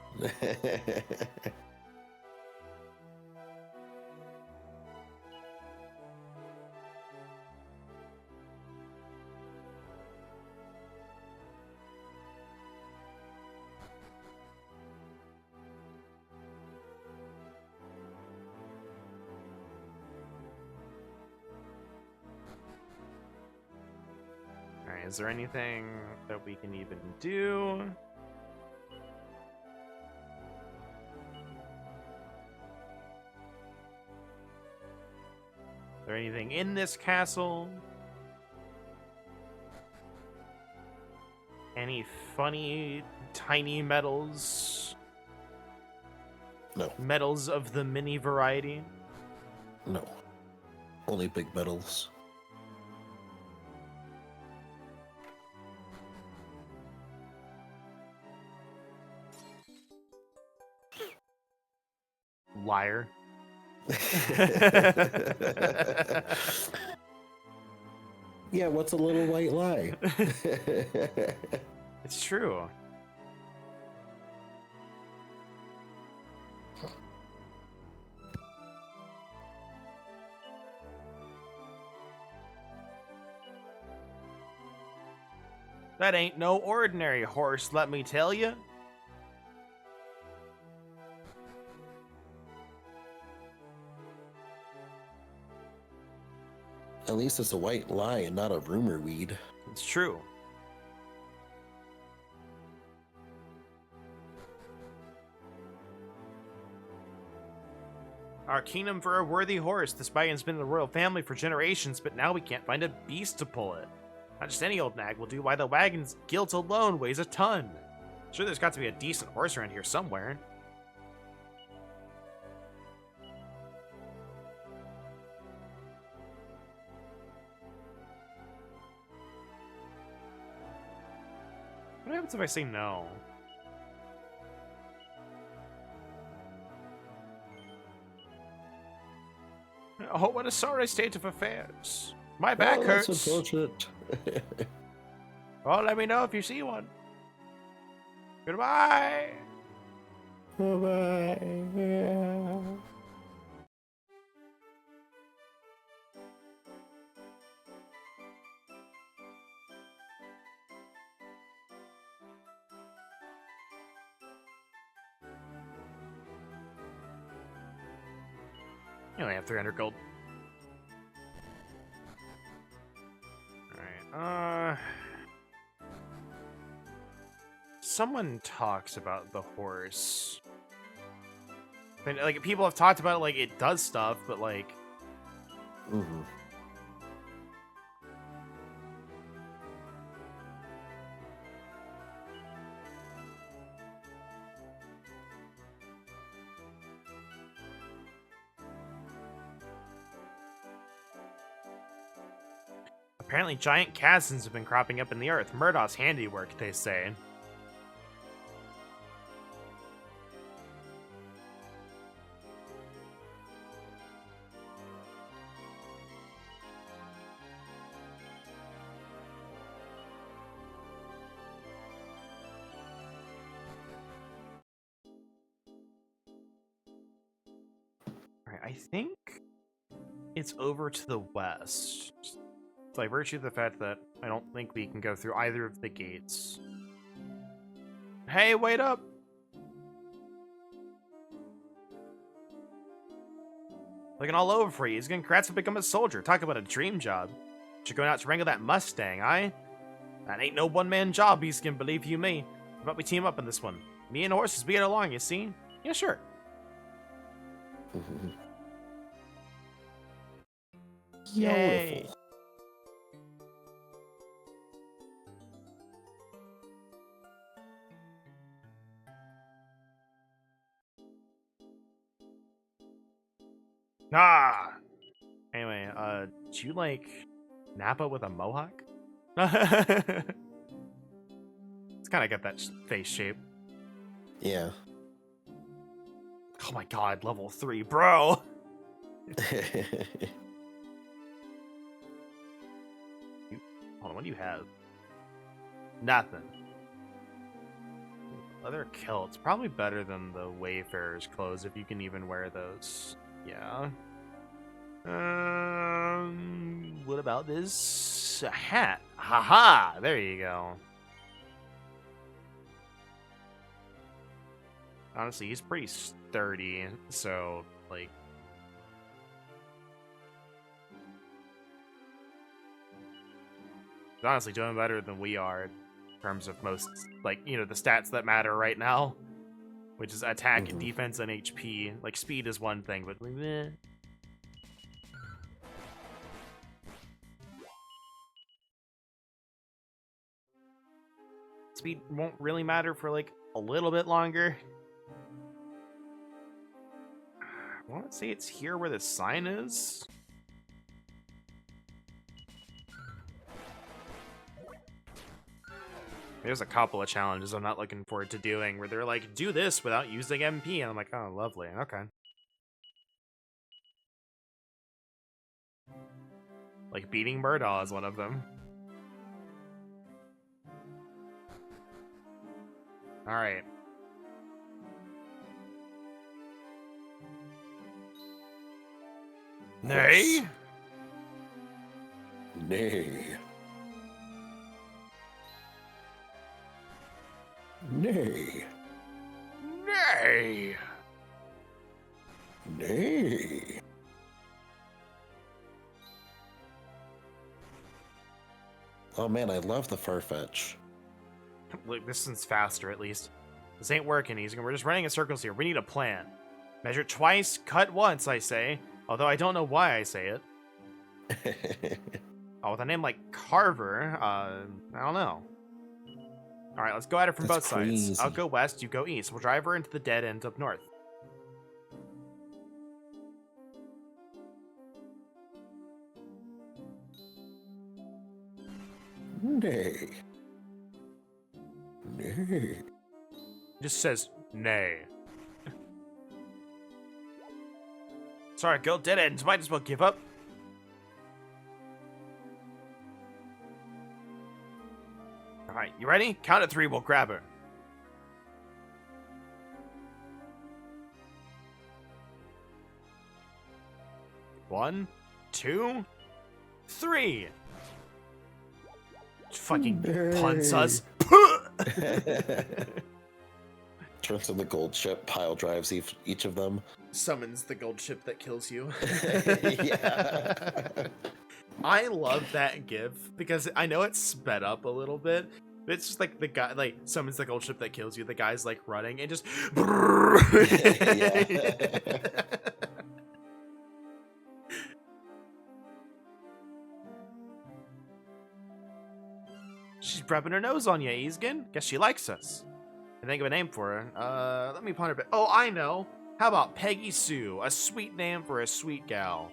[SPEAKER 1] Alright, is there anything that we can even do? Is there anything in this castle? Any funny tiny medals?
[SPEAKER 2] No.
[SPEAKER 1] Medals of the mini variety?
[SPEAKER 2] No. Only big medals.
[SPEAKER 1] Liar.
[SPEAKER 2] Yeah, what's a little white lie?
[SPEAKER 1] It's true. That ain't no ordinary horse, let me tell you.
[SPEAKER 2] At least it's a white lie and not a rumor weed.
[SPEAKER 1] It's true. Our kingdom for a worthy horse. This wagon's been in the royal family for generations, but now we can't find a beast to pull it. Not just any old nag will do. Why, the wagon's gilt alone weighs a ton. Sure, there's got to be a decent horse around here somewhere. What happens if I say no? Oh, what a sorry state of affairs. My back hurts.
[SPEAKER 2] That's unfortunate.
[SPEAKER 1] Well, let me know if you see one. Goodbye.
[SPEAKER 2] Bye-bye. Yeah.
[SPEAKER 1] You only have 300 gold. Alright, someone talks about the horse. I mean, like, people have talked about it, like, it does stuff, but, like...
[SPEAKER 2] Mm-hmm.
[SPEAKER 1] Apparently giant chasms have been cropping up in the earth. Murdoch's handiwork, they say. Alright, I think it's over to the west. By virtue of the fact that I don't think we can go through either of the gates. Hey, wait up! Looking all over for you. Isgon congrats to become a soldier. Talk about a dream job. You're going out to wrangle that Mustang, aye? That ain't no one-man job, Isgon, believe you me. How about we team up on this one? Me and horses, we get along, you see? Yeah, sure. Yay!
[SPEAKER 2] Beautiful.
[SPEAKER 1] Ah! Anyway, do you like Nappa with a mohawk? It's kind of got that face shape.
[SPEAKER 2] Yeah.
[SPEAKER 1] Oh my god, level 3, bro! Hold on, what do you have? Nothing. Leather kilts. Probably better than the Wayfarer's clothes if you can even wear those. Yeah. What about this hat? Haha! There you go. Honestly, he's pretty sturdy, so, like... he's honestly doing better than we are in terms of most, like, you know, the stats that matter right now. Which is attack, defense, and HP. Like, speed is one thing, but... meh. Speed won't really matter for, like, a little bit longer. I want to say it's here where the sign is. There's a couple of challenges I'm not looking forward to doing where they're like, do this without using MP. And I'm like, oh, lovely. Okay. Like, beating Murdaugh is one of them. Alright. Nay?
[SPEAKER 2] Nay. Nay.
[SPEAKER 1] Nay.
[SPEAKER 2] Nay. Oh man, I love the Farfetch.
[SPEAKER 1] Look, this one's faster at least. This ain't working, Isgon. We're just running in circles here. We need a plan. Measure twice, cut once, I say. Although I don't know why I say it. Oh, with a name like Carver, I don't know. Alright, let's go at it from both sides. I'll go west, you go east. We'll drive her into the dead end up north.
[SPEAKER 2] Nay. Nay.
[SPEAKER 1] It just says, nay. Sorry, girl, dead ends. Might as well give up. Alright, you ready? Count at 3, we'll grab her. One, 2, 3. Fucking punts us.
[SPEAKER 2] Turns on the gold ship, pile drives each of them.
[SPEAKER 1] Summons the gold ship that kills you.
[SPEAKER 2] Yeah.
[SPEAKER 1] I love that gif because I know it's sped up a little bit. But it's just like the guy like summons the gold ship that kills you. The guy's like running and just. She's rubbing her nose on you, Isgon. Guess she likes us. I think of a name for her. Let me ponder a bit. Oh, I know. How about Peggy Sue? A sweet name for a sweet gal.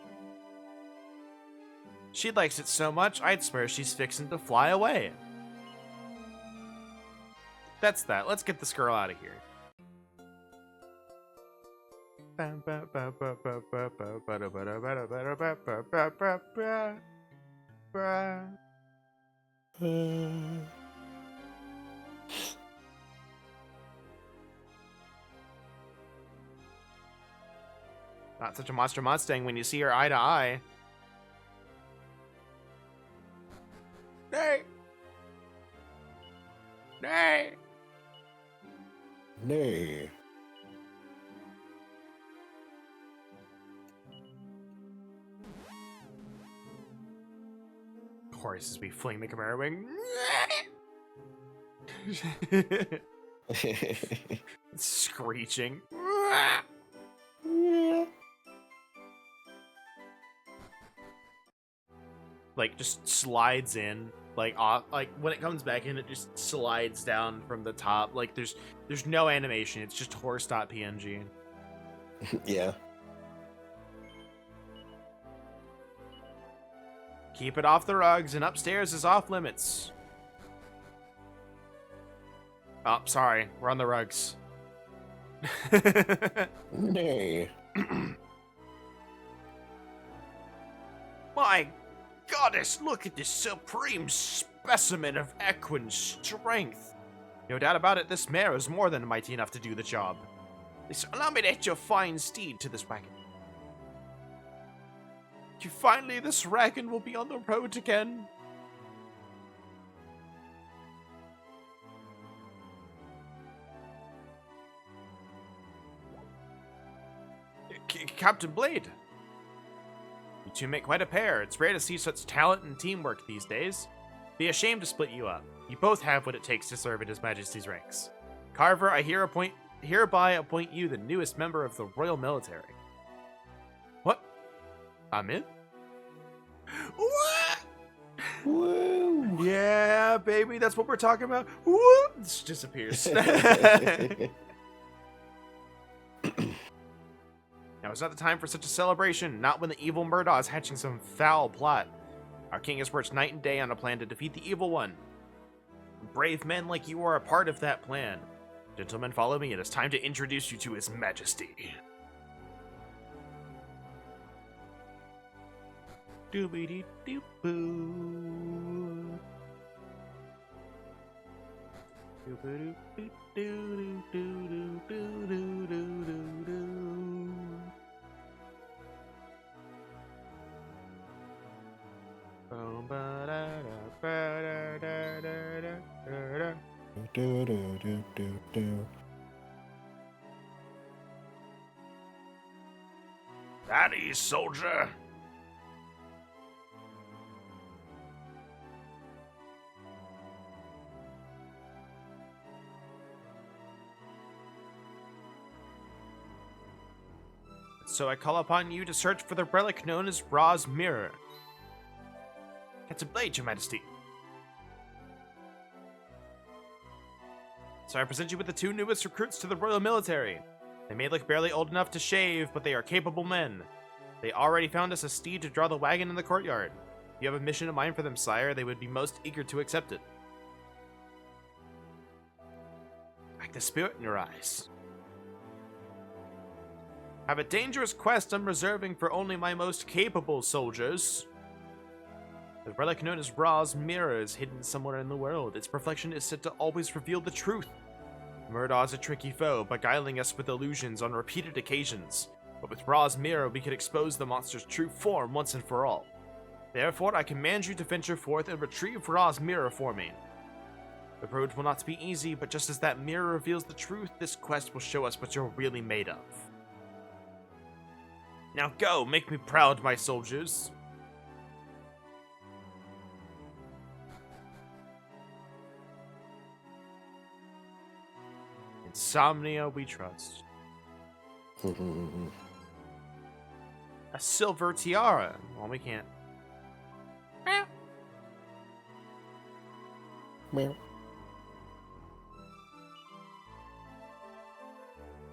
[SPEAKER 1] She likes it so much, I'd swear she's fixing to fly away. That's that. Let's get this girl out of here. Not such a monster Mustang when you see her eye to eye. Nay! Nay!
[SPEAKER 2] Nay.
[SPEAKER 1] Horses be fling the Chimera wing. Screeching. Like just slides in, like off, like when it comes back in, it just slides down from the top. Like there's no animation. It's just horse.png.
[SPEAKER 2] Yeah.
[SPEAKER 1] Keep it off the rugs, and upstairs is off limits. Oh, sorry, we're on the rugs.
[SPEAKER 2] Nay.
[SPEAKER 1] My goddess, look at this supreme specimen of equine strength. No doubt about it, this mare is more than mighty enough to do the job. Please allow me to hitch your fine steed to this wagon. Finally, this wagon will be on the road again. Captain Blade. You two make quite a pair. It's rare to see such talent and teamwork these days. Be ashamed to split you up. You both have what it takes to serve in His Majesty's ranks. Carver, I hereby appoint you the newest member of the Royal Military. What? I'm in? What?
[SPEAKER 2] Woo!
[SPEAKER 1] Yeah, baby, that's what we're talking about. Woo! This disappears. Now it's not the time for such a celebration, not when the evil Murdaugh is hatching some foul plot. Our king has worked night and day on a plan to defeat the evil one. Brave men like you are a part of that plan. Gentlemen, follow me. It is time to introduce you to His Majesty. Doobity-doo-boo. Doobity-doo-doo-doo-doo-doo-doo-doo-doo. At ease, soldier. So I call upon you to search for the relic known as Ra's Mirror. Captain Blade, Your Majesty. So I present you with the two newest recruits to the Royal Military. They may look barely old enough to shave, but they are capable men. They already found us a steed to draw the wagon in the courtyard. If you have a mission in mind for them, sire, they would be most eager to accept it. Like the spirit in your eyes. Have a dangerous quest I'm reserving for only my most capable soldiers. The relic known as Ra's Mirror is hidden somewhere in the world. Its reflection is said to always reveal the truth. Murdaugh is a tricky foe, beguiling us with illusions on repeated occasions. But with Ra's Mirror, we can expose the monster's true form once and for all. Therefore, I command you to venture forth and retrieve Ra's Mirror for me. The road will not be easy, but just as that mirror reveals the truth, this quest will show us what you're really made of. Now go, make me proud, my soldiers. Insomnia we trust. A silver tiara. Well, we can't.
[SPEAKER 2] Meow.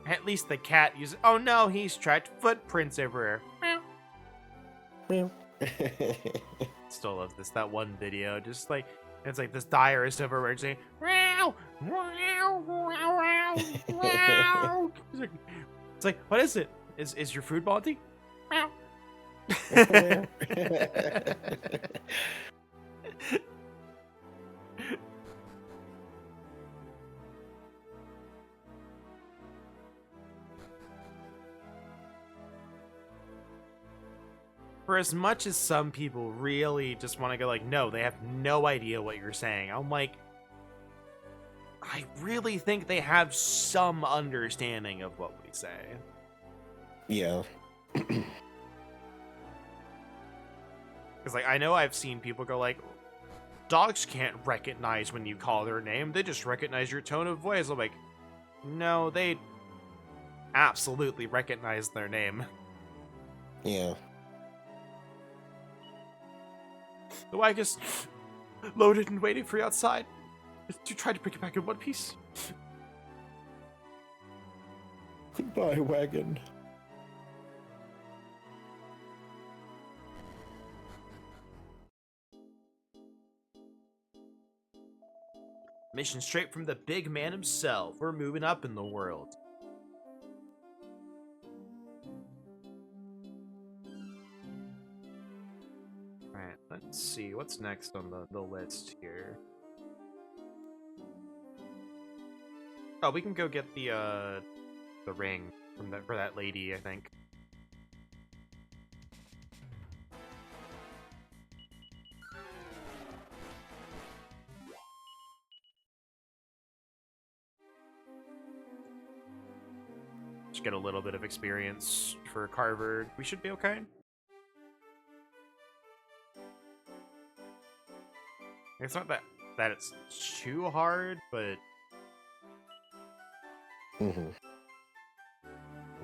[SPEAKER 1] At least the cat uses. Oh no, he's tracked footprints everywhere.
[SPEAKER 2] Meow.
[SPEAKER 1] Still love this. That one video, just like it's like this diarist everywhere saying, "Meow, meow, meow, meow." It's like, what is it? Is your food faulty? Meow. For as much as some people really just want to go like, no, they have no idea what you're saying. I'm like, I really think they have some understanding of what we say.
[SPEAKER 2] Yeah.
[SPEAKER 1] Because like, I know I've seen people go like, dogs can't recognize when you call their name. They just recognize your tone of voice. I'm like, no, they absolutely recognize their name.
[SPEAKER 2] Yeah.
[SPEAKER 1] The wagon's loaded and waiting for you outside. Did you try to bring it back in one piece?
[SPEAKER 2] Goodbye, wagon.
[SPEAKER 1] Mission straight from the big man himself. We're moving up in the world. Alright, Let's see, what's next on the list here? Oh, we can go get the ring from for that lady, I think. Just get a little bit of experience for Carver. We should be okay. It's not that it's too hard, but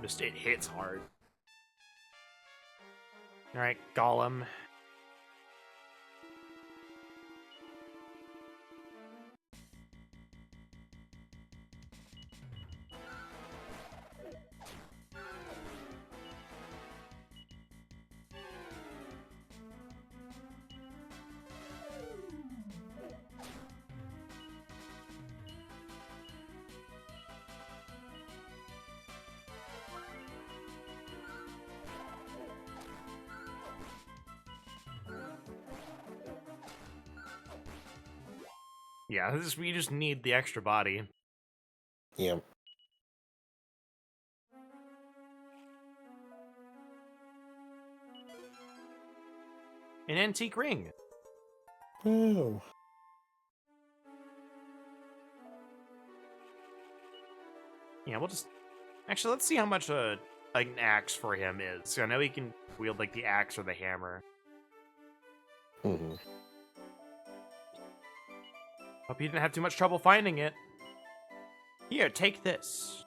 [SPEAKER 1] just it hits hard. All right, Gollum. Yeah, we just need the extra body.
[SPEAKER 2] Yeah.
[SPEAKER 1] An antique ring.
[SPEAKER 2] Oh.
[SPEAKER 1] Yeah, we'll just... Actually, let's see how much an axe for him is. So I know he can wield, like, the axe or the hammer. Hope you didn't have too much trouble finding it. Here, take this.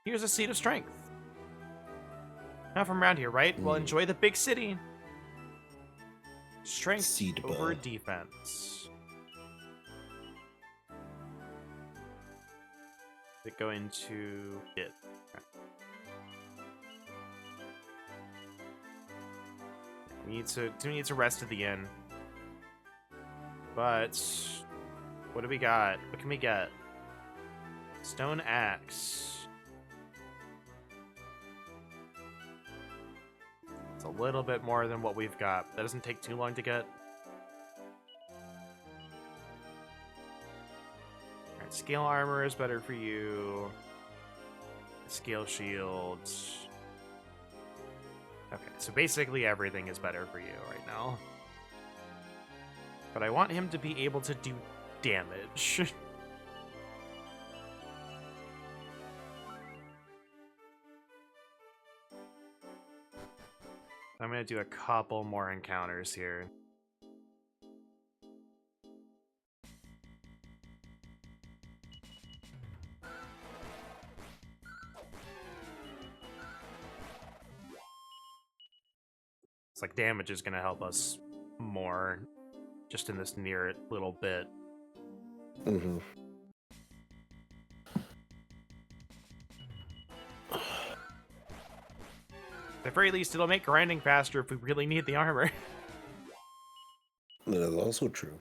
[SPEAKER 1] Here's a seed of strength. Not from around here, right? Well, enjoy the big city. Strength
[SPEAKER 2] Seed
[SPEAKER 1] over
[SPEAKER 2] ball.
[SPEAKER 1] defense. It go into it. We need to rest at the inn. But what do we got? What can we get? Stone axe. It's a little bit more than what we've got. That doesn't take too long to get. Alright, scale armor is better for you. Scale shields. Okay, so basically everything is better for you right now. But I want him to be able to do damage. I'm gonna do a couple more encounters here. It's like damage is gonna help us more just in this near little bit. At the very least, it'll make grinding faster if we really need the armor.
[SPEAKER 2] That is also true.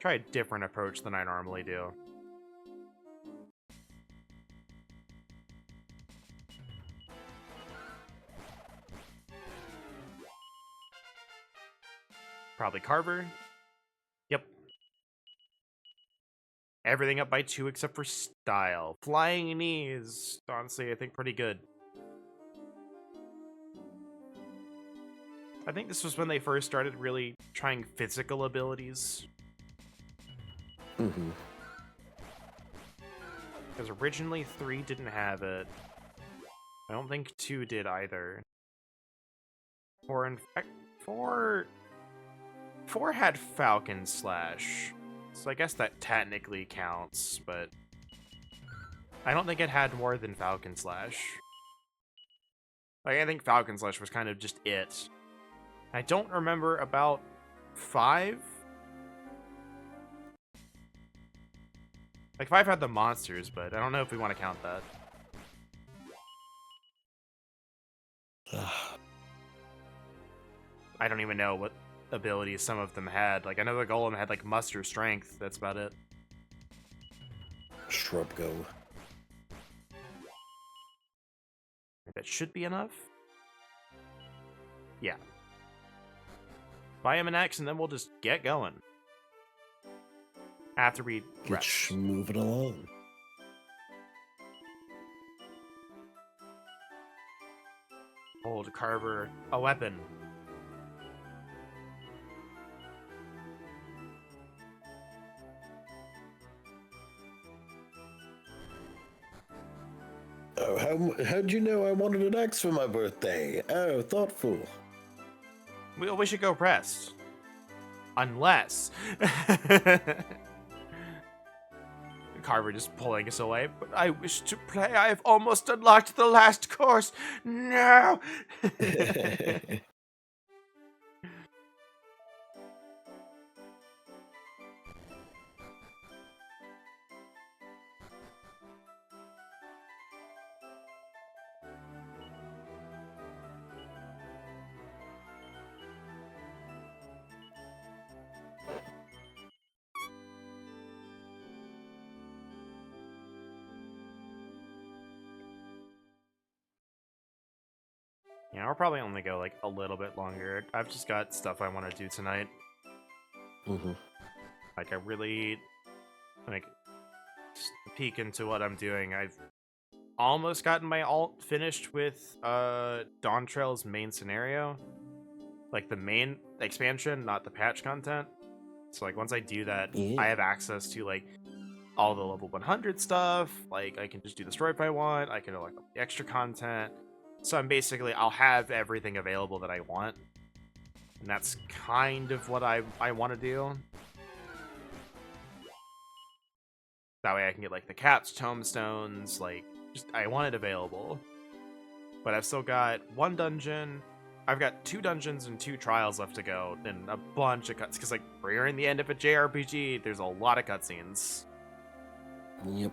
[SPEAKER 1] Try a different approach than I normally do. Probably Carver. Yep. Everything up by 2 except for style. Flying knees. Honestly, I think pretty good. I think this was when they first started really trying physical abilities. Because originally 3 didn't have it. I don't think 2 did either. 4, in fact, 4 had Falcon Slash. So I guess that technically counts, but I don't think it had more than Falcon Slash. Like, I think Falcon Slash was kind of just it. I don't remember about 5. Like, 5 had the monsters, but I don't know if we want to count that. I don't even know what abilities some of them had. Like, I know the Golem had, like, muster strength. That's about it.
[SPEAKER 2] Shrub go.
[SPEAKER 1] That should be enough. Yeah. Buy him an X, and then we'll just get going. After we rest.
[SPEAKER 2] Move it along.
[SPEAKER 1] Hold Carver a weapon.
[SPEAKER 2] Oh, how'd you know I wanted an axe for my birthday? Oh, thoughtful.
[SPEAKER 1] We should go rest. Unless... Carver just pulling us away. But I wish to play. I've almost unlocked the last course. No! Yeah, I'll probably only go like a little bit longer. I've just got stuff I want to do tonight.
[SPEAKER 2] Mm-hmm.
[SPEAKER 1] Like, I really, like, just a peek into what I'm doing. I've almost gotten my alt finished with Dawn Trail's main scenario. Like, the main expansion, not the patch content. So, like, once I do that,
[SPEAKER 2] Yeah.
[SPEAKER 1] I have access to, like, all the level 100 stuff. Like, I can just do the story if I want. I can do, like, the extra content. So I'm basically, I'll have everything available that I want. And that's kind of what I want to do. That way I can get, like, the cat's tombstones. Like, just, I want it available. But I've still got one dungeon. I've got 2 dungeons and 2 trials left to go. And a bunch of cuts. Because, like, we're in the end of a JRPG. There's a lot of cutscenes.
[SPEAKER 2] Yep.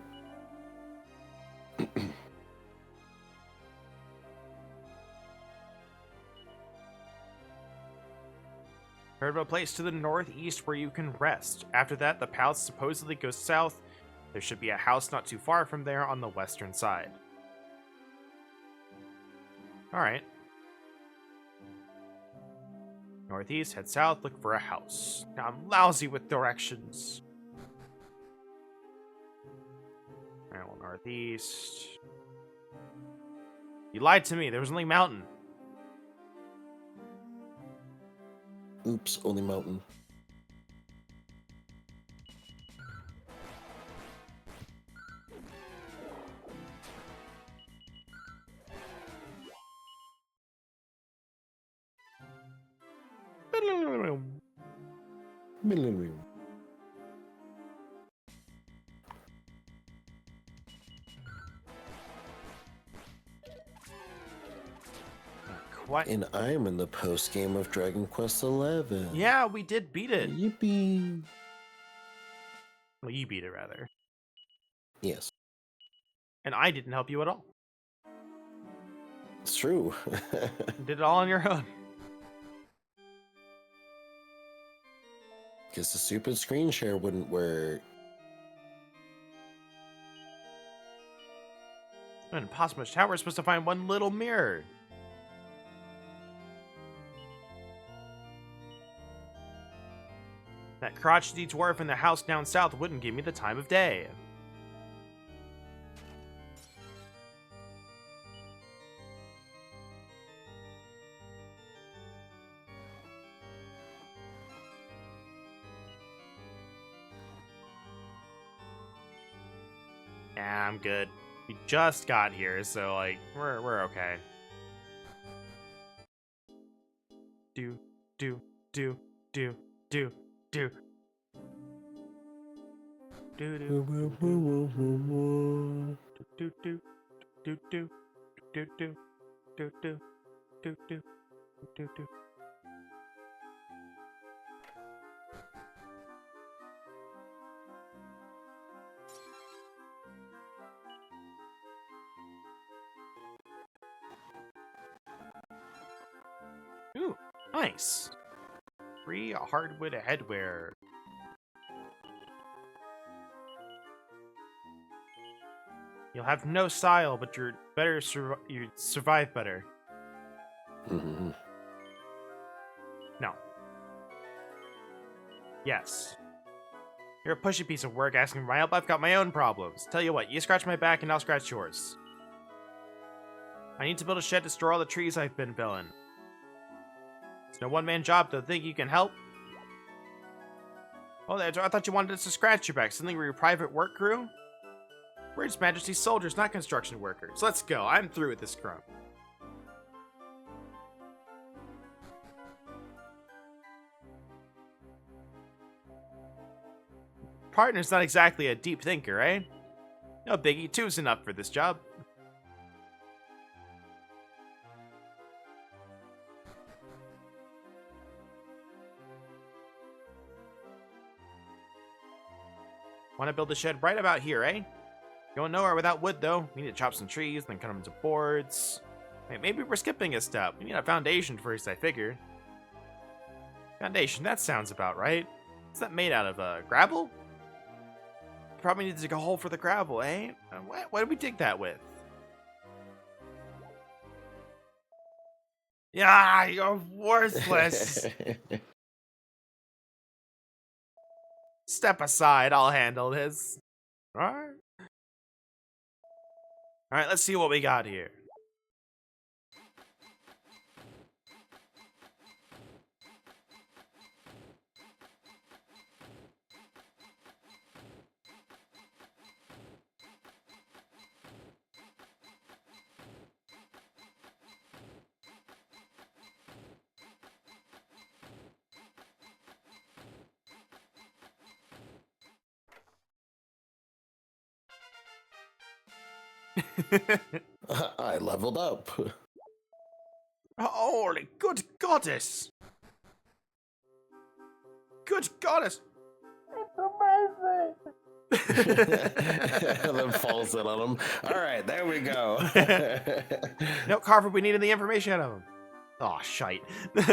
[SPEAKER 1] Heard of a place to the northeast where you can rest. After that, the path supposedly goes south. There should be a house not too far from there on the western side. Alright. Northeast, head south, look for a house. Now, I'm lousy with directions. Alright, well, northeast. You lied to me, there was only mountain.
[SPEAKER 2] Oops, only mountain.
[SPEAKER 1] What?
[SPEAKER 2] And I'm in the post game of Dragon Quest XI.
[SPEAKER 1] Yeah, we did beat it.
[SPEAKER 2] Yippee!
[SPEAKER 1] Well, you beat it, rather.
[SPEAKER 2] Yes,
[SPEAKER 1] And I didn't help you at all.
[SPEAKER 2] it's true.
[SPEAKER 1] You did it all on your own.
[SPEAKER 2] Because the stupid screen share wouldn't work.
[SPEAKER 1] In Possum's Tower, we're supposed to find one little mirror. That crotchety dwarf in the house down south wouldn't give me the time of day. Yeah, I'm good. We just got here, so like we're okay. Do do do do do do do do do do do do do do do do do do do do. Ooh, nice. Free hardwood headwear. You'll have no style, but you're better. You survive better.
[SPEAKER 2] Mm-hmm.
[SPEAKER 1] No. Yes. You're a pushy piece of work asking for my help. I've got my own problems. Tell you what, you scratch my back and I'll scratch yours. I need to build a shed to store all the trees I've been felling. It's no one-man job, though. Think you can help? Oh, I thought you wanted us to scratch your back. Something for your private work crew? We're His Majesty's soldiers, not construction workers. Let's go. I'm through with this crumb. Partner's not exactly a deep thinker, eh? No biggie, two's enough for this job. Want to build a shed right about here, eh? Going nowhere without wood, though. We need to chop some trees, then cut them into boards. Hey, maybe we're skipping a step. We need a foundation first, I figure. Foundation, that sounds about right. What's that made out of, gravel? Probably need to dig a hole for the gravel, eh? What did we dig that with? Yeah, you're worthless. Step aside, I'll handle this. Alright. Alright, let's see what we got here.
[SPEAKER 2] I leveled up.
[SPEAKER 1] Holy good goddess! Good goddess! It's amazing!
[SPEAKER 2] And then falls in on him. Alright, there we go.
[SPEAKER 1] No, Carver, we needed the information out of him. Oh, shite.
[SPEAKER 2] Maybe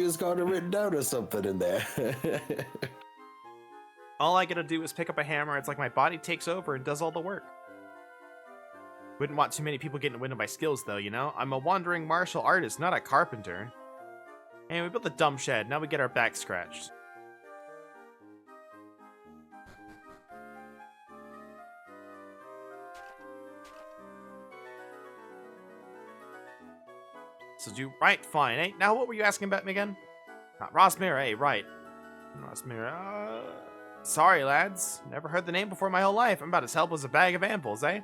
[SPEAKER 2] it's got it written down or something in there.
[SPEAKER 1] All I gotta do is pick up a hammer. It's like my body takes over and does all the work. Wouldn't want too many people getting wind of my skills, though, you know? I'm a wandering martial artist, not a carpenter. And we built a dumb shed. Now we get our back scratched. So do right, fine, eh? Now what were you asking about me again? Rosmere, eh? Right. Rosmere, sorry, lads. Never heard the name before my whole life. I'm about as helpless as a bag of anvils, eh?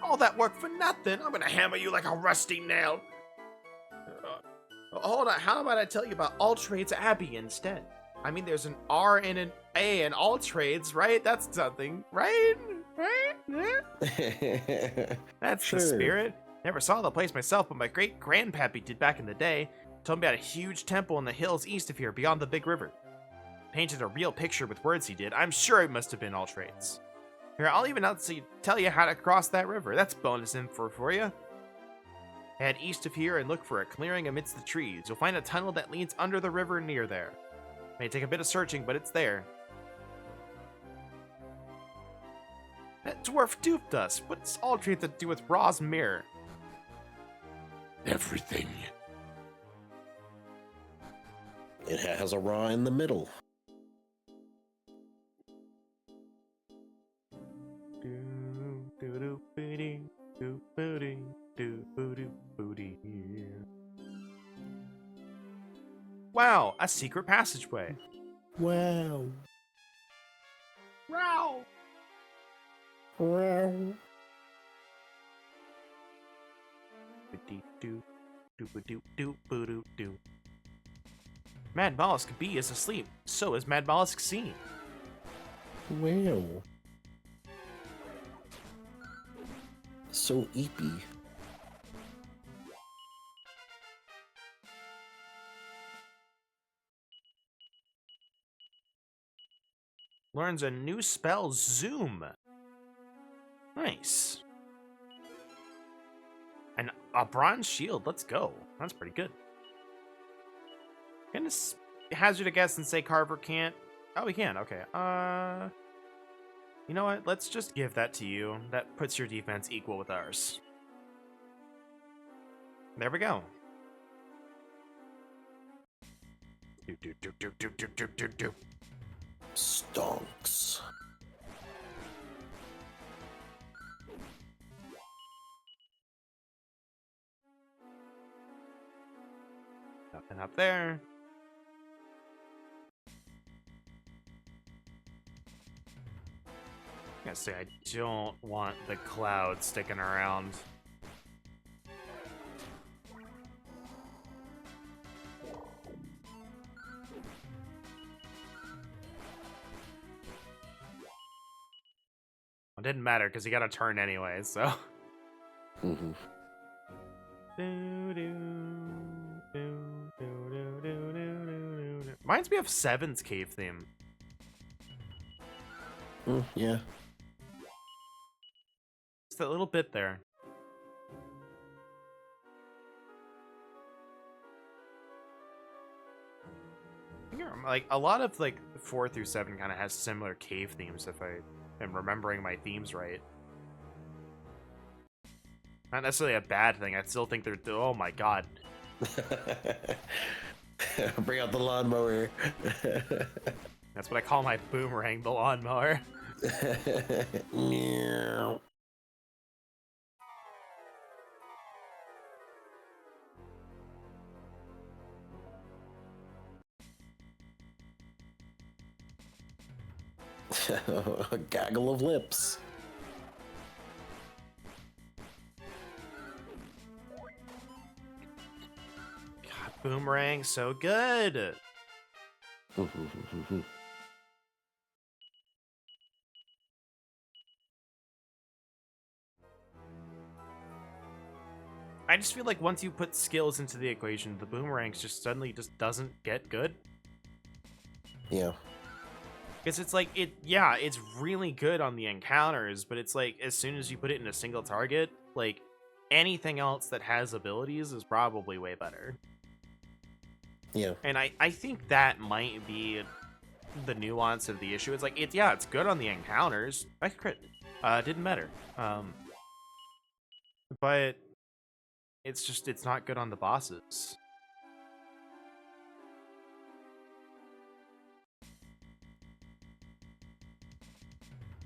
[SPEAKER 1] All that work for nothing. I'm gonna hammer you like a rusty nail. Hold on, how about I tell you about All Trades Abbey instead? I mean, there's an R and an A in All Trades, right? That's something, right? Right? That's
[SPEAKER 2] Sure.
[SPEAKER 1] the spirit. Never saw the place myself, but my great-grandpappy did back in the day. Told me about a huge temple in the hills east of here, beyond the big river. Painted a real picture with words he did. I'm sure it must have been All Trades. Here, I'll even tell you how to cross that river. That's bonus info for you. Head east of here and look for a clearing amidst the trees. You'll find a tunnel that leads under the river near there. May take a bit of searching, but it's there. That dwarf duped us. What's All Trades to do with Rosmere?
[SPEAKER 3] Everything.
[SPEAKER 2] It has a raw in the middle.
[SPEAKER 1] Wow, a secret passageway.
[SPEAKER 2] Wow.
[SPEAKER 1] Wow.
[SPEAKER 2] Wow.
[SPEAKER 1] Mad Mollusk B is asleep. So is Mad Mollusk C.
[SPEAKER 2] Wow. So eepy.
[SPEAKER 1] Learns a new spell, Zoom. Nice. And a bronze shield. Let's go. That's pretty good. Gonna hazard a guess and say Carver can't. Oh, he can. Okay. You know what? Let's just give that to you. That puts your defense equal with ours. There we go.
[SPEAKER 2] Stonks.
[SPEAKER 1] Nothing up there. I say I don't want the cloud sticking around. It didn't matter because he got a turn anyway, so.
[SPEAKER 2] Mm-hmm.
[SPEAKER 1] Reminds me of Seven's cave theme.
[SPEAKER 2] Yeah.
[SPEAKER 1] Just that little bit there. Like a lot of like 4 through 7 kind of has similar cave themes if I am remembering my themes right. Not necessarily a bad thing. I still think they're oh my god.
[SPEAKER 2] Bring out the lawnmower.
[SPEAKER 1] That's what I call my boomerang, the lawnmower.
[SPEAKER 2] Meow. A gaggle of lips.
[SPEAKER 1] God, boomerang, so good. I just feel like once you put skills into the equation, the boomerangs just suddenly just doesn't get good.
[SPEAKER 2] Yeah.
[SPEAKER 1] Because it's like, it's really good on the encounters, but it's like, as soon as you put it in a single target, like, anything else that has abilities is probably way better.
[SPEAKER 2] Yeah.
[SPEAKER 1] And I think that might be the nuance of the issue. It's like, it's good on the encounters. I crit. Didn't matter. But it's not good on the bosses.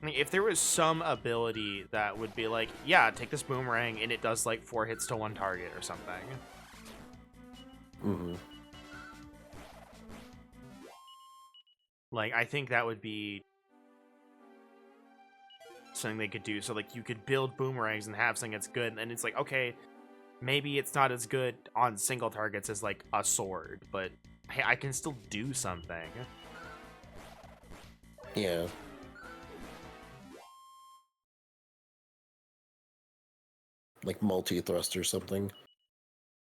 [SPEAKER 1] I mean, if there was some ability that would be like, yeah, take this boomerang and it does like 4 hits to 1 target or something.
[SPEAKER 2] Mm-hmm.
[SPEAKER 1] Like, I think that would be something they could do. So, like, you could build boomerangs and have something that's good, and it's like, okay, maybe it's not as good on single targets as, like, a sword, but hey, I can still do something.
[SPEAKER 2] Yeah. Like multi-thrust or something.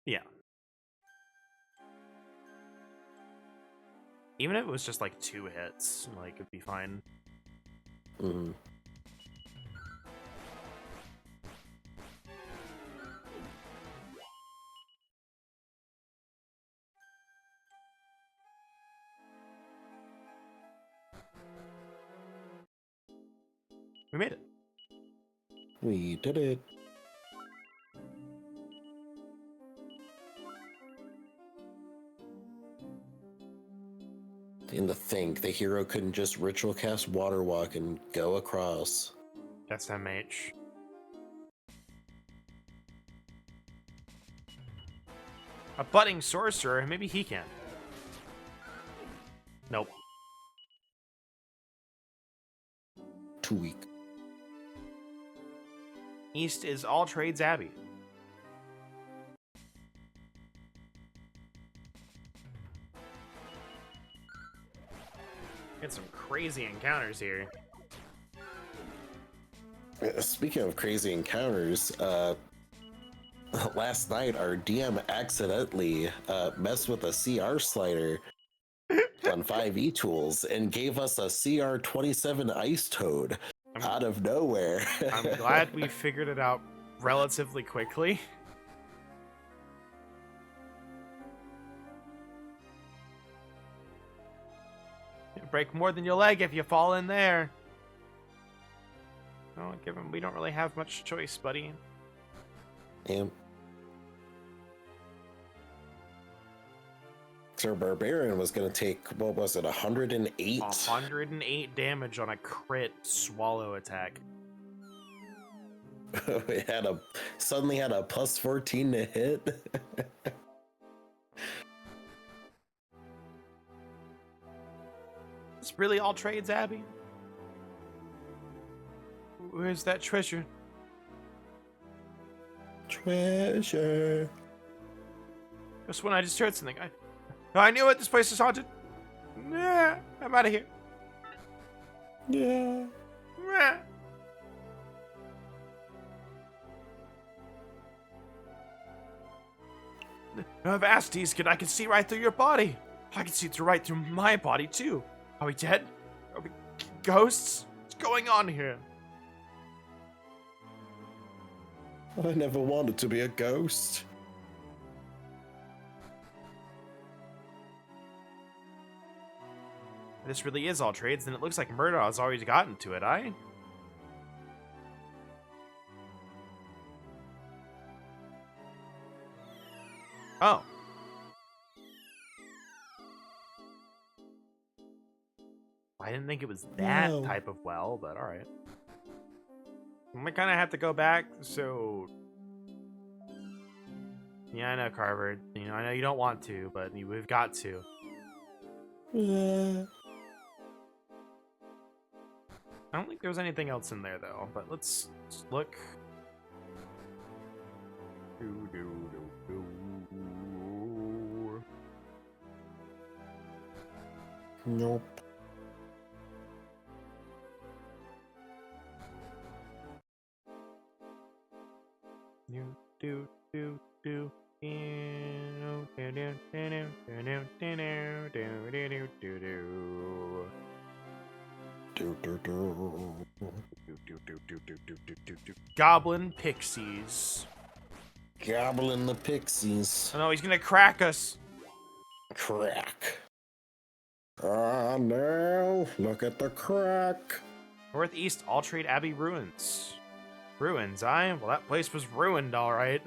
[SPEAKER 1] Yeah. Even if it was just, like, 2 hits, like, it'd be fine.
[SPEAKER 2] Mm-hmm.
[SPEAKER 1] We made it.
[SPEAKER 2] We did it. And to think the hero couldn't just ritual cast Water Walk and go across.
[SPEAKER 1] That's MH. A budding sorcerer, maybe he can. Nope.
[SPEAKER 2] Too weak.
[SPEAKER 1] East is all trades Abbey. Get some crazy encounters here.
[SPEAKER 2] Speaking of crazy encounters, last night our DM accidentally messed with a CR slider on 5e tools and gave us a CR27 ice toad out of nowhere.
[SPEAKER 1] I'm glad we figured it out relatively quickly. You break more than your leg if you fall in there. Oh, given we don't really have much choice, buddy.
[SPEAKER 2] Yeah. So Barbarian was going to take, what was it, 108?
[SPEAKER 1] 108 damage on a crit swallow attack.
[SPEAKER 2] It suddenly had a plus 14 to hit.
[SPEAKER 1] It's really all trades, Abby? Where's that treasure?
[SPEAKER 2] Treasure.
[SPEAKER 1] Just when I just heard something. I knew it. This place is haunted. Nah, I'm out of here.
[SPEAKER 2] Yeah.
[SPEAKER 1] Nah. Vasties, I can see right through your body. I can see right through my body too. Are we dead? Are we ghosts? What's going on here?
[SPEAKER 2] I never wanted to be a ghost.
[SPEAKER 1] This really is all trades, and it looks like Murdaw's already gotten to it, Oh. I didn't think it was that type of well, but alright. I'm gonna kind of have to go back, so... Yeah, I know, Carver. You know, I know you don't want to, but we've got to.
[SPEAKER 2] Yeah.
[SPEAKER 1] I don't think there was anything else in there, though, but let's look.
[SPEAKER 2] Nope.
[SPEAKER 1] Goblin pixies.
[SPEAKER 2] Gobbling the pixies.
[SPEAKER 1] Oh no, he's gonna crack us.
[SPEAKER 2] Crack. Ah, no. Look at the crack.
[SPEAKER 1] Northeast All-Trade Abbey Ruins. Ruins, aye? Well, that place was ruined, alright.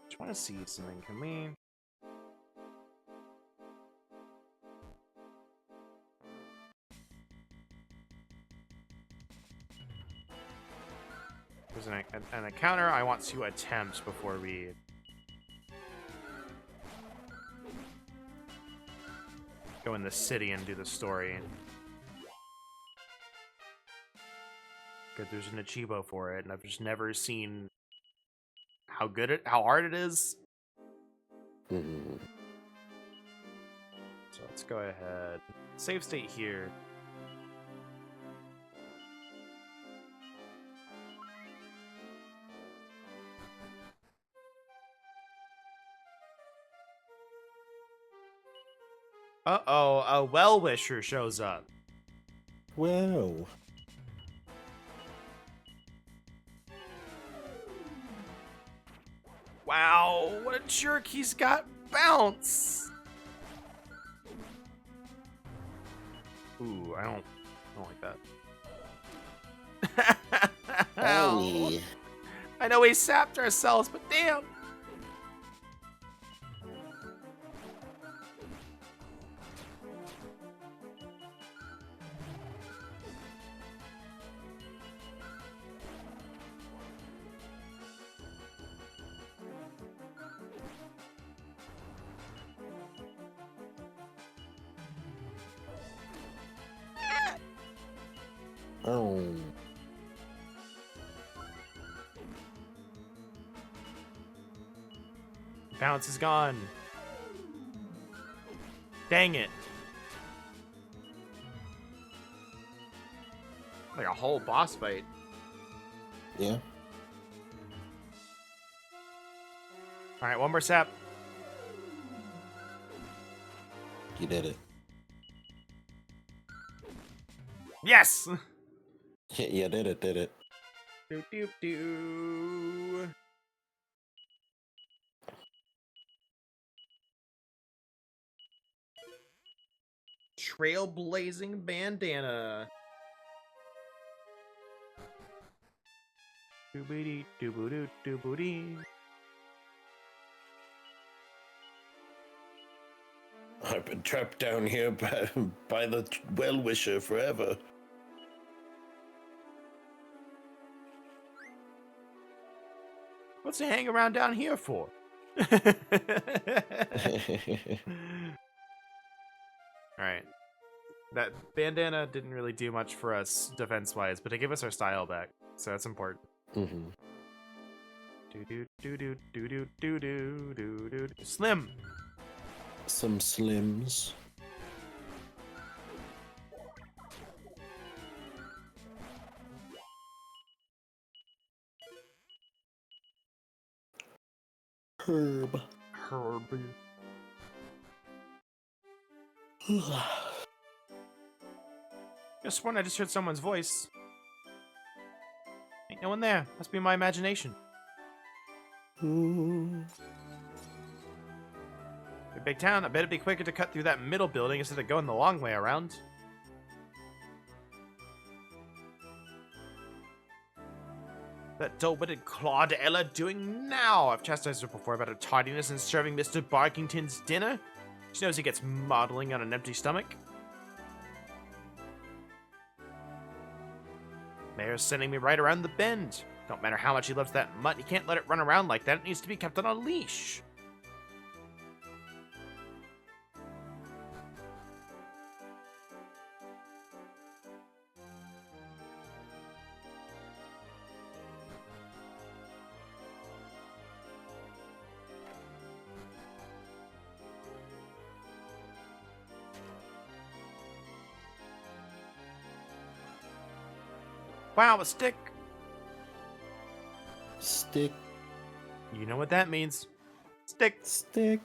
[SPEAKER 1] Just want to see something. Can we... There's an encounter I want to attempt before we... go in the city and do the story. Good, there's an Achibo for it, and I've just never seen how hard it is. So let's go ahead. Save state here. Uh-oh, a well-wisher shows up.
[SPEAKER 2] Well.
[SPEAKER 1] Wow, what a jerk, he's got bounce. Ooh, I don't like that.
[SPEAKER 2] Owie.
[SPEAKER 1] I know we sapped ourselves, but damn.
[SPEAKER 2] Oh.
[SPEAKER 1] Bounce is gone. Dang it. Like a whole boss fight.
[SPEAKER 2] Yeah.
[SPEAKER 1] Alright, one more sap.
[SPEAKER 2] You did it.
[SPEAKER 1] Yes!
[SPEAKER 2] Yeah, did it.
[SPEAKER 1] Do, do, do. Trailblazing bandana. Doobity dooboo doobooty.
[SPEAKER 2] I've been trapped down here by the well-wisher forever.
[SPEAKER 1] What's he hang around down here for? Alright. That bandana didn't really do much for us defense-wise, but it gave us our style back, so that's important.
[SPEAKER 2] Mm-hmm.
[SPEAKER 1] Do-do-do-do-do-do-do-do-do. Slim!
[SPEAKER 2] Some slims. Herb.
[SPEAKER 1] Herb. Just sworn I just heard someone's voice. Ain't no one there. Must be my imagination. A big town. I bet it'd be quicker to cut through that middle building instead of going the long way around. That dull-witted Claude Ella doing now? I've chastised her before about her tardiness in serving Mr. Barkington's dinner. She knows he gets modeling on an empty stomach. Mayor's sending me right around the bend. Don't matter how much he loves that mutt, he can't let it run around like that. It needs to be kept on a leash. Wow, a stick.
[SPEAKER 2] Stick.
[SPEAKER 1] You know what that means. Stick.
[SPEAKER 2] Stick.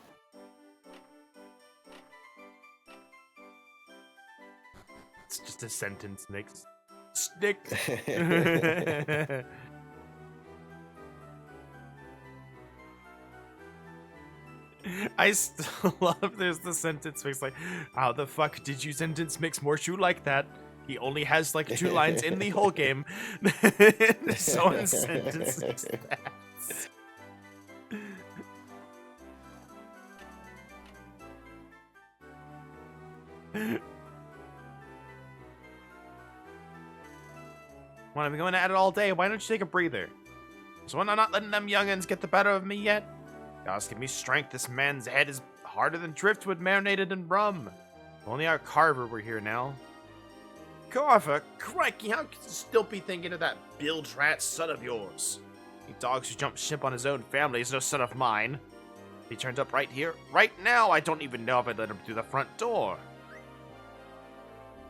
[SPEAKER 1] It's just a sentence mix. Stick. I still love there's the sentence mix like, how the fuck did you sentence mix Morshu like that? He only has like 2 lines in the whole game. Someone sentence mix that. When I'm going at it all day, why don't you take a breather? So when I'm not letting them youngins get the better of me yet? Gosh, give me strength. This man's head is harder than driftwood marinated in rum. If only our Carver were here now. Carver? Crikey, how could you still be thinking of that bilge rat son of yours? He dogs who jump ship on his own family is no son of mine. If he turns up right here, right now, I don't even know if I'd let him through the front door.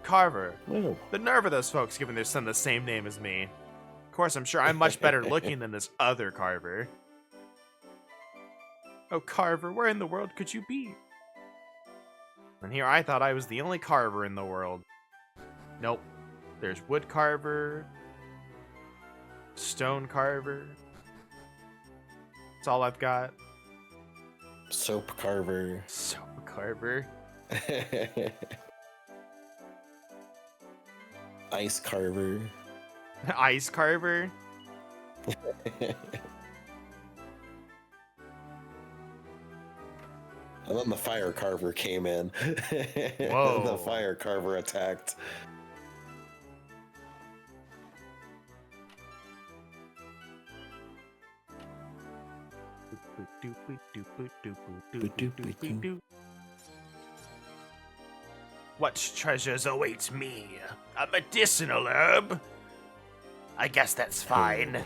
[SPEAKER 1] Carver.
[SPEAKER 2] Oh.
[SPEAKER 1] The nerve of those folks giving their son the same name as me. Of course, I'm sure I'm much better looking than this other Carver. Oh, Carver, where in the world could you be? And here I thought I was the only Carver in the world. Nope. There's wood carver, stone carver. That's all I've got.
[SPEAKER 2] Soap carver.
[SPEAKER 1] Soap carver.
[SPEAKER 2] Ice carver.
[SPEAKER 1] Ice carver.
[SPEAKER 2] And then the fire carver came in.
[SPEAKER 1] Whoa.
[SPEAKER 2] The fire carver attacked.
[SPEAKER 1] What treasures await me? A medicinal herb? I guess that's fine.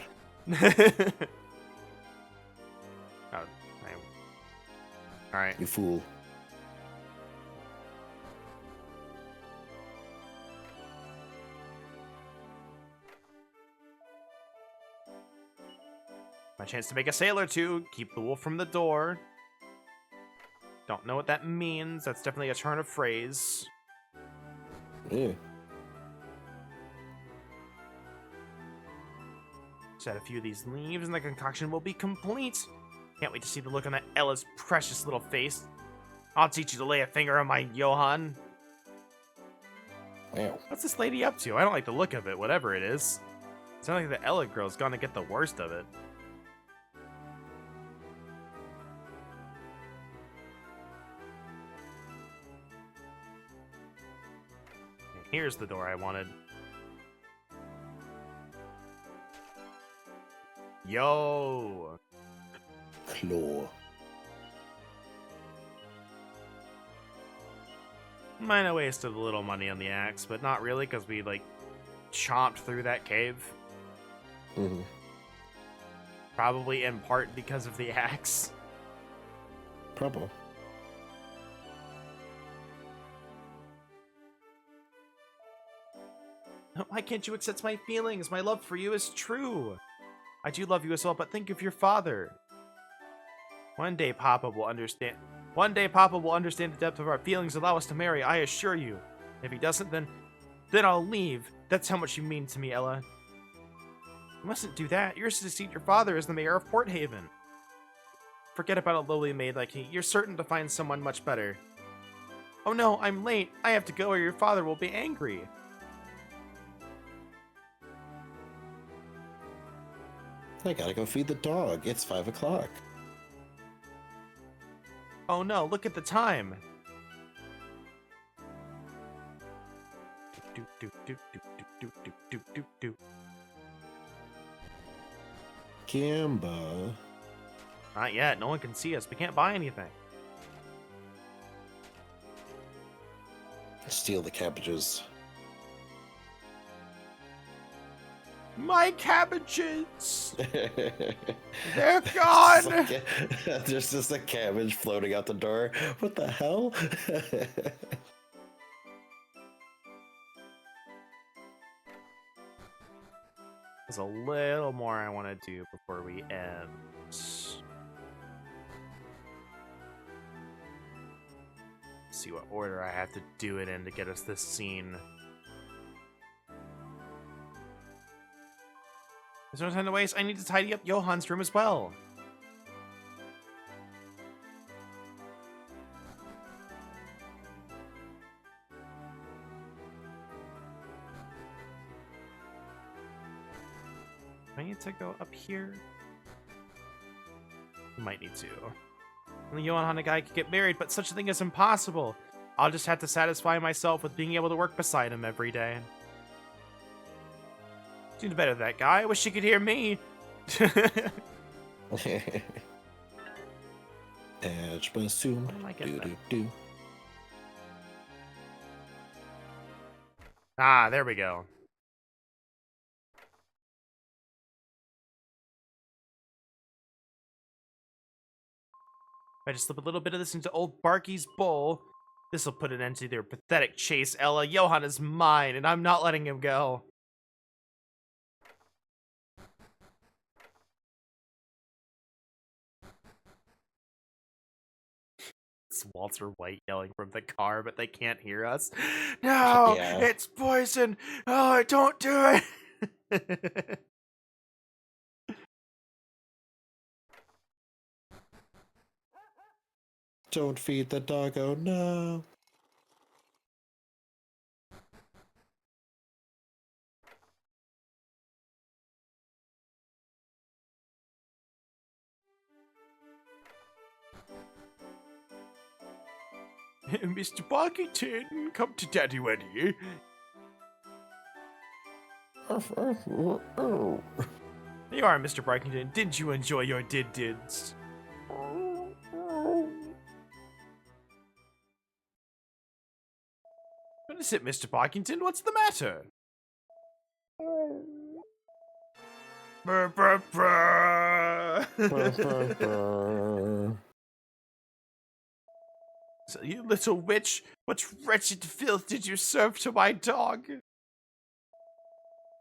[SPEAKER 1] Alright.
[SPEAKER 2] You fool.
[SPEAKER 1] My chance to make a sale or two. Keep the wolf from the door. Don't know what that means. That's definitely a turn of phrase.
[SPEAKER 2] Yeah.
[SPEAKER 1] Just add a few of these leaves and the concoction will be complete. Can't wait to see the look on that Ella's precious little face. I'll teach you to lay a finger on my Johann.
[SPEAKER 2] Wow.
[SPEAKER 1] What's this lady up to? I don't like the look of it, whatever it is. Sounds like the Ella girl's gonna get the worst of it. And here's the door I wanted. Yo!
[SPEAKER 2] Claw.
[SPEAKER 1] Might have wasted a little money on the axe, but not really, because we, like, chomped through that cave.
[SPEAKER 2] Mm-hmm.
[SPEAKER 1] Probably in part because of the axe.
[SPEAKER 2] Probably.
[SPEAKER 1] Why can't you accept my feelings? My love for you is true. I do love you as well, but think of your father. One day Papa will understand. One day Papa will understand the depth of our feelings, allow us to marry, I assure you. If he doesn't, then I'll leave. That's how much you mean to me, Ella. You mustn't do that. You're to succeed your father as the mayor of Port Haven. Forget about a lowly maid like me. You're certain to find someone much better. Oh no, I'm late. I have to go or your father will be angry.
[SPEAKER 2] I gotta go feed the dog. It's 5 o'clock.
[SPEAKER 1] Oh no, look at the time. Do, do, do, do, do, do, do, do, do.
[SPEAKER 2] Gamba.
[SPEAKER 1] Not yet. No one can see us. We can't buy anything.
[SPEAKER 2] Steal the cabbages.
[SPEAKER 1] My cabbages! They're gone!
[SPEAKER 2] There's just a cabbage floating out the door. What the hell?
[SPEAKER 1] There's a little more I want to do before we end. Let's see what order I have to do it in to get us this scene. There's no time to waste. I need to tidy up Johan's room as well. Do I need to go up here? Might need to. Only Johan and a guy could get married, but such a thing is impossible. I'll just have to satisfy myself with being able to work beside him every day. Seems better than that guy. I wish he could hear me.
[SPEAKER 2] Edge bassoon. Do.
[SPEAKER 1] Ah, there we go. If I just slip a little bit of this into old Barky's bowl, this'll put an end to their pathetic chase, Ella. Johan is mine, and I'm not letting him go. It's Walter White yelling from the car, but they can't hear us. No,
[SPEAKER 2] Yeah.
[SPEAKER 1] It's poison. Oh, don't do it.
[SPEAKER 2] Don't feed the doggo, no.
[SPEAKER 1] Mr. Barkington, come to Daddy Weddy. You are, Mr. Barkington. Didn't you enjoy your dids? What is it, Mr. Barkington? What's the matter? Brr, brr, brr. So, you little witch, what wretched filth did you serve to my dog?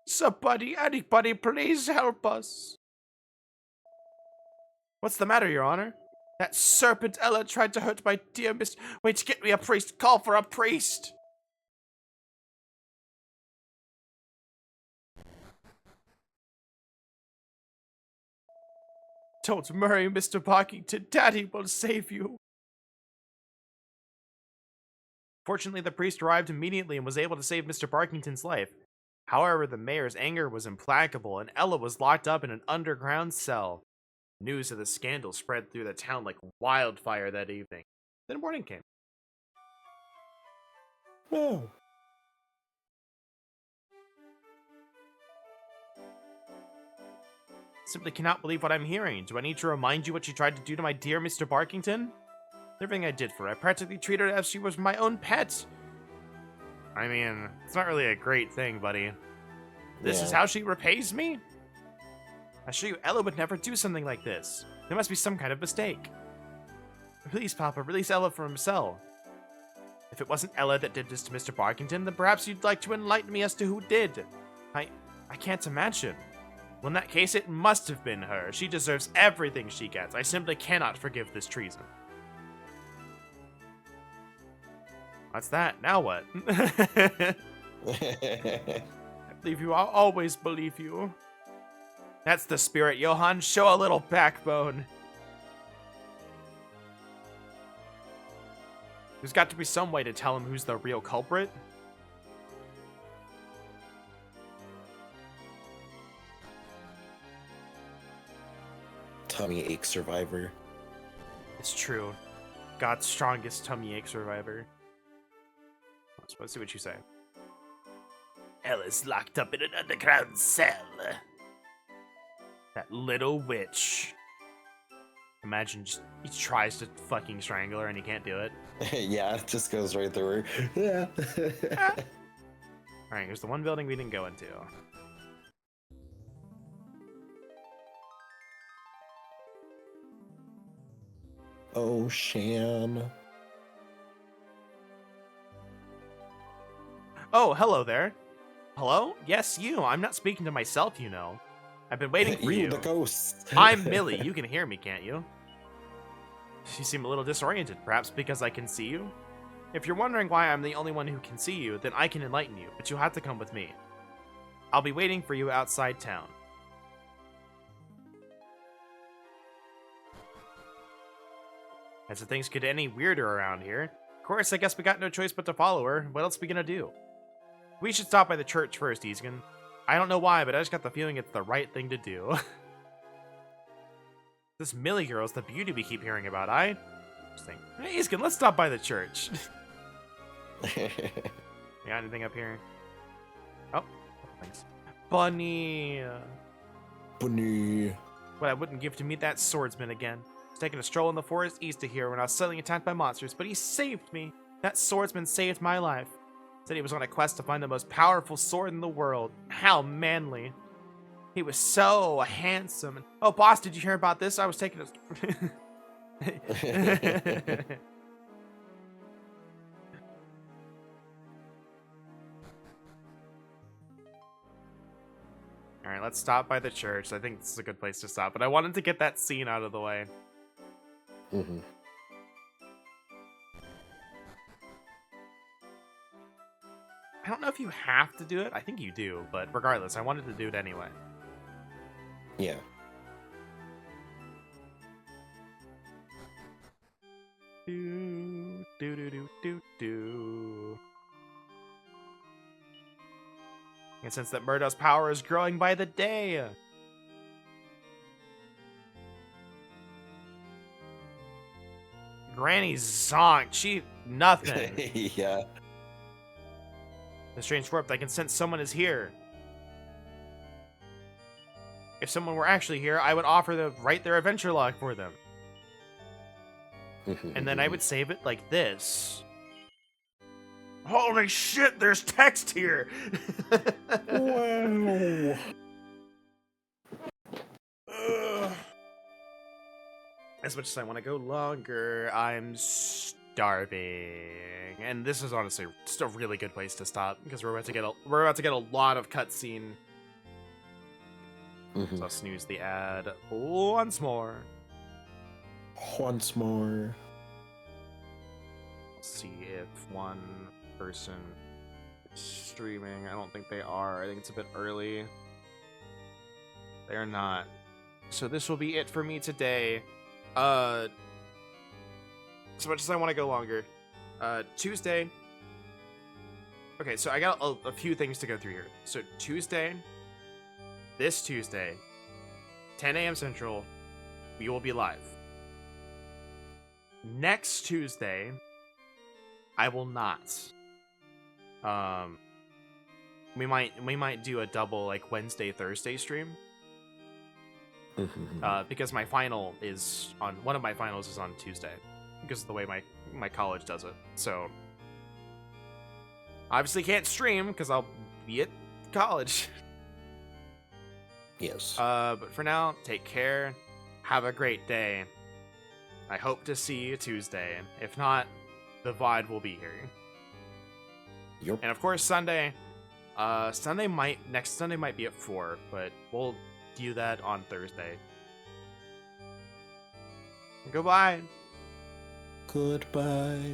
[SPEAKER 1] Somebody, anybody, please help us. What's the matter, Your Honor? That serpent Ella tried to hurt my dear Miss. Wait, get me a priest. Call for a priest. Don't worry, Mr. Parkington. Daddy will save you. Fortunately, the priest arrived immediately and was able to save Mr. Barkington's life. However, the mayor's anger was implacable, and Ella was locked up in an underground cell. News of the scandal spread through the town like wildfire that evening. Then morning came.
[SPEAKER 2] Oh.
[SPEAKER 1] Simply cannot believe what I'm hearing. Do I need to remind you what you tried to do to my dear Mr. Barkington? Everything I did for her, I practically treated her as she was my own pet. I mean, it's not really a great thing, buddy. This is how she repays me? I assure you, Ella would never do something like this. There must be some kind of mistake. Please, Papa, release Ella from her cell. If it wasn't Ella that did this to Mr. Barkington, then perhaps you'd like to enlighten me as to who did. I can't imagine. Well, in that case, it must have been her. She deserves everything she gets. I simply cannot forgive this treason. What's that? Now what? I believe you. I'll always believe you. That's the spirit, Johann. Show a little backbone. There's got to be some way to tell him who's the real culprit.
[SPEAKER 2] Tummy ache survivor.
[SPEAKER 1] It's true. God's strongest tummy ache survivor. Let's see what you say. Ella's locked up in an underground cell. That little witch. Imagine just he tries to fucking strangle her and he can't do it.
[SPEAKER 2] Yeah, it just goes right through her. Yeah.
[SPEAKER 1] Alright, here's the one building we didn't go into.
[SPEAKER 2] Oh, Shan.
[SPEAKER 1] Oh, hello there. Hello? Yes, you. I'm not speaking to myself, you know. I've been waiting for you.
[SPEAKER 2] The ghost.
[SPEAKER 1] I'm Millie. You can hear me, can't you? You seem a little disoriented, perhaps because I can see you? If you're wondering why I'm the only one who can see you, then I can enlighten you, but you'll have to come with me. I'll be waiting for you outside town. As if things get any weirder around here. Of course, I guess we got no choice but to follow her. What else are we gonna do? We should stop by the church first, Isgon. I don't know why, but I just got the feeling it's the right thing to do. This Millie girl's the beauty we keep hearing about, Interesting. Hey, Isgon, let's stop by the church. You got anything up here? Oh, thanks. Bunny.
[SPEAKER 2] Bunny.
[SPEAKER 1] What I wouldn't give to meet that swordsman again. I was taking a stroll in the forest east of here when I was suddenly attacked by monsters, but he saved me. That swordsman saved my life. Said he was on a quest to find the most powerful sword in the world. How manly. He was so handsome. Oh, boss, did you hear about this? I was taking a... Alright, let's stop by the church. I think this is a good place to stop, but I wanted to get that scene out of the way.
[SPEAKER 2] Mm-hmm.
[SPEAKER 1] I don't know if you have to do it. I think you do, but regardless, I wanted to do it anyway.
[SPEAKER 2] Yeah.
[SPEAKER 1] Do, do, do, do, do, do. And since that Murdo's power is growing by the day. Granny zonked. She nothing.
[SPEAKER 2] Yeah.
[SPEAKER 1] The strange warp, I can sense someone is here. If someone were actually here, I would offer to write their adventure log for them. And then I would save it like this. Holy shit, there's text here!
[SPEAKER 2] Wow.
[SPEAKER 1] As much as I want to go longer, I'm starving. And this is honestly just a really good place to stop because we're about to get a lot of cutscene. So I'll snooze the ad once more.
[SPEAKER 2] Once more.
[SPEAKER 1] Let's see if one person is streaming. I don't think they are. I think it's a bit early. They're not. So this will be it for me today. As much as I want to go longer. Tuesday, Okay, so I got a few things to go through here. So this Tuesday, 10 a.m. Central, we will be live. Next Tuesday, I will not. We might do a double like Wednesday Thursday stream. Because my final is on one of my finals is on Tuesday because of the way my college does it. So obviously can't stream because I'll be at college.
[SPEAKER 2] Yes.
[SPEAKER 1] But for now, take care. Have a great day. I hope to see you Tuesday. If not, the VOD will be here.
[SPEAKER 2] Yep.
[SPEAKER 1] And of course Sunday. Next Sunday might be at 4, but we'll do that on Thursday. Goodbye.
[SPEAKER 2] Goodbye.